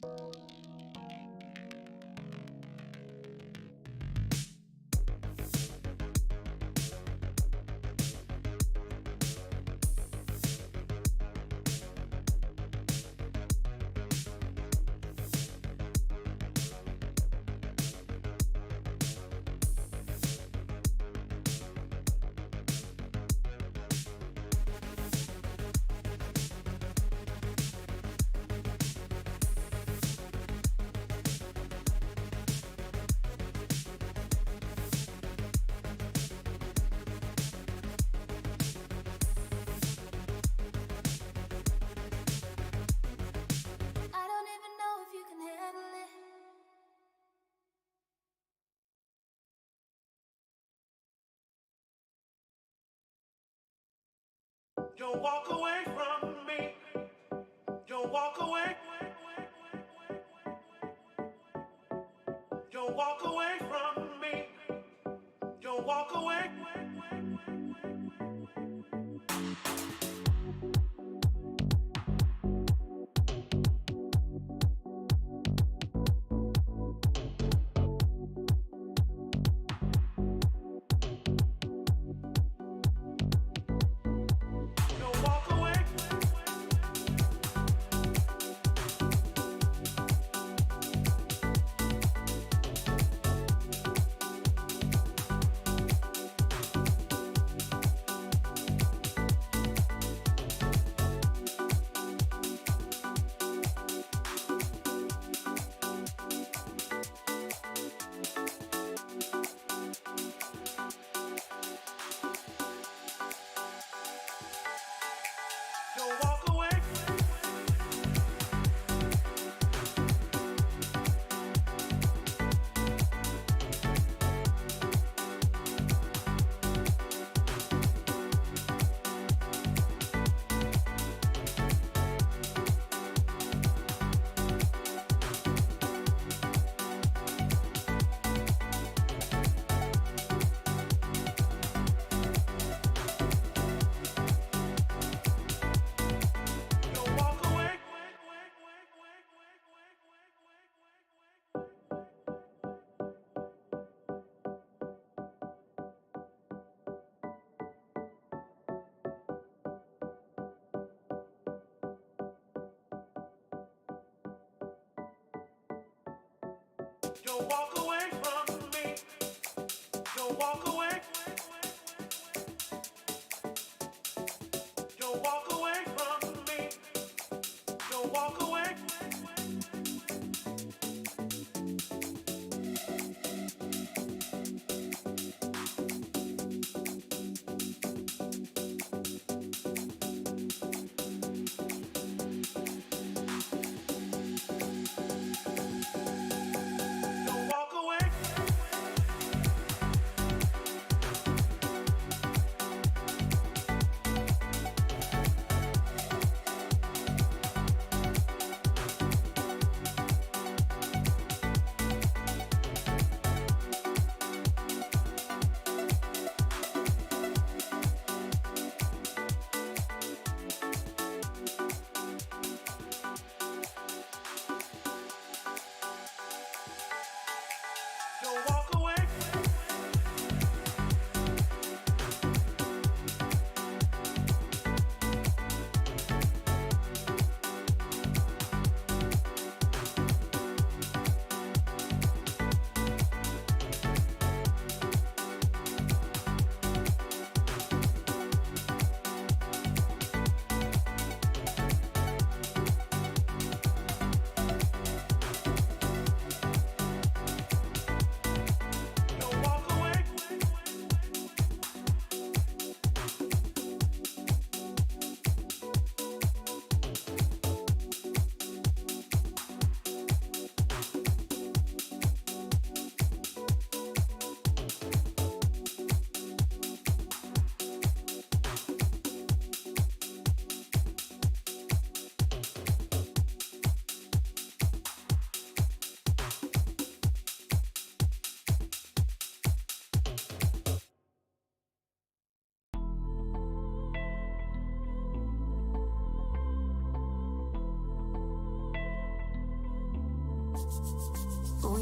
I don't even know if you can handle it. Don't walk away from me. Don't walk away. Don't walk away from me. Don't walk away. Don't walk away. Don't walk away. Don't walk away. Don't walk away from me. Don't walk away. Don't walk away from me. Don't walk away. Don't walk away. Don't walk away.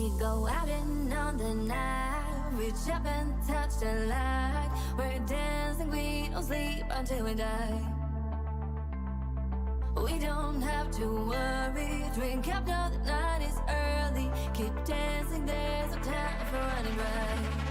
We go out and on the night, reach up and touch the light. We're dancing, we don't sleep until we die. We don't have to worry, drink up now the night is early. Keep dancing, there's no time for running right.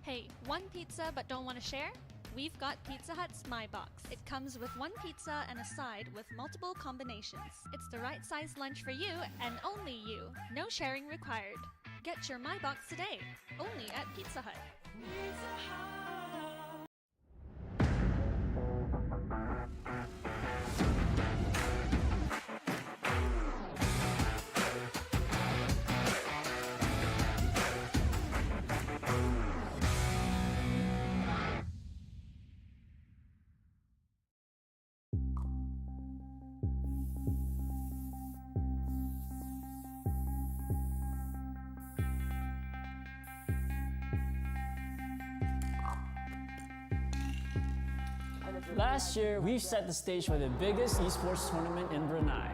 Hey, one pizza but don't want to share? We've got Pizza Hut's My Box. It comes with one pizza and a side with multiple combinations. It's the right size lunch for you and only you. No sharing required. Get your My Box today, only at Pizza Hut. Last year, we've set the stage for the biggest esports tournament in Brunei.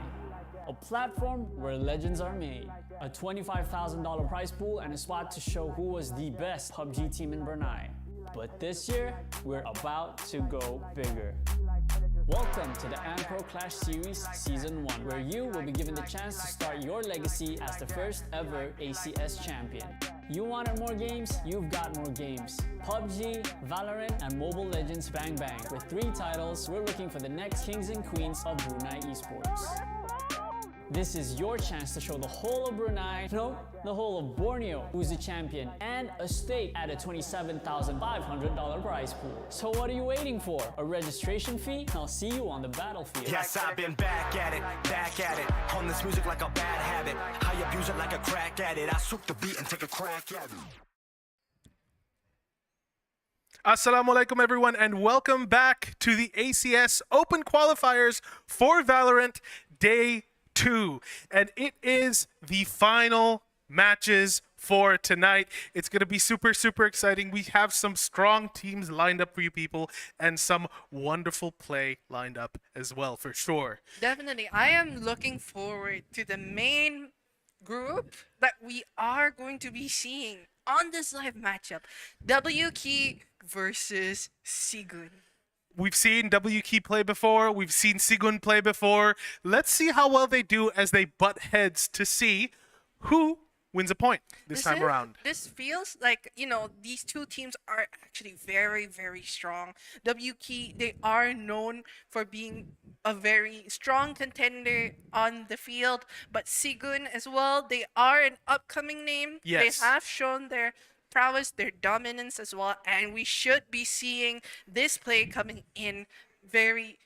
A platform where legends are made. A $25,000 prize pool and a spot to show who was the best PUBG team in Brunei. But this year, we're about to go bigger. Welcome to the AMPRO Clash Series Season 1, where you will be given the chance to start your legacy as the first ever ACS champion. You wanted more games? You've got more games. PUBG, Valorant, and Mobile Legends Bang Bang. With 3 titles, we're looking for the next kings and queens of Brunei Esports. This is your chance to show the whole of Brunei, no, the whole of Borneo, who's the champion, and a stake at a $27,500 prize pool. So what are you waiting for? A registration fee? I'll see you on the battlefield. Yes, I've been back at it. On this music like a bad habit. I abuse it like a crack at it. I soak the beat and take a crack at it. Assalamualaikum everyone, and welcome back to the ACS Open Qualifiers for Valorant Day 2. And it is the final matches for tonight. It's going to be super exciting. We have some strong teams lined up for you people and some wonderful play lined up as well, for sure. Definitely. I am looking forward to the main group that we are going to be seeing on this live matchup. WK versus Sigun. We've seen WK play before. We've seen Sigun play before. Let's see how well they do as they butt heads to see who wins a point this time around. This feels like, you know, these two teams are actually very strong. WK, they are known for being a very strong contender on the field, but Sigun as well, they are an upcoming name. Yes. They have shown their prowess, their dominance as well, and we should be seeing this play coming in very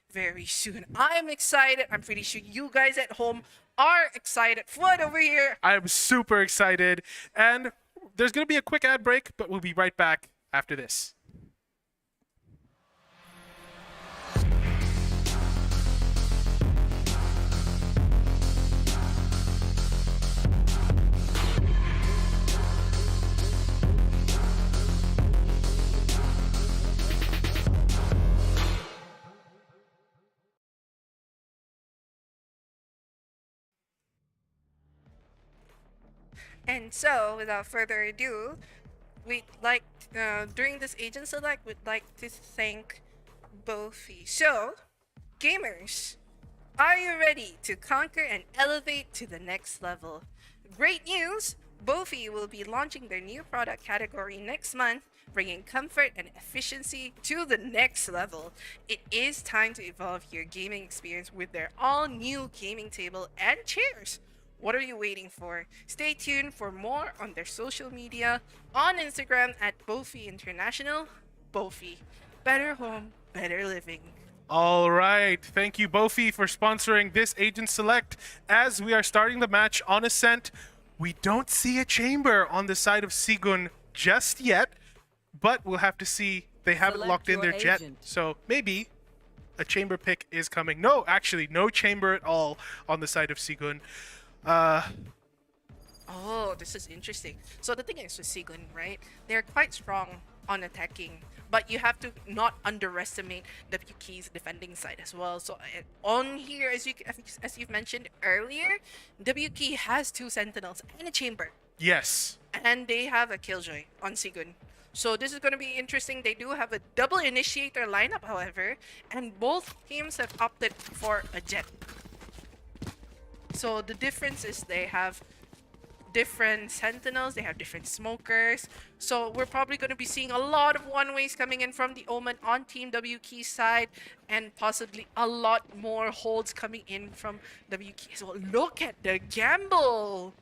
soon. I'm excited. I'm pretty sure you guys at home are excited. Floyd over here. I'm super excited. And there's going to be a quick ad break, but we'll be right back after this. And so, without further ado, we'd like, during this agent select, we'd like to thank Boeffi. So, gamers, are you ready to conquer and elevate to the next level? Great news! Boeffi will be launching their new product category next month, bringing comfort and efficiency to the next level. It is time to evolve your gaming experience with their all-new gaming table and chairs. What are you waiting for? Stay tuned for more on their social media, on Instagram at Boeffi International. Boeffi, better home, better living. All right. Thank you, Boeffi, for sponsoring this Agent Select. As we are starting the match on Ascent, we don't see a chamber on the side of Sigun just yet, but we'll have to see. They haven't Select locked in your their jet, agent. so maybe a chamber pick is coming. No, actually, no chamber at all on the side of Sigun. Oh, this is interesting. So the thing is with Sigun, right? They're quite strong on attacking, but you have to not underestimate WK's defending side as well. So on here, as you've mentioned earlier, WK has 2 sentinels and a chamber, Yes. and they have a killjoy on Sigun. So this is going to be interesting. They do have a double initiator lineup, however, and both teams have opted for a jet. So the difference is they have different sentinels, they have different smokers. So we're probably going to be seeing a lot of one-ways coming in from the Omen on Team WK side, and possibly a lot more holds coming in from WK as well. Look at the gamble!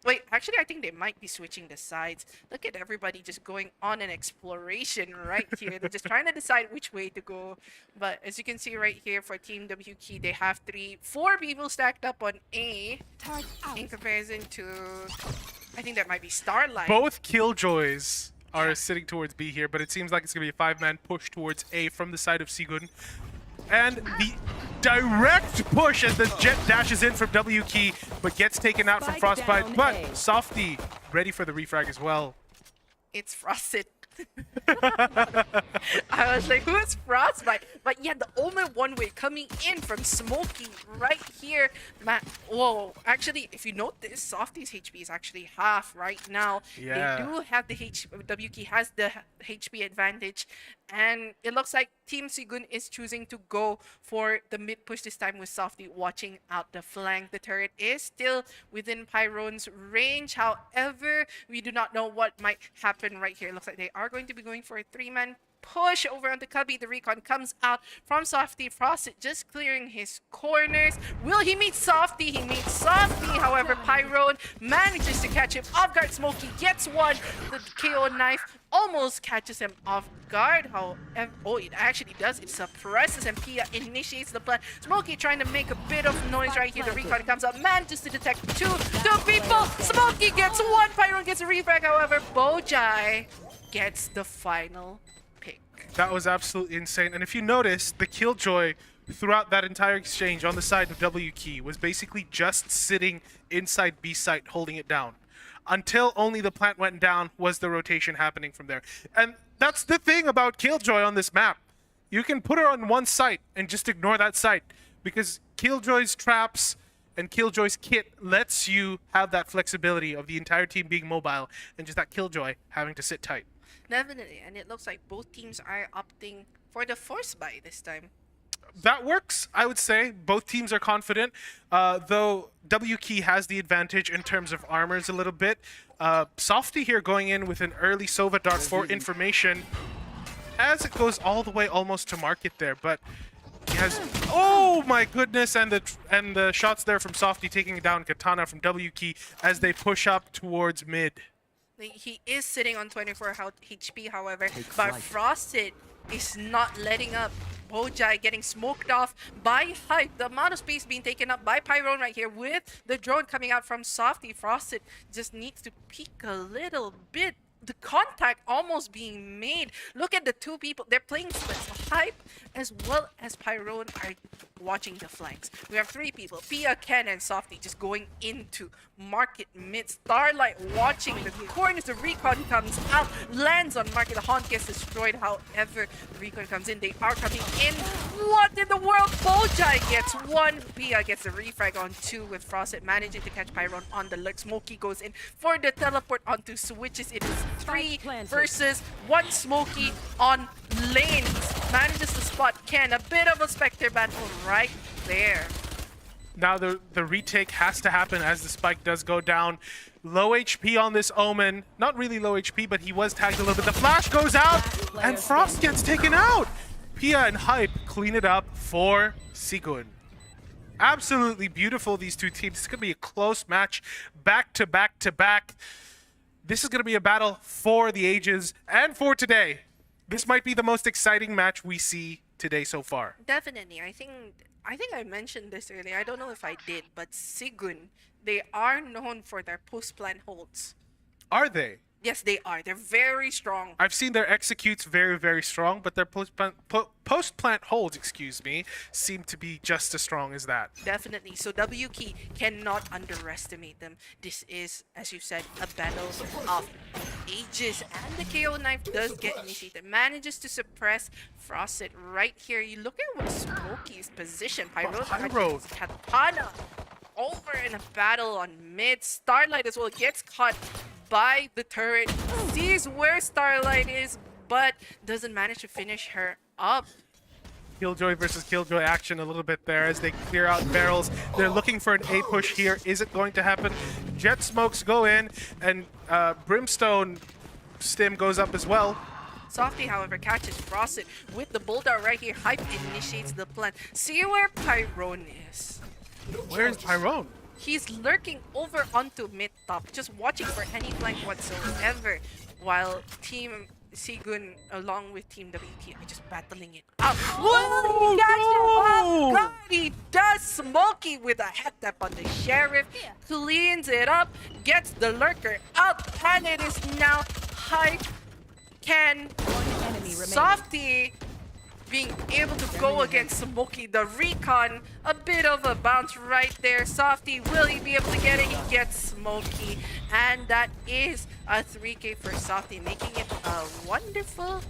Wait, actually, I think they might be switching the sides. Look at everybody just going on an exploration right here. They're just trying to decide which way to go. But as you can see right here for Team WK, they have 4 people stacked up on A in comparison to, I think that might be Starlight. Both Killjoys are sitting towards B here, but it seems like it's going to be a 5-man push towards A from the side of Sigun. And the direct push as the jet dashes in from WK, but gets taken out from Spike Frostbite. down But A. Softy ready for the refrag as well. It's Frosted. I was like, who is Frostbite? But yeah, the Omen one-way coming in from Smokey right here. Whoa, actually, if you notice, Softy's HP is actually half right now. Yeah. They do have the WK has the HP advantage. And it looks like Team Sigun is choosing to go for the mid push this time with Softy watching out the flank. The turret is still within Pyrone's range. However, we do not know what might happen right here. It looks like they are going to be going for a 3-man push over on the Cubby. The recon comes out from Softy. Frosted just clearing his corners. Will he meet Softy? He meets Softy. However, Pyrone manages to catch him off guard. Smokey gets one. The KO knife almost catches him off guard. However, oh, it actually does. It suppresses and Pia initiates the plan. Smokey trying to make a bit of noise right here. The recon comes up. Manages to detect two people. Smokey gets one. Pyrone gets a refrag. However, Bojai gets the final pick. That was absolutely insane. And if you notice, the Killjoy throughout that entire exchange on the side of WK was basically just sitting inside B site holding it down. Until only the plant went down was the rotation happening from there. And that's the thing about Killjoy on this map. You can put her on one site and just ignore that site, because Killjoy's traps and Killjoy's kit lets you have that flexibility of the entire team being mobile and just that Killjoy having to sit tight. Definitely, and it looks like both teams are opting for the force buy this time. That works, I would say. Both teams are confident, though WK has the advantage in terms of armors a little bit. Softy here going in with an early Sova dart for information as it goes all the way almost to market there, but he has, oh my goodness, and the shots there from Softy taking down Katana from WK as they push up towards mid. He is sitting on 24 HP, however, but Frosted is not letting up. Bojai getting smoked off by Hype. The amount of space being taken up by Pyrone right here with the drone coming out from Softy. Frosted just needs to peek a little bit. The contact almost being made. Look at the two people. They're playing splits. Hype as well as Pyrone are watching the flanks. We have 3 people. Pia, Ken, and Softy just going into market mid. Starlight watching the corners. The recon comes out, lands on market. The Haunt gets destroyed. However, the recon comes in. They are coming in. What in the world? Bojai gets 1. Pia gets a refrag on 2 with Frosted managing to catch Pyrone on the lurk. Smokey goes in for the teleport onto switches. It is 3 versus 1 Smokey on lanes. Manages to spot Ken. A bit of a Spectre battle right there. Now the retake has to happen as the spike does go down. Low HP on this Omen. Not really low HP, but he was tagged a little bit. The flash goes out, and Frost gets taken out. Pia and Hype clean it up for Sigun. Absolutely beautiful, these two teams. It's going to be a close match, back to back to back. This is going to be a battle for the ages and for today. This might be the most exciting match we see today so far. Definitely. I think I mentioned this earlier. I don't know if I did, but Sigun, they are known for their post-plant holds. Are they? Yes, they are. They're very strong. I've seen their executes very, very strong, but their post-plant holds, excuse me, seem to be just as strong as that. Definitely. So WK cannot underestimate them. This is, as you said, a battle of ages. And the KO knife does get initiated. Manages to suppress Frosted right here. You look at what Smokey's position. Pyro Katana over in a battle on mid. Starlight as well gets caught by the turret. Sees where Starlight is, but doesn't manage to finish her up. Killjoy versus Killjoy action a little bit there as they clear out barrels. They're looking for an A push here. Is it going to happen? Jet smokes go in, and Brimstone stim goes up as well. Softy, however, catches Frosted with the bulldog right here. Hype initiates the plan. See where Pyrone is. Where's Tyrone? He's lurking over onto mid top, just watching for any flank whatsoever, while Team Sigun along with Team WT are just battling it out. Well, he gets him off guard. He does Smokey with a head tap on the Sheriff, cleans it up, gets the lurker out, and it is now Hype can Enemy remaining. Softy being able to go against Smokey, the recon, a bit of a bounce right there. Softy, will he be able to get it? He gets Smokey, and that is a 3K for Softy, making it a wonderful.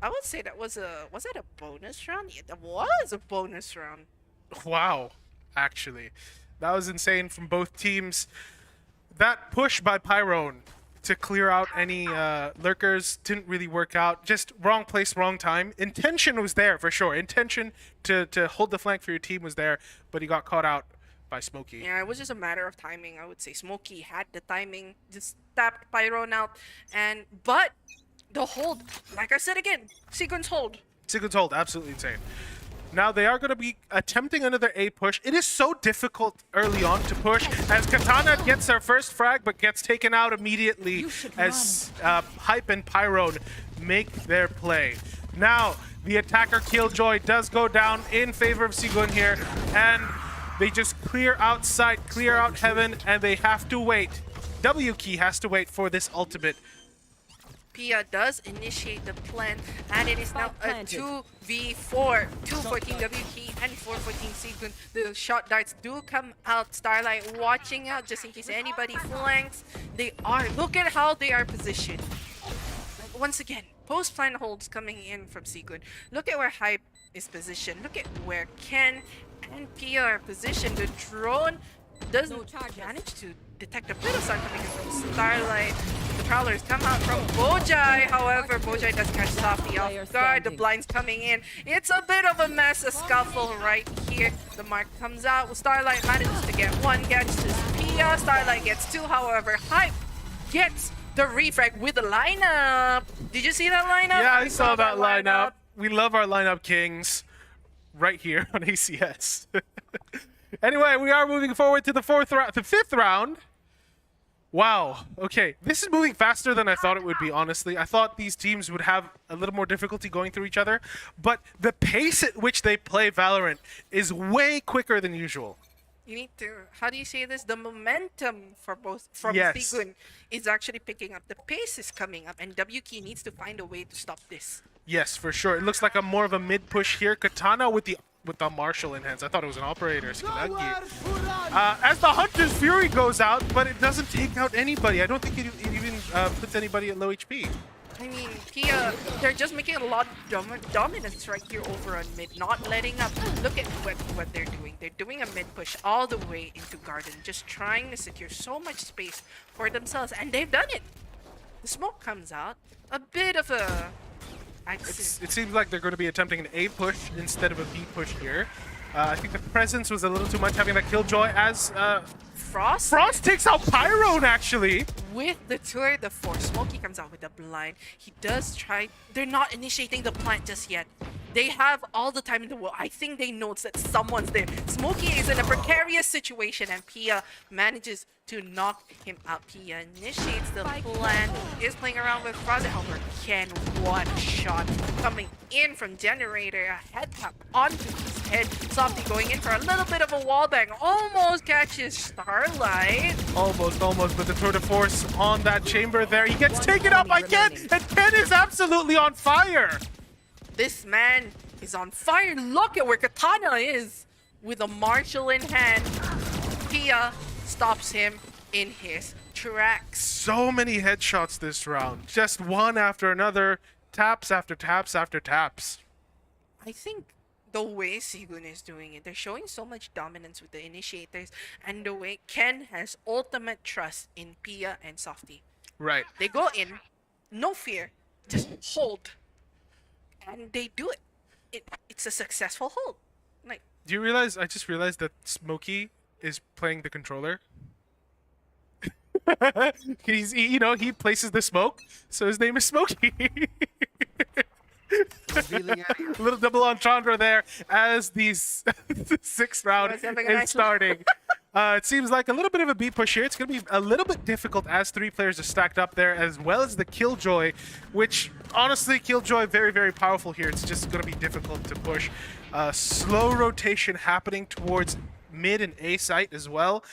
I would say that was that a bonus round? Yeah, that was a bonus round. Wow, actually. That was insane from both teams. That push by Pyrone to clear out any lurkers didn't really work out. Just wrong place, wrong time. Intention was there for sure. Intention to hold the flank for your team was there, but he got caught out by Smokey. Yeah, it was just a matter of timing. I would say Smokey had the timing, just tapped Pyrone out, but the hold, like I said again, Sigun's hold. Sigun's hold, absolutely insane. Now they are going to be attempting another A push. It is so difficult early on to push as Katana gets their first frag but gets taken out immediately as Hype and Pyrone make their play. Now the attacker Killjoy does go down in favor of Sigun here, and they just clear out sight, clear out heaven, and they have to wait. W Key has to wait for this ultimate. Pia does initiate the plan, and it is now a 2v4. 2 for Team WT and 4 for Team Sigun. The shot darts do come out. Starlight watching out just in case anybody flanks. They are. Look at how they are positioned. Once again, post-plan holds coming in from Sigun. Look at where Hype is positioned. Look at where Ken and Pia are positioned. The drone does manage to detect a bit of sun coming in from Starlight. The Prowlers come out from Bojai, however, Bojai does catch Softy off guard. The blinds coming in. It's a bit of a mess, a scuffle right here. The mark comes out. Starlight manages to get one, gets to Pia. Starlight gets two, however, Hype gets the refrag with the lineup. Did you see that lineup? Yeah, I saw that lineup. We love our lineup kings right here on ACS. Anyway, we are moving forward to the fifth round. Wow. Okay, this is moving faster than I thought it would be, honestly. I thought these teams would have a little more difficulty going through each other, but the pace at which they play Valorant is way quicker than usual. You need to, how do you say this? The momentum for both from Yes. Sigun is actually picking up. The pace is coming up, and WK needs to find a way to stop this. Yes, for sure. It looks like a more of a mid push here. Katana with the Marshall in hands. I thought it was an operator. As the Hunter's Fury goes out, but it doesn't take out anybody. I don't think it even puts anybody at low HP. I mean, Pia, they're just making a lot of dominance right here over on mid, not letting up. Look at what they're doing. They're doing a mid push all the way into Garden, just trying to secure so much space for themselves, and they've done it. The smoke comes out. A bit of a... It seems like they're going to be attempting an A push instead of a B push here. I think the presence was a little too much, having that Killjoy as Frost takes out Pyrone, actually. with the tour de force. Smokey comes out with the blind. He does try. They're not initiating the plant just yet. They have all the time in the world. I think they notice that someone's there. Smokey is in a precarious situation, and Pia manages to knock him out. Pia initiates the plan, is playing around with Frost. However, Ken, one shot coming in from Generator. A head tap onto his head. Softy going in for a little bit of a wall bang. Almost catches Starlight. Almost, but the tour de force on that chamber there. He gets taken out by Ken, and Ken is absolutely on fire. This man is on fire. Look at where Katana is with a Marshall in hand. Pia stops him in his tracks. So many headshots this round. Just one after another. Taps after taps after taps. I think the way Sigun is doing it, they're showing so much dominance with the initiators, and the way Ken has ultimate trust in Pia and Softy. Right. They go in, no fear, just hold. And they do it. it's a successful hold. Like, Do you realize? I just realized that Smokey is playing the controller. He places the smoke, so his name is Smokey. Little double entendre there as these the sixth round Everyone's having a is nice starting. It seems like a little bit of a beat push here. It's going to be a little bit difficult as 3 players are stacked up there, as well as the Killjoy, which honestly, Killjoy very, very powerful here. It's just going to be difficult to push. Slow rotation happening towards mid and A site as well.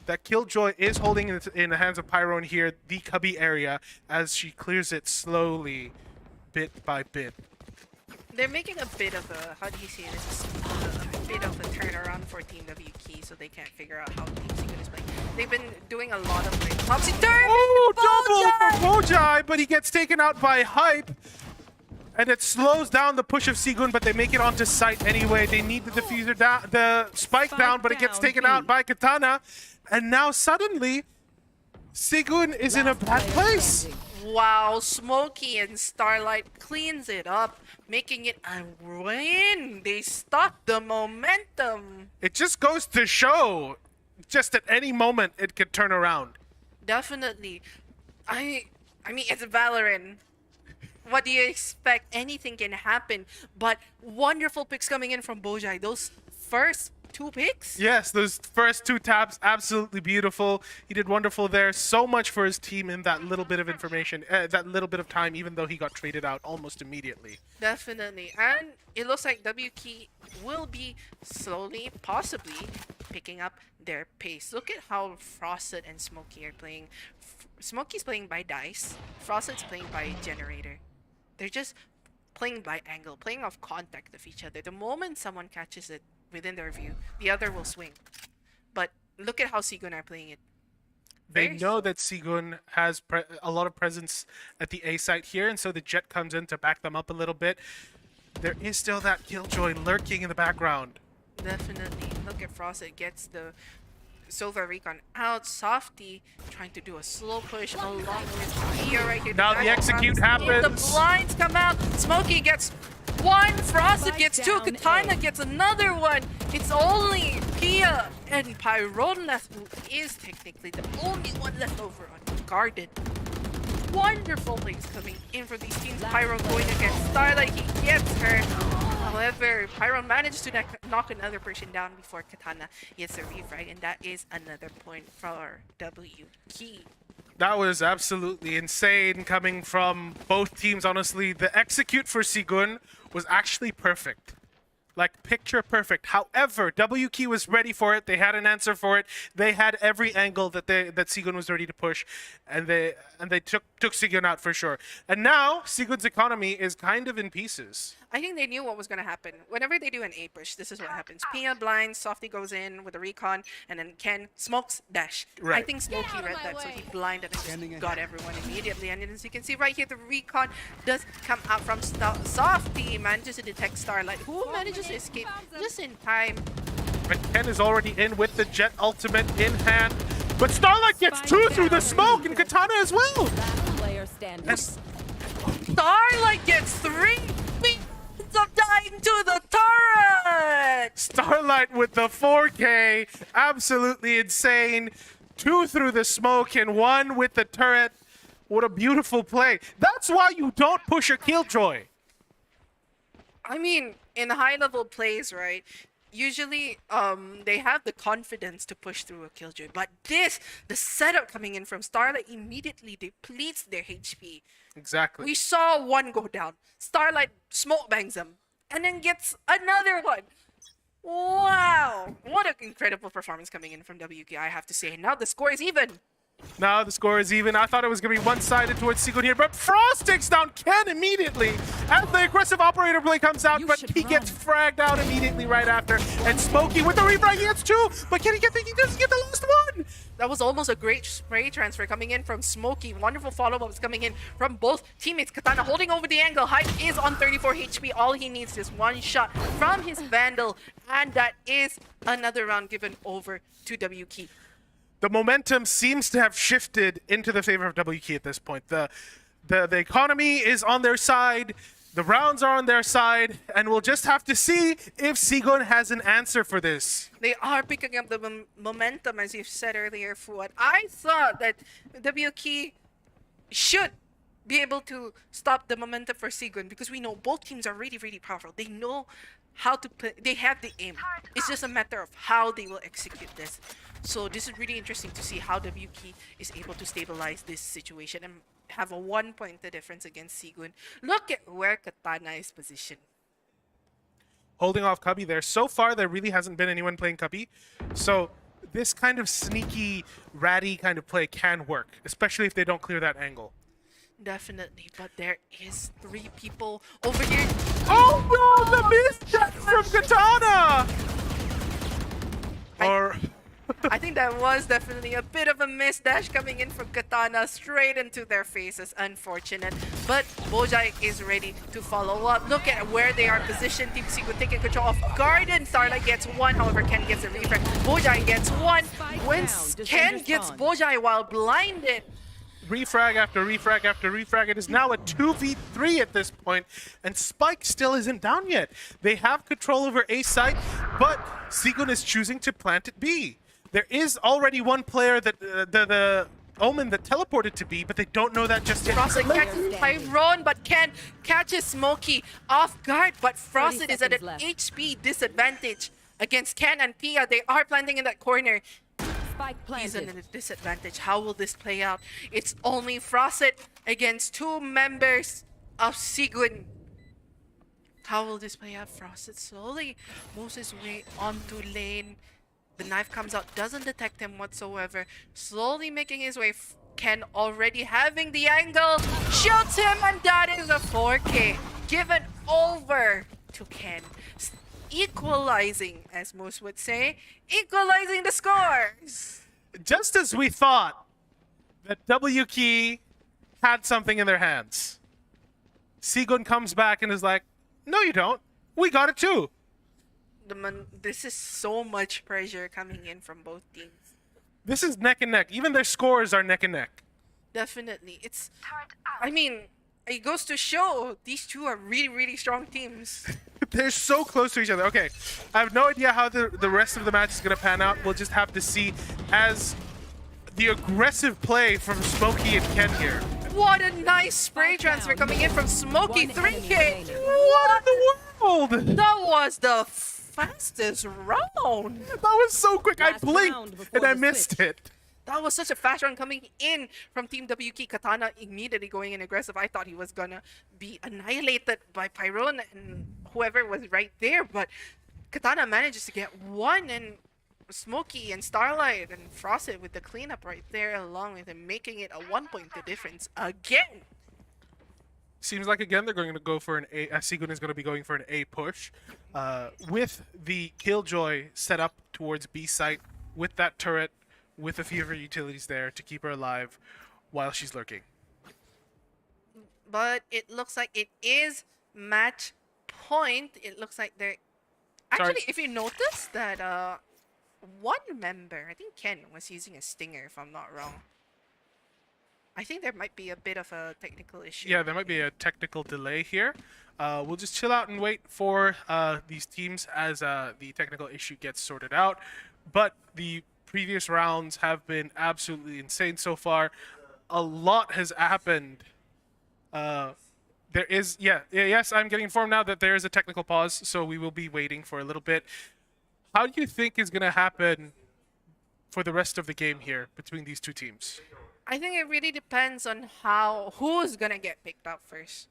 That Killjoy is holding in the hands of Pyron here, the cubby area, as she clears it slowly, bit by bit. they're making a bit of a, how do you say this? A bit of a turnaround for Team WK, so they can't figure out how Team Seagull is playing. They've been doing a lot of like topsy turvy. Oh, double for Bojai, but he gets taken out by Hype. And it slows down the push of Sigun, but they make it onto site anyway. They need the diffuser down, the spike down, but it gets taken out by Katana. And now suddenly, Sigun is in a bad place. Wow, Smokey and Starlight cleans it up, making it a win. They stop the momentum. It just goes to show, just at any moment, it could turn around. Definitely. I mean, it's Valorant. What do you expect? Anything can happen. But wonderful picks coming in from Bojai. Those first 2 picks? Yes, those first 2 taps, absolutely beautiful. He did wonderful there. So much for his team in that little bit of information, that little bit of time, even though he got traded out almost immediately. Definitely. And it looks like WK will be slowly, possibly, picking up their pace. Look at how Frosted and Smokey are playing. Smokey's playing by dice. Frosted's playing by generator. They're just playing by angle, playing off contact of each other. The moment someone catches it within their view, the other will swing. But look at how Sigun are playing it. They Very know that Sigun has a lot of presence at the A site here, and so the Jet comes in to back them up a little bit. There is still that Killjoy lurking in the background. Definitely. Look at Frosted gets the Silver Recon out. Softy trying to do a slow push along with Mia right here. Now the execute happens. The blinds come out. Smokey gets 1. Frosted gets 2. down Katana A. gets another 1. It's only Pia and Pyron left, who is technically the only one left over unguarded. Wonderful plays coming in for these teams. Pyron going against Starlight. He gets hurt. However, Pyron manages to knock another person down before Katana gets a refrag, and that is another point for WK. That was absolutely insane coming from both teams, honestly. The execute for Sigun was actually perfect. Like, picture perfect. However, WK was ready for it. They had an answer for it. They had every angle that Sigun was ready to push, and they took Sigun out for sure. And now Sigun's economy is kind of in pieces. I think they knew what was going to happen. Whenever they do an A push, this is what happens. Pia blinds, Softy goes in with a recon, and then Ken smokes dash. Right. I think Smokey read that, so he blinded and just got everyone immediately. And as you can see right here, the recon does come out from Softy, manages to detect Starlight, who manages to escape just in time. But Ken is already in with the Jet ultimate in hand. But Starlight gets 2 through the smoke, and Katana as well. Last player standing. Starlight gets 3 of dying to the turret! Starlight with the 4K, absolutely insane. 2 through the smoke and 1 with the turret. What a beautiful play. That's why you don't push a Killjoy. I mean, in high-level plays, right, usually they have the confidence to push through a Killjoy. But the setup coming in from Starlight immediately depletes their HP. Exactly. We saw 1 go down. Starlight smoke bangs him and then gets another 1. Wow! What an incredible performance coming in from WK, I have to say. Now the score is even. Now the score is even. I thought it was going to be one-sided towards Sigun here, but Frost takes down Ken immediately as the aggressive operator play comes out, but he gets fragged out immediately right after. And Smokey with the refrag, he gets 2, but he doesn't get the last 1. That was almost a great spray transfer coming in from Smokey. Wonderful follow-ups coming in from both teammates. Katana holding over the angle. Hype is on 34 HP. All he needs is 1 shot from his Vandal, and that is another round given over to WK. The momentum seems to have shifted into the favor of WK at this point. The economy is on their side. The rounds are on their side, and we'll just have to see if Sigon has an answer for this. They are picking up the momentum, as you've said earlier, Fuad. I thought that WK should be able to stop the momentum for Sigon because we know both teams are really, really powerful. They know how to play. They have the aim. It's just a matter of how they will execute this. So this is really interesting to see how WK is able to stabilize this situation and have a 1-point difference against Sigon. Look at where Katana is positioned. Holding off Cubby there. So far, there really hasn't been anyone playing Cubby. So this kind of sneaky, ratty kind of play can work, especially if they don't clear that angle. Definitely, but there is 3 people over here. Oh no, the misstep from Katana! I think that was definitely a bit of a miss dash coming in from Katana straight into their faces. Unfortunate. But Bojai is ready to follow up. Look at where they are positioned. Team Sigon taking control of Garden. Starlight gets 1, however, Ken gets a refrag. Bojai gets 1. When Ken gets Bojai while blinded. Refrag after refrag after refrag. It is now a 2v3 at this point, and Spike still isn't down yet. They have control over A site, but Sigon is choosing to plant at B. There is already one player that the Omen that teleported to B, but they don't know that just yet. Frosted catches Tyrone, but Ken catches Smokey off guard, but Frosted is at an HP disadvantage against Ken and Pia. They are planting in that corner. Spike He's at planted. a disadvantage. How will this play out? It's only Frosted against 2 members of Sigon. How will this play out? Frosted slowly moves his way onto lane. The knife comes out, doesn't detect him whatsoever. Slowly making his way. Ken already having the angle. Shoots him, and that is a 4K. Given over to Ken. Equalizing, as most would say. Equalizing the scores. Just as we thought that WK had something in their hands, Sigon comes back and is like, no you don't. We got it too. This is so much pressure coming in from both teams. This is neck and neck. Even their scores are neck and neck. Definitely. I mean, it goes to show these two are really, really strong teams. They're so close to each other. Okay, I have no idea how the rest of the match is going to pan out. We'll just have to see as the aggressive play from Smokey and Ken here. What a nice spray transfer coming in from Smokey. 3K. What in the world? That was the fastest round. That was so quick. I Last round blinked before and I the missed switch. it. That was such a fast run coming in from Team WK. Katana immediately going in aggressive. I thought he was gonna be annihilated by Pyron and whoever was right there, but Katana manages to get 1, and Smokey and Starlight and Frosted with the cleanup right there along with him, making it a 1-point difference again. Seems like again they're going to go for an A. Sigon is going to be going for an A push, with the Killjoy set up towards B site with that turret, with a few of her utilities there to keep her alive while she's lurking. But it looks like it is match point. It looks like they're actually, if you notice that one member, I think Ken, was using a stinger if I'm not wrong. I think there might be a bit of a technical issue. Yeah, there might be a technical delay here. We'll just chill out and wait for these teams as the technical issue gets sorted out. But the previous rounds have been absolutely insane so far. A lot has happened. There is, yes, I'm getting informed now that there is a technical pause, so we will be waiting for a little bit. How do you think is going to happen for the rest of the game here between these two teams? I think it really depends on who's gonna get picked up first.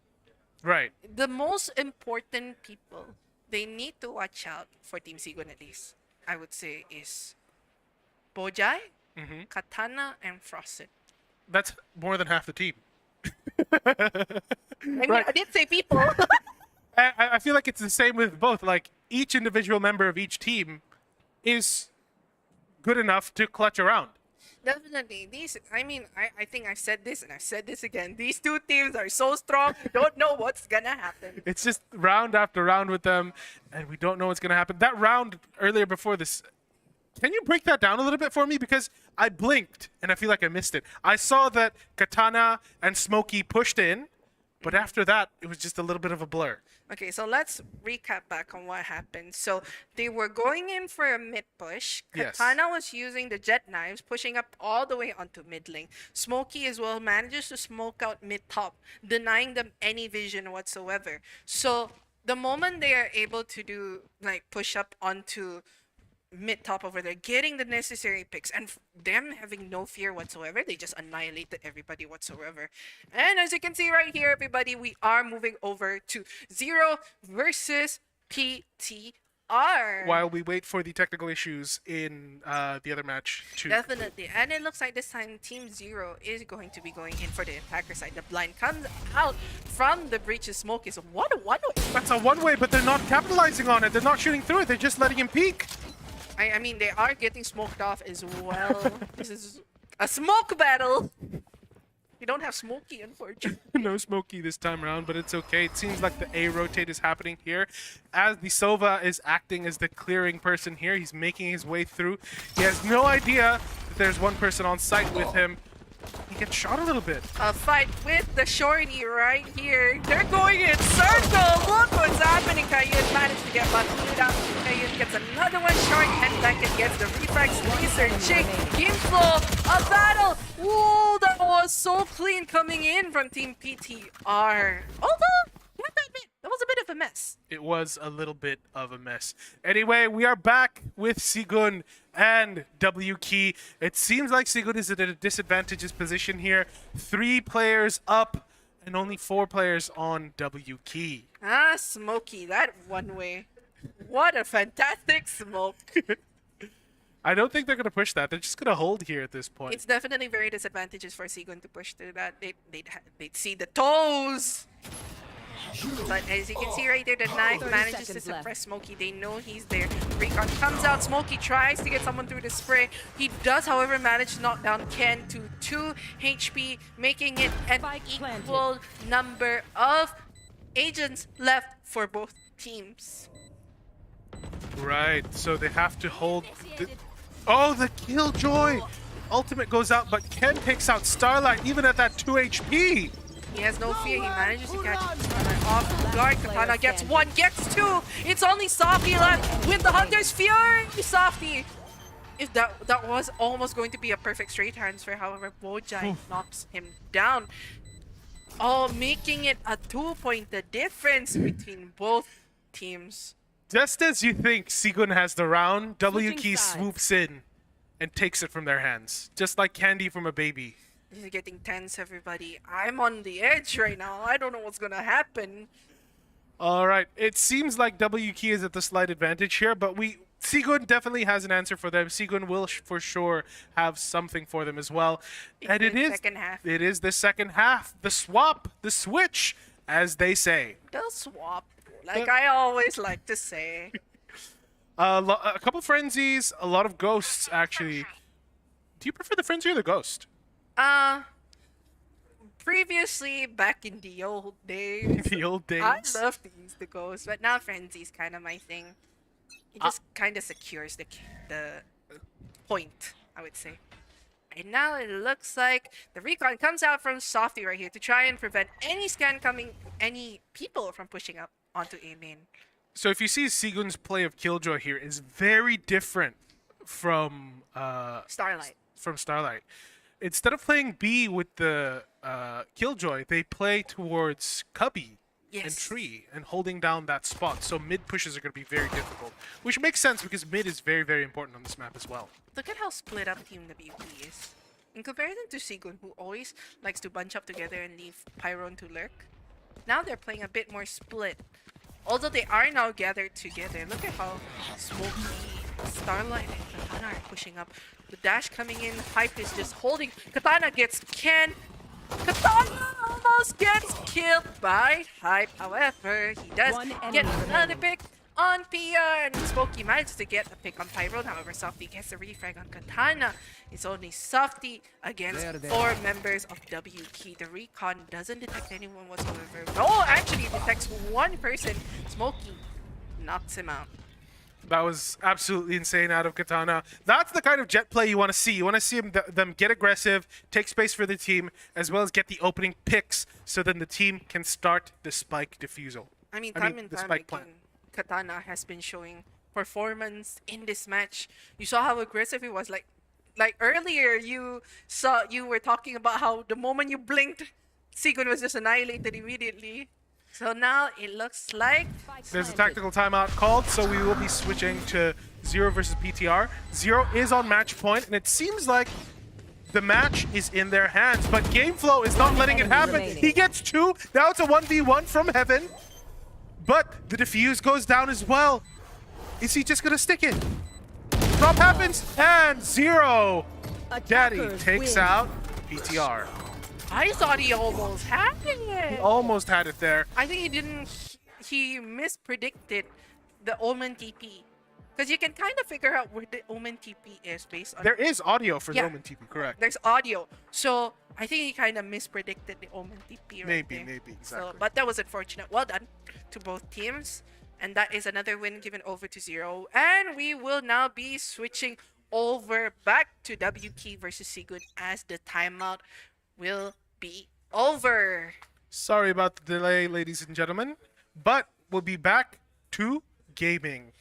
Right. The most important people they need to watch out for Team Sigon at least, I would say, is Bojai, Katana, and Frosted. That's more than half the team. I mean, Right. I did say people. I feel like it's the same with both. Like, each individual member of each team is good enough to clutch around. Definitely. I think I've said this and I've said this again. These two teams are so strong, you don't know what's gonna happen. It's just round after round with them, and we don't know what's going to happen. That round earlier before this, can you break that down a little bit for me? Because I blinked, and I feel like I missed it. I saw that Katana and Smokey pushed in, But after that, it was just a little bit of a blur. Okay, so let's recap back on what happened. So they were going in for a mid push. Yes. Katana was using the jet knives, pushing up all the way onto mid lane. Smokey as well manages to smoke out mid top, denying them any vision whatsoever. So the moment they are able to do like push up onto mid top over there, getting the necessary picks, and them having no fear whatsoever, they just annihilated everybody whatsoever. And as you can see right here, everybody, we are moving over to 0 versus PTR. While we wait for the technical issues in the other match to Definitely. And it looks like this time Team 0 is going to be going in for the attacker side. The blind comes out from the breach's smoke. Is what a one-way. That's a one-way, but they're not capitalizing on it. They're not shooting through it. They're just letting him peek. I mean, they are getting smoked off as well. This is a smoke battle. We don't have Smokey, unfortunately. No Smokey this time around, but it's okay. It seems like the A rotate is happening here. As the Sova is acting as the clearing person here, he's making his way through. He has no idea that there's one person on site with him. He gets shot a little bit. A fight with the shorty right here. They're going in circle. Look what's happening. Kayun managed to get Batuda. Kayun gets another one short, and Duncan gets the reflex laser chick. Game flow, a battle. Ooh, that was so clean coming in from Team PTR. Although, you have to admit, that was a bit of a mess. It was a little bit of a mess. Anyway, we are back with Sigun and W Key. It seems like Sigun is at a disadvantageous position here. 3 players up and only 4 players on W Key. Ah, Smokey, that one way. What a fantastic smoke. I don't think they're going to push that. They're just going to hold here at this point. It's definitely very disadvantageous for Sigun to push through that. They'd see the toes. But as you can see right there, the knife 30 manages to seconds suppress left. Smokey. They know he's there. Recon comes out. Smokey tries to get someone through the spray. He does, however, manage to knock down Ken to 2 HP, making it an Spike planted. equal number of agents left for both teams. Right, so they have to hold... Oh, the Killjoy! Ultimate goes out, but Ken takes out Starlight even at that 2 HP! He has no fear. He manages to catch Starlight off guard. Katana gets 1, gets 2. It's only Softy left with the Hunter's Fury. Softy. If that was almost going to be a perfect straight transfer, however, Bojai knocks him down. Oh, making it a 2-point difference between both teams. Just as you think Sigun has the round, W Switching Key sides. swoops in and takes it from their hands. Just like candy from a baby. This is getting tense, everybody. I'm on the edge right now. I don't know what's gonna happen. Alright, it seems like W Key is at the slight advantage here, but Sigun definitely has an answer for them. Sigun will for sure have something for them as well. And it the is second half. It is the second half. The swap, the switch, as they say. The swap, like I always like to say. A couple frenzies, a lot of ghosts actually. Do you prefer the frenzy or the ghost? Previously, back in the old days, The old days. I love to use the ghost, but now frenzy's kind of my thing. It just kind of secures the point, I would say. And now it looks like the recon comes out from Softy right here to try and prevent any any people from pushing up onto A main. So if you see Sigun's play of Killjoy here is very different from Starlight. Starlight. Instead of playing B with the Killjoy, they play towards Cubby and Yes. Tree and holding down that spot. So mid pushes are going to be very difficult, which makes sense because mid is very, very important on this map as well. Look at how split up Team WP is. In comparison to Sigun, who always likes to bunch up together and leave Pyron to lurk, now they're playing a bit more split. Although they are now gathered together. Look at how Smokey, Starlight, and Katana are pushing up. The dash coming in, Hype is just holding. Katana gets Ken. Katana almost gets killed by Hype. However, he does One get enemy another remaining. pick on Pia, and Smokey manages to get a pick on Pyron. However, Softy gets a refrag on Katana. It's only Softy against 4 members of W Key. The recon doesn't detect anyone whatsoever. No, actually detects one person. Smokey knocks him out. That was absolutely insane out of Katana. That's the kind of jet play you want to see. You want to see them get aggressive, take space for the team, as well as get the opening picks so then the team can start the spike defusal. I mean, time and the time spike again, plan. Katana has been showing performance in this match. You saw how aggressive he was. Like earlier, you were talking about how the moment you blinked, Sigun was just annihilated immediately. So now it looks like There's a tactical timeout called, so we will be switching to Zero versus PTR. Zero is on match point, and it seems like the match is in their hands, but GameFlow is not letting it happen. remaining. He gets 2. Now it's a 1v1 from Heaven, but the defuse goes down as well. Is he just gonna stick it? Drop happens, and Zero. Daddy Attackers takes win. out PTR. I thought he almost had it. Almost had it there. I think he didn't. He mispredicted the Omen TP. Because you can kind of figure out where the Omen TP is based on. There is audio for Yeah. the Omen TP, correct? There's audio. So I think he kind of mispredicted the Omen TP. Maybe, right there. maybe, exactly. So, but that was unfortunate. Well done to both teams. And that is another win given over to Zero. And we will now be switching over back to WK versus Sigun as the timeout will be over. Sorry about the delay, ladies and gentlemen, but we'll be back to gaming.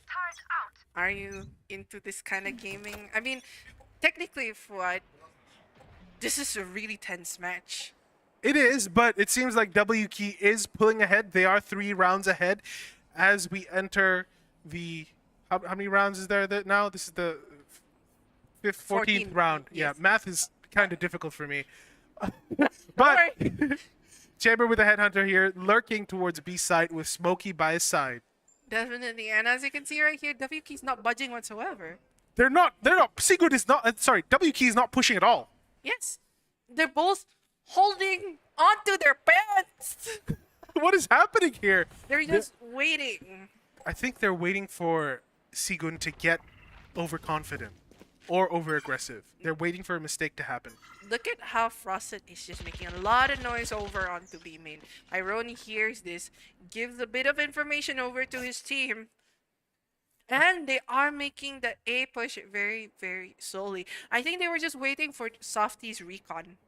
Are you into this kind of gaming? I mean, technically, Fuad, this is a really tense match. It is, but it seems like WK is pulling ahead. They are 3 rounds ahead as we enter the... How many rounds is there now? This is the 14th round. Yes. Yeah, math is kind of difficult for me. Don't But worry. Chamber with a headhunter here, lurking towards B side with Smokey by his side. Definitely. And as you can see right here, WK's not budging whatsoever. They're not. Sigurd is not. Sorry, WK is not pushing at all. Yes. They're both holding onto their pants. What is happening here? They're just waiting. I think they're waiting for Sigun to get overconfident or over-aggressive. They're waiting for a mistake to happen. Look at how Frosted is just making a lot of noise over onto B main. Irony hears this, gives a bit of information over to his team. And they are making the A push very, very slowly. I think they were just waiting for Softy's recon.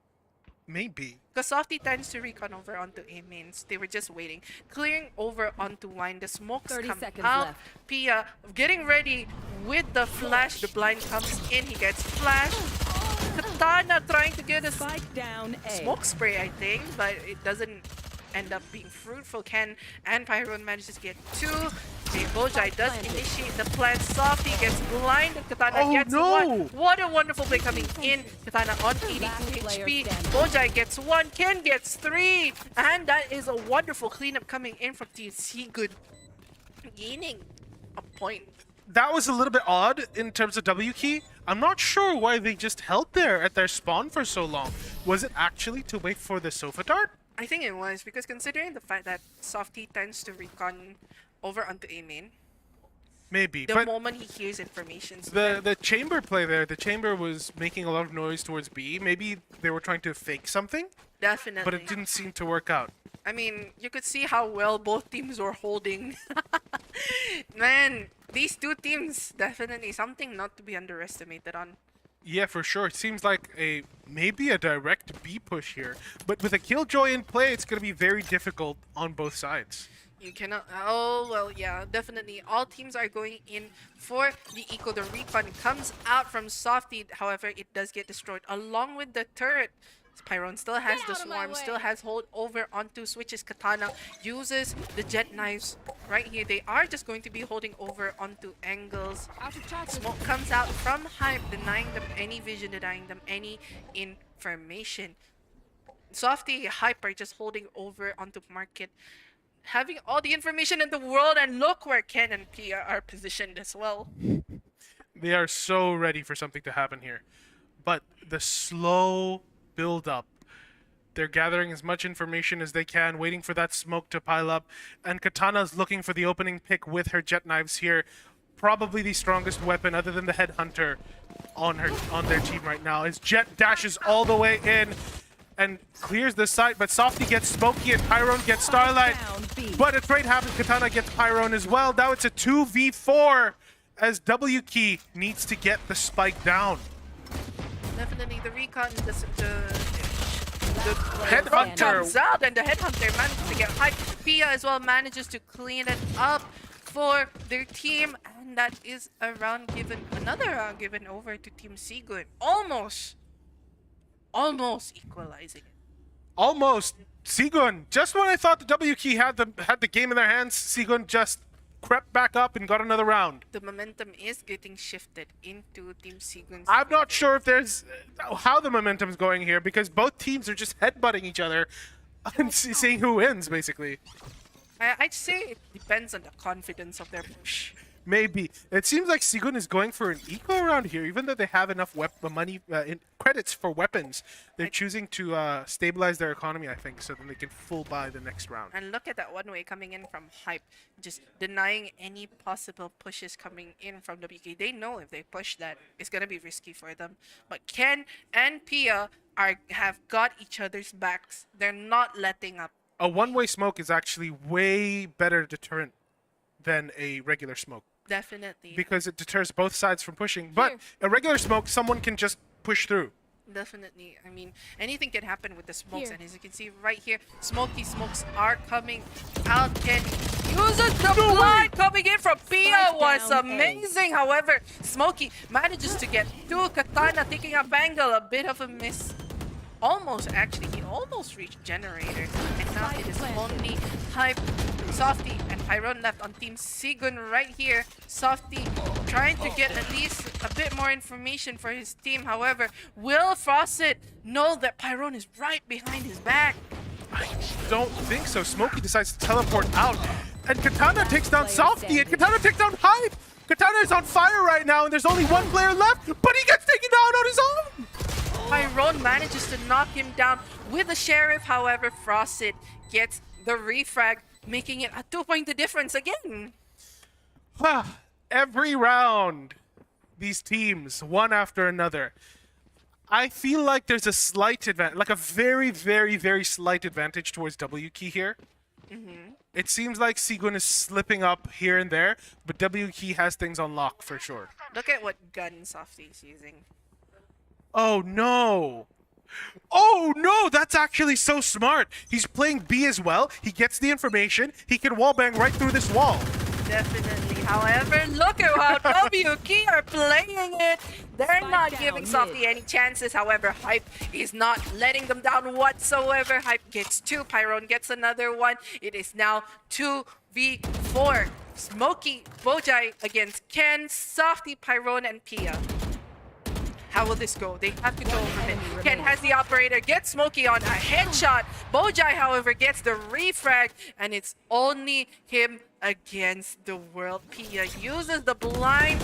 Maybe. Because Softy tends to recon over onto A mains. They were just waiting. Clearing over onto Wine. The smokes 30 come seconds out. left. Pia getting ready with the flash. The blind comes in. He gets flashed. Katana trying to get a Spike down A. smoke spray, I think, but it doesn't end up being fruitful. Ken and Pyron manages to get 2. Bojai does initiate the plan. Softy gets blinded. Katana gets no! 1. What a wonderful play coming in. Katana on 82 player HP. standing. Bojai gets 1. Ken gets 3. And that is a wonderful cleanup coming in from Team Sigurd. Gaining a point. That was a little bit odd in terms of WK. I'm not sure why they just held there at their spawn for so long. Was it actually to wait for the sofa dart? I think it was because considering the fact that Softy tends to recon over onto A main, Maybe. the But moment he hears information. So the chamber play there, the chamber was making a lot of noise towards B. Maybe they were trying to fake something, definitely. but it didn't seem to work out. I mean, you could see how well both teams were holding. Man, these two teams definitely something not to be underestimated on. Yeah, for sure. It seems like maybe a direct B push here. But with a Killjoy in play, it's going to be very difficult on both sides. You cannot. Oh, well, yeah, definitely. All teams are going in for the eco. The recon comes out from Softy. However, it does get destroyed along with the turret. Pyron still has the swarm, still has hold over onto switches. Katana uses the jet knives right here. They are just going to be holding over onto angles. Smoke comes out from Hype, denying them any vision, denying them any information. Softy, Hype are just holding over onto Market, having all the information in the world, and look where Ken and Pia are positioned as well. They are so ready for something to happen here. But the slow build up. They're gathering as much information as they can, waiting for that smoke to pile up. And Katana's looking for the opening pick with her jet knives here. Probably the strongest weapon other than the headhunter on their team right now. His jet dashes all the way in and clears the site, but Softy gets Smokey and Pyron gets Starlight. down B. But a trade happens. Katana gets Pyron as well. Now it's a 2v4. as W Key needs to get the spike down. Definitely the recon, the Headhunter. comes out, and the headhunter manages to get hype. Pia as well manages to clean it up for their team, and that is a round given, another round given over to Team Sigun. Almost equalizing it. Almost. Sigun, just when I thought the W Key had the game in their hands, Sigun just crept back up and got another round. The momentum is getting shifted into Team Sigun's. I'm not sure if there's how the momentum's going here because both teams are just headbutting each other and seeing who wins, basically. I'd say it depends on the confidence of their push. Maybe. It seems like Sigun is going for an eco around here, even though they have enough money credits for weapons. They're choosing to stabilize their economy, I think, so then they can full buy the next round. And look at that one way coming in from Hype, just denying any possible pushes coming in from WK. They know if they push that, it's going to be risky for them. But Ken and Pia have got each other's backs. They're not letting up. A one-way smoke is actually way better deterrent than a regular smoke. Definitely. Because it deters both sides from pushing. But a regular smoke, someone can just push through. Definitely. I mean, anything can happen with the smokes. And as you can see right here, smoky smokes are coming out. Ken uses the blind coming in from Pia was amazing. However, Smokey manages to get two. Katana taking up angle. A bit of a miss. Almost, actually. He almost reached Generator. And now it is only Hype, Softy, and Pyron left on Team Sigun right here. Softy trying to get at least a bit more information for his team. However, will Frosted know that Pyron is right behind his back? I don't think so. Smokey decides to teleport out. And Katana takes down Softy, and Katana takes down Hype. Katana is on fire right now, and there's only one player left, but he gets taken down on his own. Pyron manages to knock him down with the Sheriff. However, Frosted gets the refrag, making it a 2-point difference again. Every round, these teams, one after another. I feel like there's a slight advantage, like a very, very, very slight advantage towards W Key here. It seems like Sigun is slipping up here and there, but W Key has things on lock for sure. Look at what gun Softy is using. Oh no! Oh no! That's actually so smart! He's playing B as well. He gets the information. He can wallbang right through this wall. Definitely. However, look at how WK are playing it. They're not giving Softy any chances. However, Hype is not letting them down whatsoever. Hype gets 2. Pyron gets another one. It is now 2v4. Smokey, Bojai against Ken, Softy, Pyron, and Pia. How will this go? They have control over it. Ken has the operator, gets Smokey on a headshot. Bojai, however, gets the refrag, and it's only him against the world. Pia uses the blind.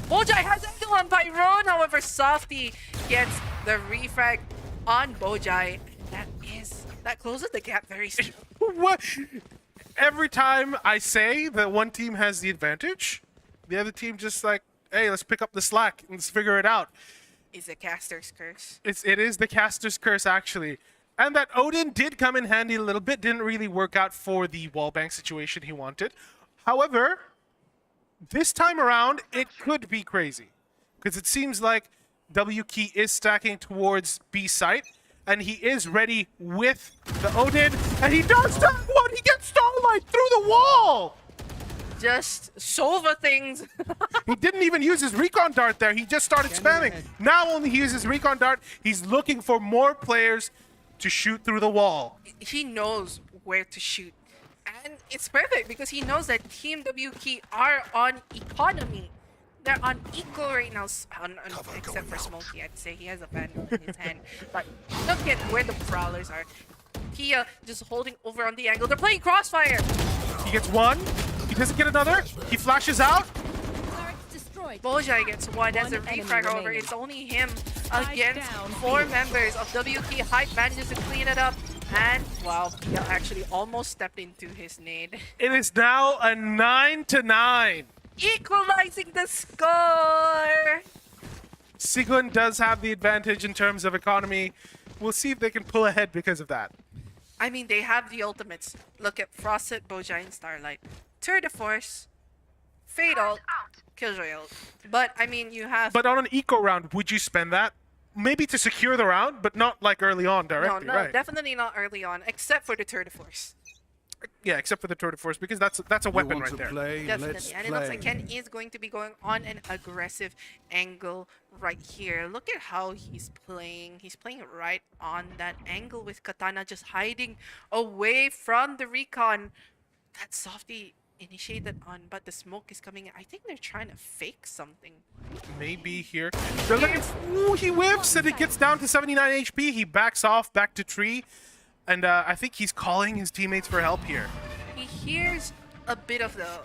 Bojai has angle on Pyron, however, Softy gets the refrag on Bojai. That closes the gap very soon. What? Every time I say that one team has the advantage, the other team just like, hey, let's pick up the slack and let's figure it out. It's a caster's curse. It is the caster's curse, actually. And that Odin did come in handy a little bit. Didn't really work out for the wallbang situation he wanted. However, this time around, it could be crazy. Because it seems like W Key is stacking towards B site. And he is ready with the Odin. And he does that one! He gets Starlight through the wall! Just Sova things. He didn't even use his recon dart there. He just started spamming. Now only he uses recon dart. He's looking for more players to shoot through the wall. He knows where to shoot. And it's perfect because he knows that Team WK are on economy. They're on eco right now, except for Smokey. I'd say he has a vandal in his hand. But look at where the Prowlers are. Pia just holding over on the angle. They're playing Crossfire. He gets one. He doesn't get another. He flashes out. Bojai gets one as a refrag. However, it's only him against 4 members of WK. Hype manages to clean it up. And, wow, Pia actually almost stepped into his nade. It is now a 9-9. Equalizing the score! Sigun does have the advantage in terms of economy. We'll see if they can pull ahead because of that. I mean, they have the ultimates. Look at Frosted, Bojai, and Starlight. Tour de Force, Fade Ult, Killjoy ult. But I mean, you have But on an eco round, would you spend that? Maybe to secure the round, but not like early on directly, no, right? definitely not early on, except for the Tour de Force. Yeah, except for the Tour de Force, because that's a weapon right there. Definitely, and it looks like Ken is going to be going on an aggressive angle right here. Look at how he's playing. He's playing right on that angle with Katana just hiding away from the recon. That Softy initiated on, but the smoke is coming in. I think they're trying to fake something. Maybe here. They're looking. Ooh, he whiffs and it gets down to 79 HP. He backs off back to tree. And I think he's calling his teammates for help here. He hears a bit of the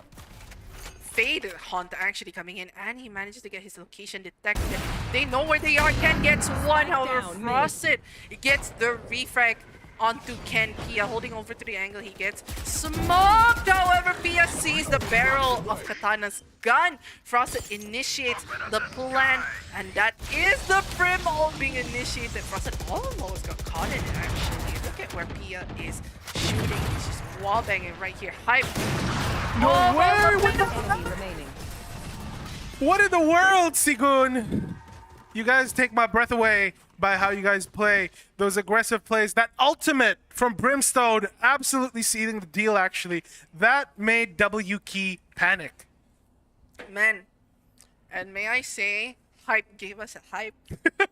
Fade Hunt actually coming in, and he manages to get his location detected. They know where they are. Ken gets one, however, Down, Frosted gets the refrag onto Ken. Pia holding over to the angle. He gets smoked. However, Pia sees the barrel of Katana's gun. Frosted initiates the plan, and that is the Prim ult being initiated. Frosted almost got caught in it, actually. Look at where Pia is shooting. He's just wallbanging right here. Hype. No way! Enemy remaining. What in the world, Sigun? You guys take my breath away by how you guys play those aggressive plays. That ultimate from Brimstone, absolutely sealing the deal, actually. That made W Key panic. Man, and may I say, Hype gave us a hype.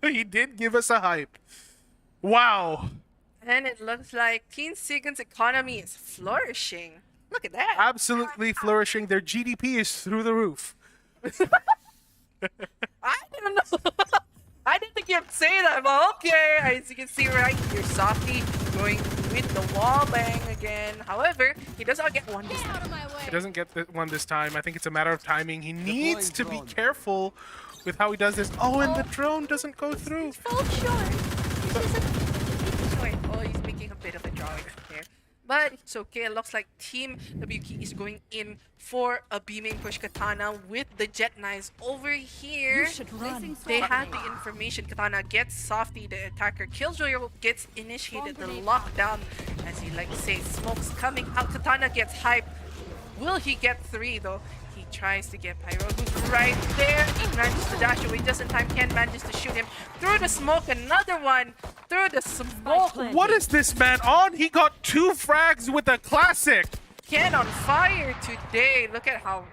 He did give us a hype. Wow. And it looks like Teen Sigun's economy is flourishing. Look at that. Absolutely flourishing. Their GDP is through the roof. I don't know. I didn't think you'd say that, but okay. As you can see right here, Softy going with the wall bang again. However, he does not get one this time. He doesn't get one this time. I think it's a matter of timing. He needs to be careful with how he does this. Oh, and the drone doesn't go through. Fall short. Oh, he's making a bit of a drawing there. But it's okay. It looks like Team WK is going in for a beaming push Katana with the Jet Knives over here. They have the information. Katana gets Softy, the attacker. Killjoy gets initiated the lockdown. As he like to say, smoke's coming out. Katana gets hype. Will he get 3 though? He tries to get Pyro, who's right there. He manages to dash away just in time. Ken manages to shoot him through the smoke. Another one through the smoke. What is this man on? He got 2 frags with a classic. Ken on fire today. Look at how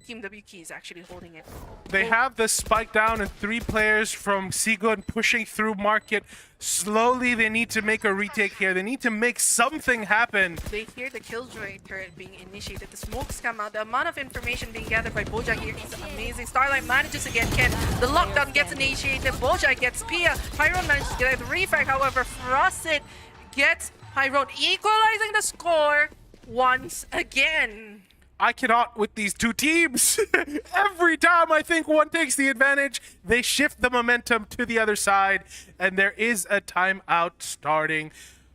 Team WK is actually holding it. They have the spike down and 3 players from Sigun pushing through market. Slowly, they need to make a retake here. They need to make something happen. They hear the Killjoy turret being initiated. The smokes come out. The amount of information being gathered by Boja here is amazing. Starlight manages to get Ken. The lockdown gets initiated. Boja gets Pia. Pyron manages to get the refrag. However, Frosted gets Pyron, equalizing the score once again. I cannot with these 2 teams. Every time I think one takes the advantage, they shift the momentum to the other side, and there is a timeout starting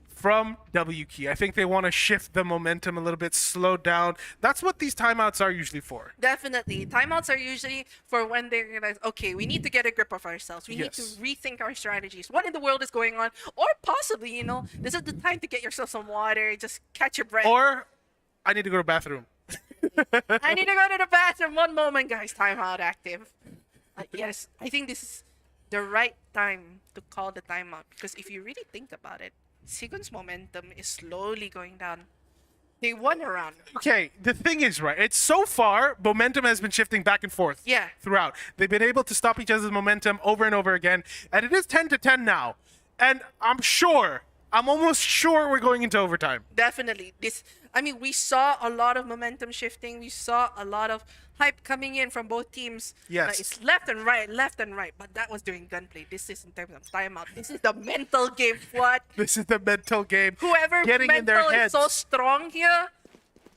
from WK. I think they want to shift the momentum a little bit, slow down. That's what these timeouts are usually for. Definitely. Timeouts are usually for when they realize, okay, we need to get a grip of ourselves. We need to Yes. rethink our strategies. What in the world is going on? Or possibly, you know, this is the time to get yourself some water, just catch your breath. Or, I need to go to the bathroom. I need to go to the bathroom. One moment, guys. Timeout active. Yes, I think this is the right time to call the timeout. Because if you really think about it, Sigun's momentum is slowly going down. They won a round. Okay, the thing is, right, it's so far, momentum has been shifting back and forth Yeah. throughout. They've been able to stop each other's momentum over and over again, and it is 10-10 now. And I'm almost sure we're going into overtime. Definitely. We saw a lot of momentum shifting. We saw a lot of hype coming in from both teams. Yes. It's left and right. But that was during gunplay. This is in terms of timeout. This is the mental game. What? This is the mental game. Whoever getting in their mental is heads. so strong here,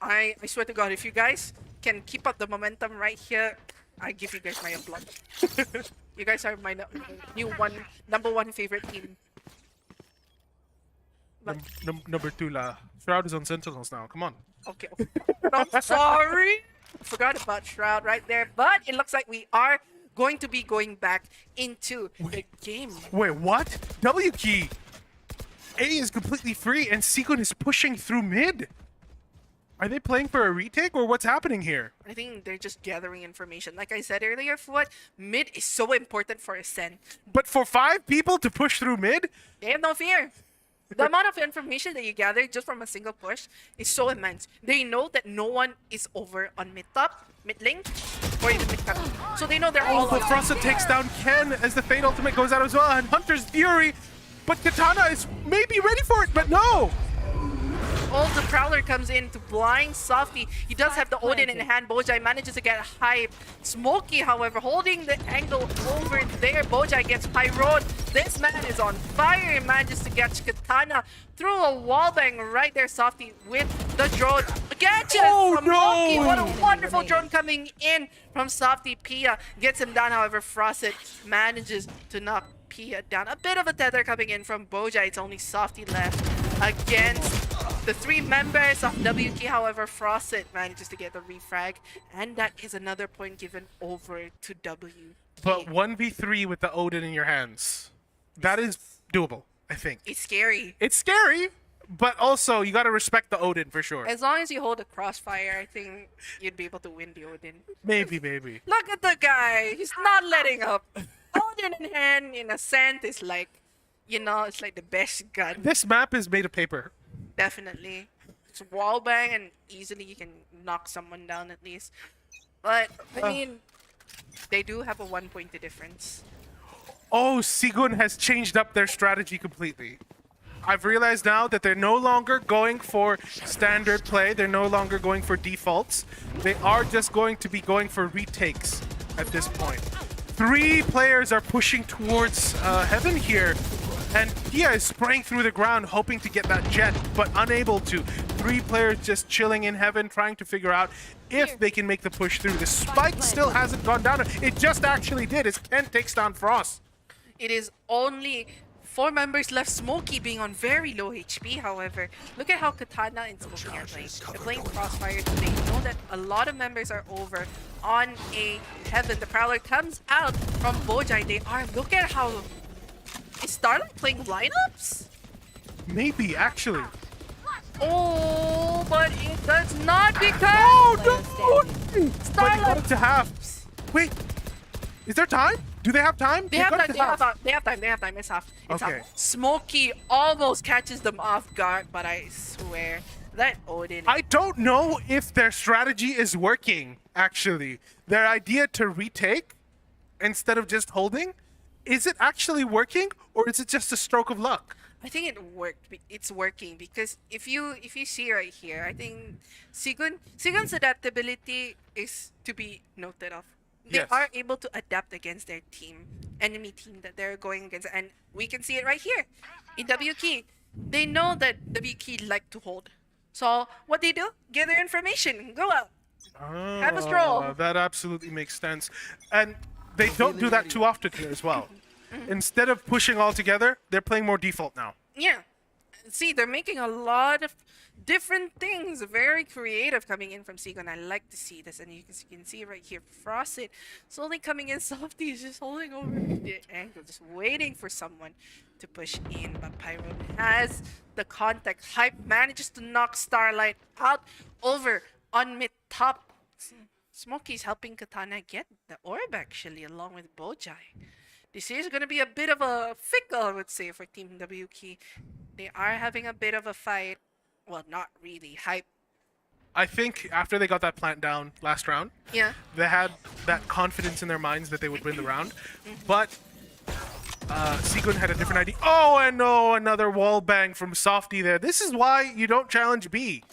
I swear to God, if you guys can keep up the momentum right here, I give you guys my applause. You guys are my number one favorite team. But, Number 2, Shroud is on Sentinels now. Come on. okay. I'm sorry. Forgot about Shroud right there. But it looks like we are going to be going back into the game. Wait, what? W key. A is completely free, and Sigun is pushing through mid. Are they playing for a retake or what's happening here? I think they're just gathering information. Like I said earlier, Fuad, mid is so important for Ascend. But for 5 people to push through mid? They have no fear. The amount of information that you gather just from a single push is so immense. They know that no one is over on mid top, mid lane, or even mid top. So they know they're all But on. Frosta takes down Ken as the Fate Ultimate goes out as well, and Hunter's Fury. But Katana is maybe ready for it, but no! Oh, the Prowler comes in to blind Softy. He does have the Odin in hand. Bojai manages to get hype. Smokey, however, holding the angle over there. Bojai gets Pyron. This man is on fire. He manages to catch Katana through a wallbang right there. Softy with the drone. Catches from Monkey. What a wonderful drone coming in from Softy. Pia gets him down, however. Frosted manages to knock Pia down. A bit of a tether coming in from Bojai. It's only Softy left against the 3 members of WK. However, Frosted manages to get the refrag, and that is another point given over to WK. But 1v3 with the Odin in your hands. That is doable, I think. It's scary. It's scary, but also you gotta respect the Odin for sure. As long as you hold a crossfire, I think you'd be able to win the Odin. Maybe. Look at the guy. He's not letting up. Odin in hand in Ascent is like, you know, it's like the best gun. This map is made of paper. Definitely. It's a wallbang and easily you can knock someone down at least. But, I mean, they do have a 1 point difference. Oh, Sigun has changed up their strategy completely. I've realized now that they're no longer going for standard play. They're no longer going for defaults. They are just going to be going for retakes at this point. 3 players are pushing towards heaven here. And Pia is spraying through the ground, hoping to get that jet, but unable to. 3 players just chilling in heaven, trying to figure out if they can make the push through. The spike still hasn't gone down. It just actually did as Ken takes down Frost. It is only 4 members left. Smokey being on very low HP, however. Look at how Katana and Smokey are playing. They're playing Crossfire. They know that a lot of members are over on a heaven. The Prowler comes out from Bojai. They are. Look at how... Is Starlight playing lineups? Maybe, actually. Oh, but it does not become... Oh, no! But he Starlight... got it to half. Wait, is there time? Do they have time? They have got time, it to they have half. time, they have time, they have time. It's half. It's Okay. half. Smokey almost catches them off guard, but I swear that Odin... I don't know if their strategy is working, actually. Their idea to retake instead of just holding, is it actually working or is it just a stroke of luck? I think it worked. It's working because if you see right here, I think Sigun's adaptability is to be noted of. They Yes. are able to adapt against their enemy team that they're going against, and we can see it right here in WK. They know that WK like to hold, so what they do? Gather information, go out, have a stroll. That absolutely makes sense. And they don't do that too often here as well. Instead of pushing all together, they're playing more default now. Yeah. See, they're making a lot of different things. Very creative coming in from Sigon. I like to see this. And you can see right here, Frosted slowly coming in. Softy is just holding over the ankle, just waiting for someone to push in. But Pyro has the contact. Hype manages to knock Starlight out over on mid top. Smokey's helping Katana get the orb actually, along with Bojai. This is going to be a bit of a fickle, I would say, for Team WK. They are having a bit of a fight. Well, not really. Hype. I think after they got that plant down last round, Yeah. they had that confidence in their minds that they would win the round. But Sigun had a different idea. Oh, and no, another wall bang from Softy there. This is why you don't challenge B.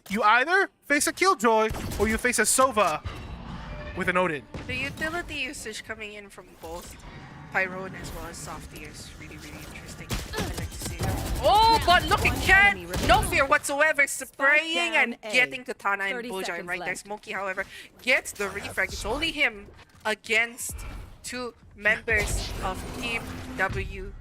You either face a Killjoy or you face a Sova with an Odin. The utility usage coming in from both Pyron as well as Softy is really, really interesting. I like to see that. Oh, but look at Ken! No fear whatsoever, spraying and down A. getting Katana and 30 Bojai seconds right there. left. Smokey, however, gets the refrag. It's only him against 2 members of Team W.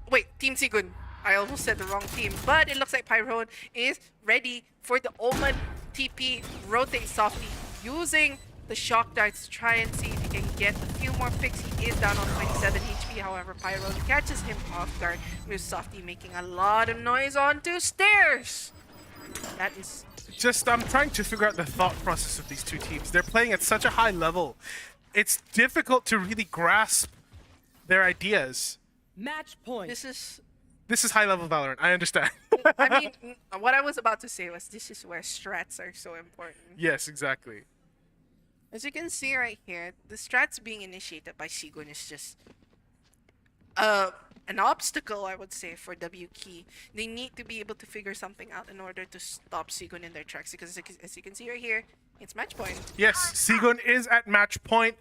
Wait, Team Sigun. I almost said the wrong team, but it looks like Pyron is ready for the Omen TP rotate Softy using the shock darts to try and see if he can get a few more picks. He is down on 27 HP, however, Pyron catches him off guard with Softy making a lot of noise onto stairs. That is Just I'm trying to figure out the thought process of these two teams. They're playing at such a high level. It's difficult to really grasp their ideas. Match point. This is high level Valorant. I understand. I mean, what I was about to say was this is where strats are so important. Yes, exactly. As you can see right here, the strats being initiated by Sigun is just an obstacle, I would say, for W Key. They need to be able to figure something out in order to stop Sigun in their tracks. Because as you can see right here, it's match point. Yes, Sigun is at match point,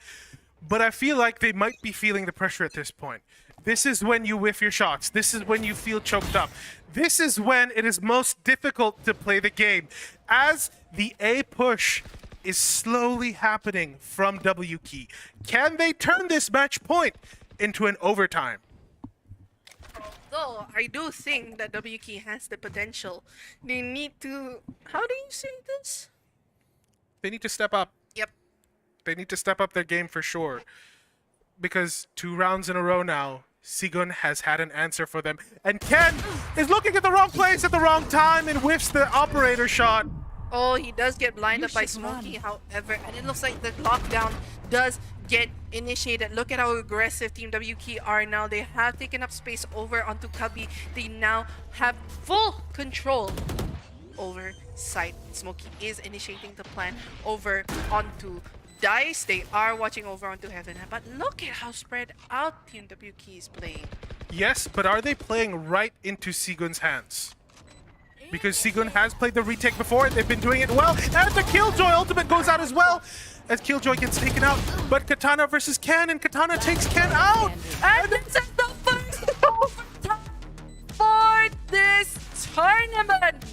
but I feel like they might be feeling the pressure at this point. This is when you whiff your shots. This is when you feel choked up. This is when it is most difficult to play the game. As the A push is slowly happening from W Key. Can they turn this match point into an overtime? Though I do think that W Key has the potential. They need to... How do you say this? They need to step up. Yep. They need to step up their game for sure. Because 2 rounds in a row now, Sigun has had an answer for them. And Ken is looking at the wrong place at the wrong time and whiffs the operator shot. Oh, he does get blinded up by Smokey, however, and it looks like the lockdown does get initiated. Look at how aggressive Team W Key are now. They have taken up space over onto Cubby. They now have full control over site. Smokey is initiating the plan over onto Dice. They are watching over onto Heaven, but look at how spread out Team W Key is playing. Yes, but are they playing right into Sigun's hands? Because Sigun has played the retake before, and they've been doing it well. And the Killjoy ultimate goes out as well, as Killjoy gets taken out. But Katana versus Ken, and Katana takes Ken out. And this is the first overtime for this tournament.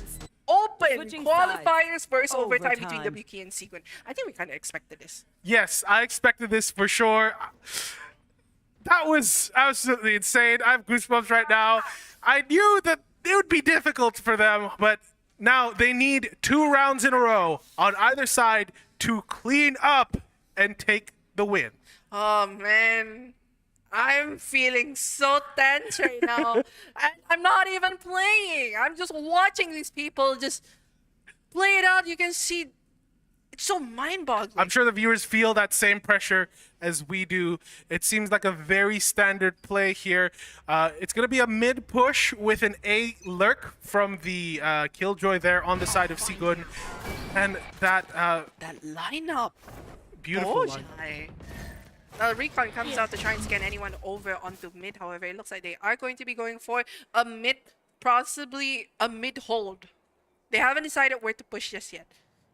Open Switching qualifiers first overtime Overtime. between WK and Sequin. I think we kind of expected this. Yes, I expected this for sure. That was absolutely insane. I have goosebumps right now. I knew that it would be difficult for them, but now they need 2 rounds in a row on either side to clean up and take the win. Oh man, I'm feeling so tense right now. And I'm not even playing. I'm just watching these people just play it out. You can see it's so mind-boggling. I'm sure the viewers feel that same pressure as we do. It seems like a very standard play here. It's going to be a mid push with an A lurk from the Killjoy there on the side of Sigun. And that That lineup. beautiful Oh, line. Recon comes out to try and scan anyone over onto mid. However, it looks like they are going to be going for a mid, possibly a mid hold. They haven't decided where to push just yet.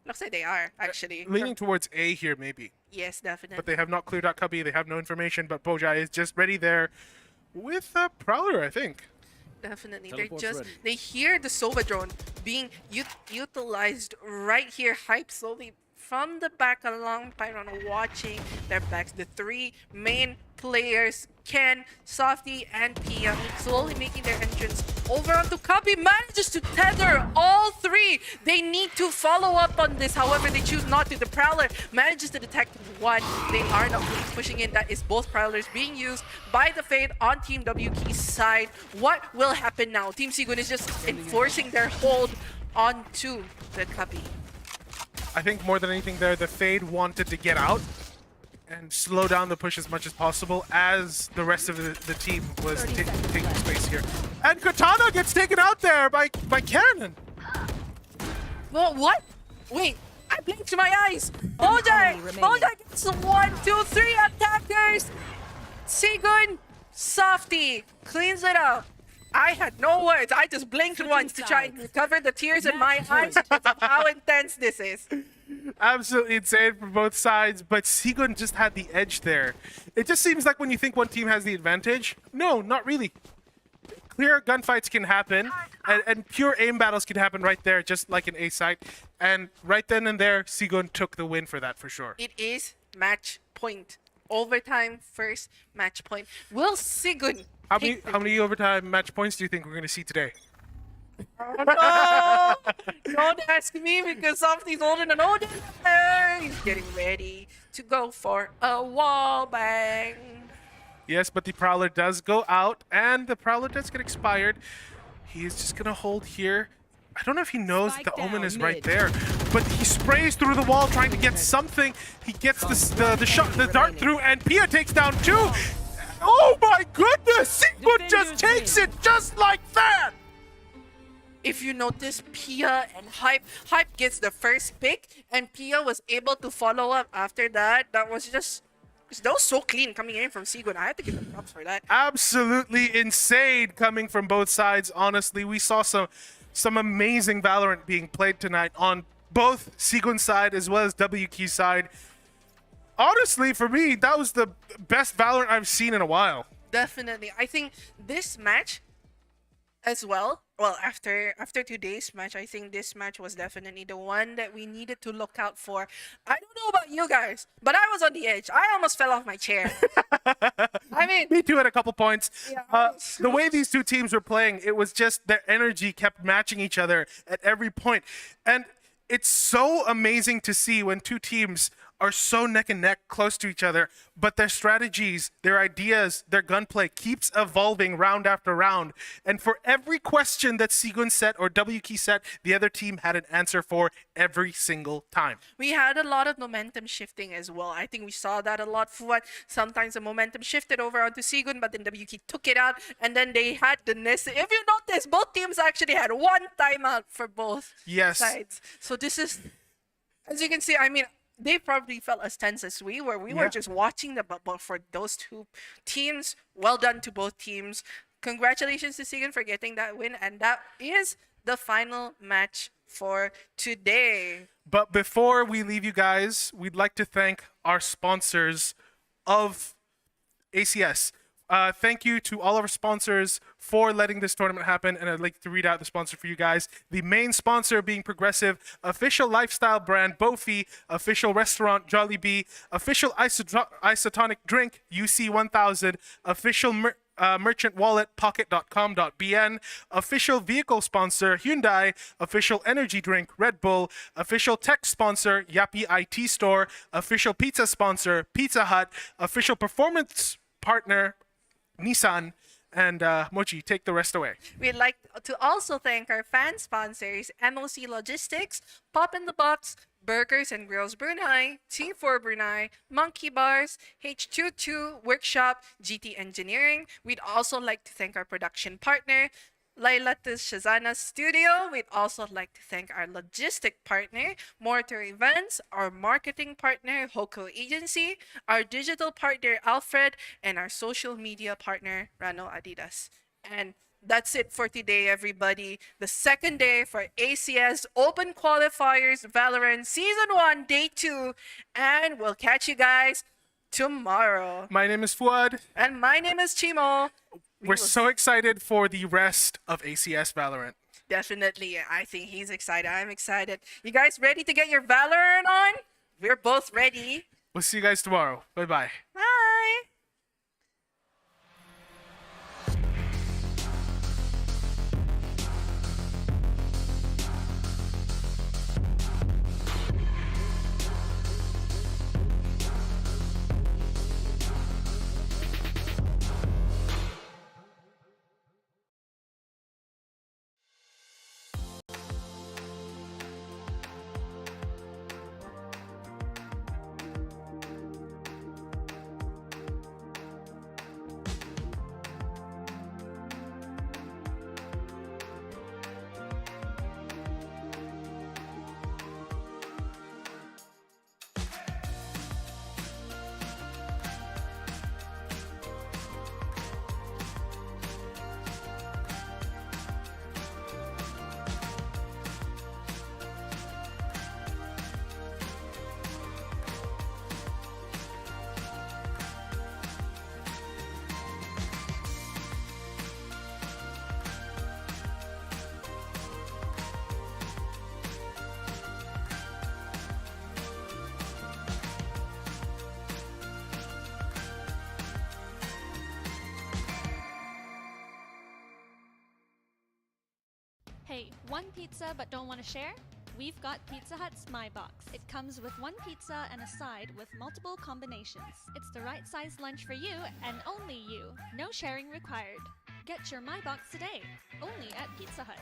Looks like they are, actually. Leaning towards A here, maybe. Yes, definitely. But they have not cleared out Cubby. They have no information, but Boja is just ready there with a Prowler, I think. Definitely. Teleport's They're just, ready. they hear the Sova drone being utilized right here. Hype slowly from the back along Pyron watching their backs. The 3 main players, Ken, Softy, and Pia, slowly making their entrance over onto Cubby. Manages to tether all 3. They need to follow up on this. However, they choose not to. The Prowler manages to detect 1. They are not really pushing in. That is both Prowlers being used by the Fade on Team WK's side. What will happen now? Team Sigun is just enforcing their hold onto the Cubby. I think more than anything there, the Fade wanted to get out and slow down the push as much as possible as the rest of the team was taking space here. And Katana gets taken out there by Cannon. Well, what? Wait, I blinked my eyes. Boja! enemy remaining. Boja gets 1, 2, 3 attackers. Sigun, Softy cleans it up. I had no words. I just blinked once to try and recover the tears in my eyes because of how intense this is. Absolutely insane from both sides, but Sigun just had the edge there. It just seems like when you think one team has the advantage, no, not really. Clear gunfights can happen, and pure aim battles can happen right there, just like an A site. And right then and there, Sigun took the win for that for sure. It is match point. Overtime first match point. Will Sigun How take the many overtime match points do you think we're going to see today? Oh, no! Don't ask me because Softy's holding an Odin. He's getting ready to go for a wall bang. Yes, but the Prowler does go out, and the Prowler does get expired. He is just going to hold here. I don't know if he knows Spike that the Omen down is right mid. there, but he sprays through the wall trying to get something. He gets the shot, the dart through, and Pia takes down 2. Oh my goodness! Sequin just takes it just like that! If you notice, Pia and Hype gets the first pick, and Pia was able to follow up after that. That was so clean coming in from Sigun. I have to give them props for that. Absolutely insane coming from both sides. Honestly, we saw some amazing Valorant being played tonight on both Sigun's side as well as WK's side. Honestly, for me, that was the best Valorant I've seen in a while. Definitely. I think this match as well, after today's match, I think this match was definitely the one that we needed to look out for. I don't know about you guys, but I was on the edge. I almost fell off my chair. I mean, Me too at a couple points. Yeah. The way these two teams were playing, it was just their energy kept matching each other at every point. And it's so amazing to see when two teams are so neck and neck close to each other, but their strategies, their ideas, their gunplay keeps evolving round after round. And for every question that Sigun set or WK set, the other team had an answer for every single time. we had a lot of momentum shifting as well. I think we saw that a lot. Fuad, sometimes the momentum shifted over onto Sigun, but then WK took it out, and then they had the Nissan. If you notice, both teams actually had one timeout for both Yes. sides. So this is, as you can see, I mean, they probably felt as tense as we were. We were just watching the bubble for those two teams. Well done to both teams. Congratulations to Sigun for getting that win, and that is the final match for today. But before we leave you guys, we'd like to thank our sponsors of ACS. Thank you to all of our sponsors for letting this tournament happen, and I'd like to read out the sponsor for you guys. The main sponsor being Progresif, official lifestyle brand Boeffi, official restaurant Jollibee, official isotonic drink UC1000, official merchant wallet pocket.com.bn, official vehicle sponsor Hyundai, official energy drink Red Bull, official tech sponsor Yappe IT Store, official pizza sponsor Pizza Hut, official performance partner Nissan, and Mochi, take the rest away. We'd like to also thank our fan sponsors, MOC Logistics, Pop in the Box, Burgers and Grills Brunei, T4 Brunei, Monkey Bars, H22 Workshop, GT Engineering. We'd also like to thank our production partner, Lailatus Shazana Studio. We'd also like to thank our logistic partner, Mortar Events, our marketing partner, Hoko Agency, our digital partner, Alfred, and our social media partner, Rano Adidas. And that's it for today, everybody. The second day for ACS Open Qualifiers Valorant Season 1, Day 2. And we'll catch you guys tomorrow. My name is Fuad. And my name is Chimo. We're so excited for the rest of ACS Valorant. Definitely. I think he's excited. I'm excited. You guys ready to get your Valorant on? We're both ready. We'll see you guys tomorrow. Bye-bye. Bye. Hey, one pizza but don't want to share? We've got Pizza Hut's My Box. It comes with one pizza and a side with multiple combinations. It's the right size lunch for you and only you. No sharing required. Get your My Box today, only at Pizza Hut.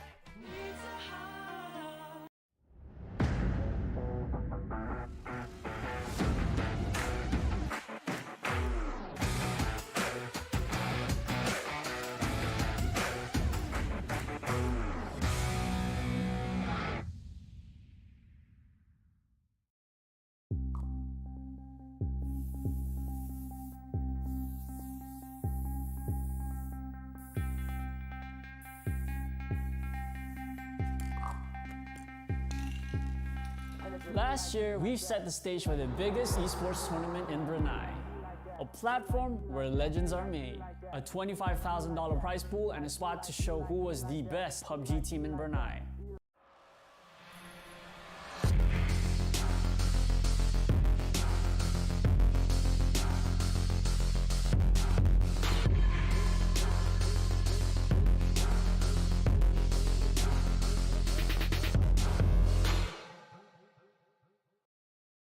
Last year, we've set the stage for the biggest esports tournament in Brunei. A platform where legends are made. A $25,000 prize pool and a spot to show who was the best PUBG team in Brunei.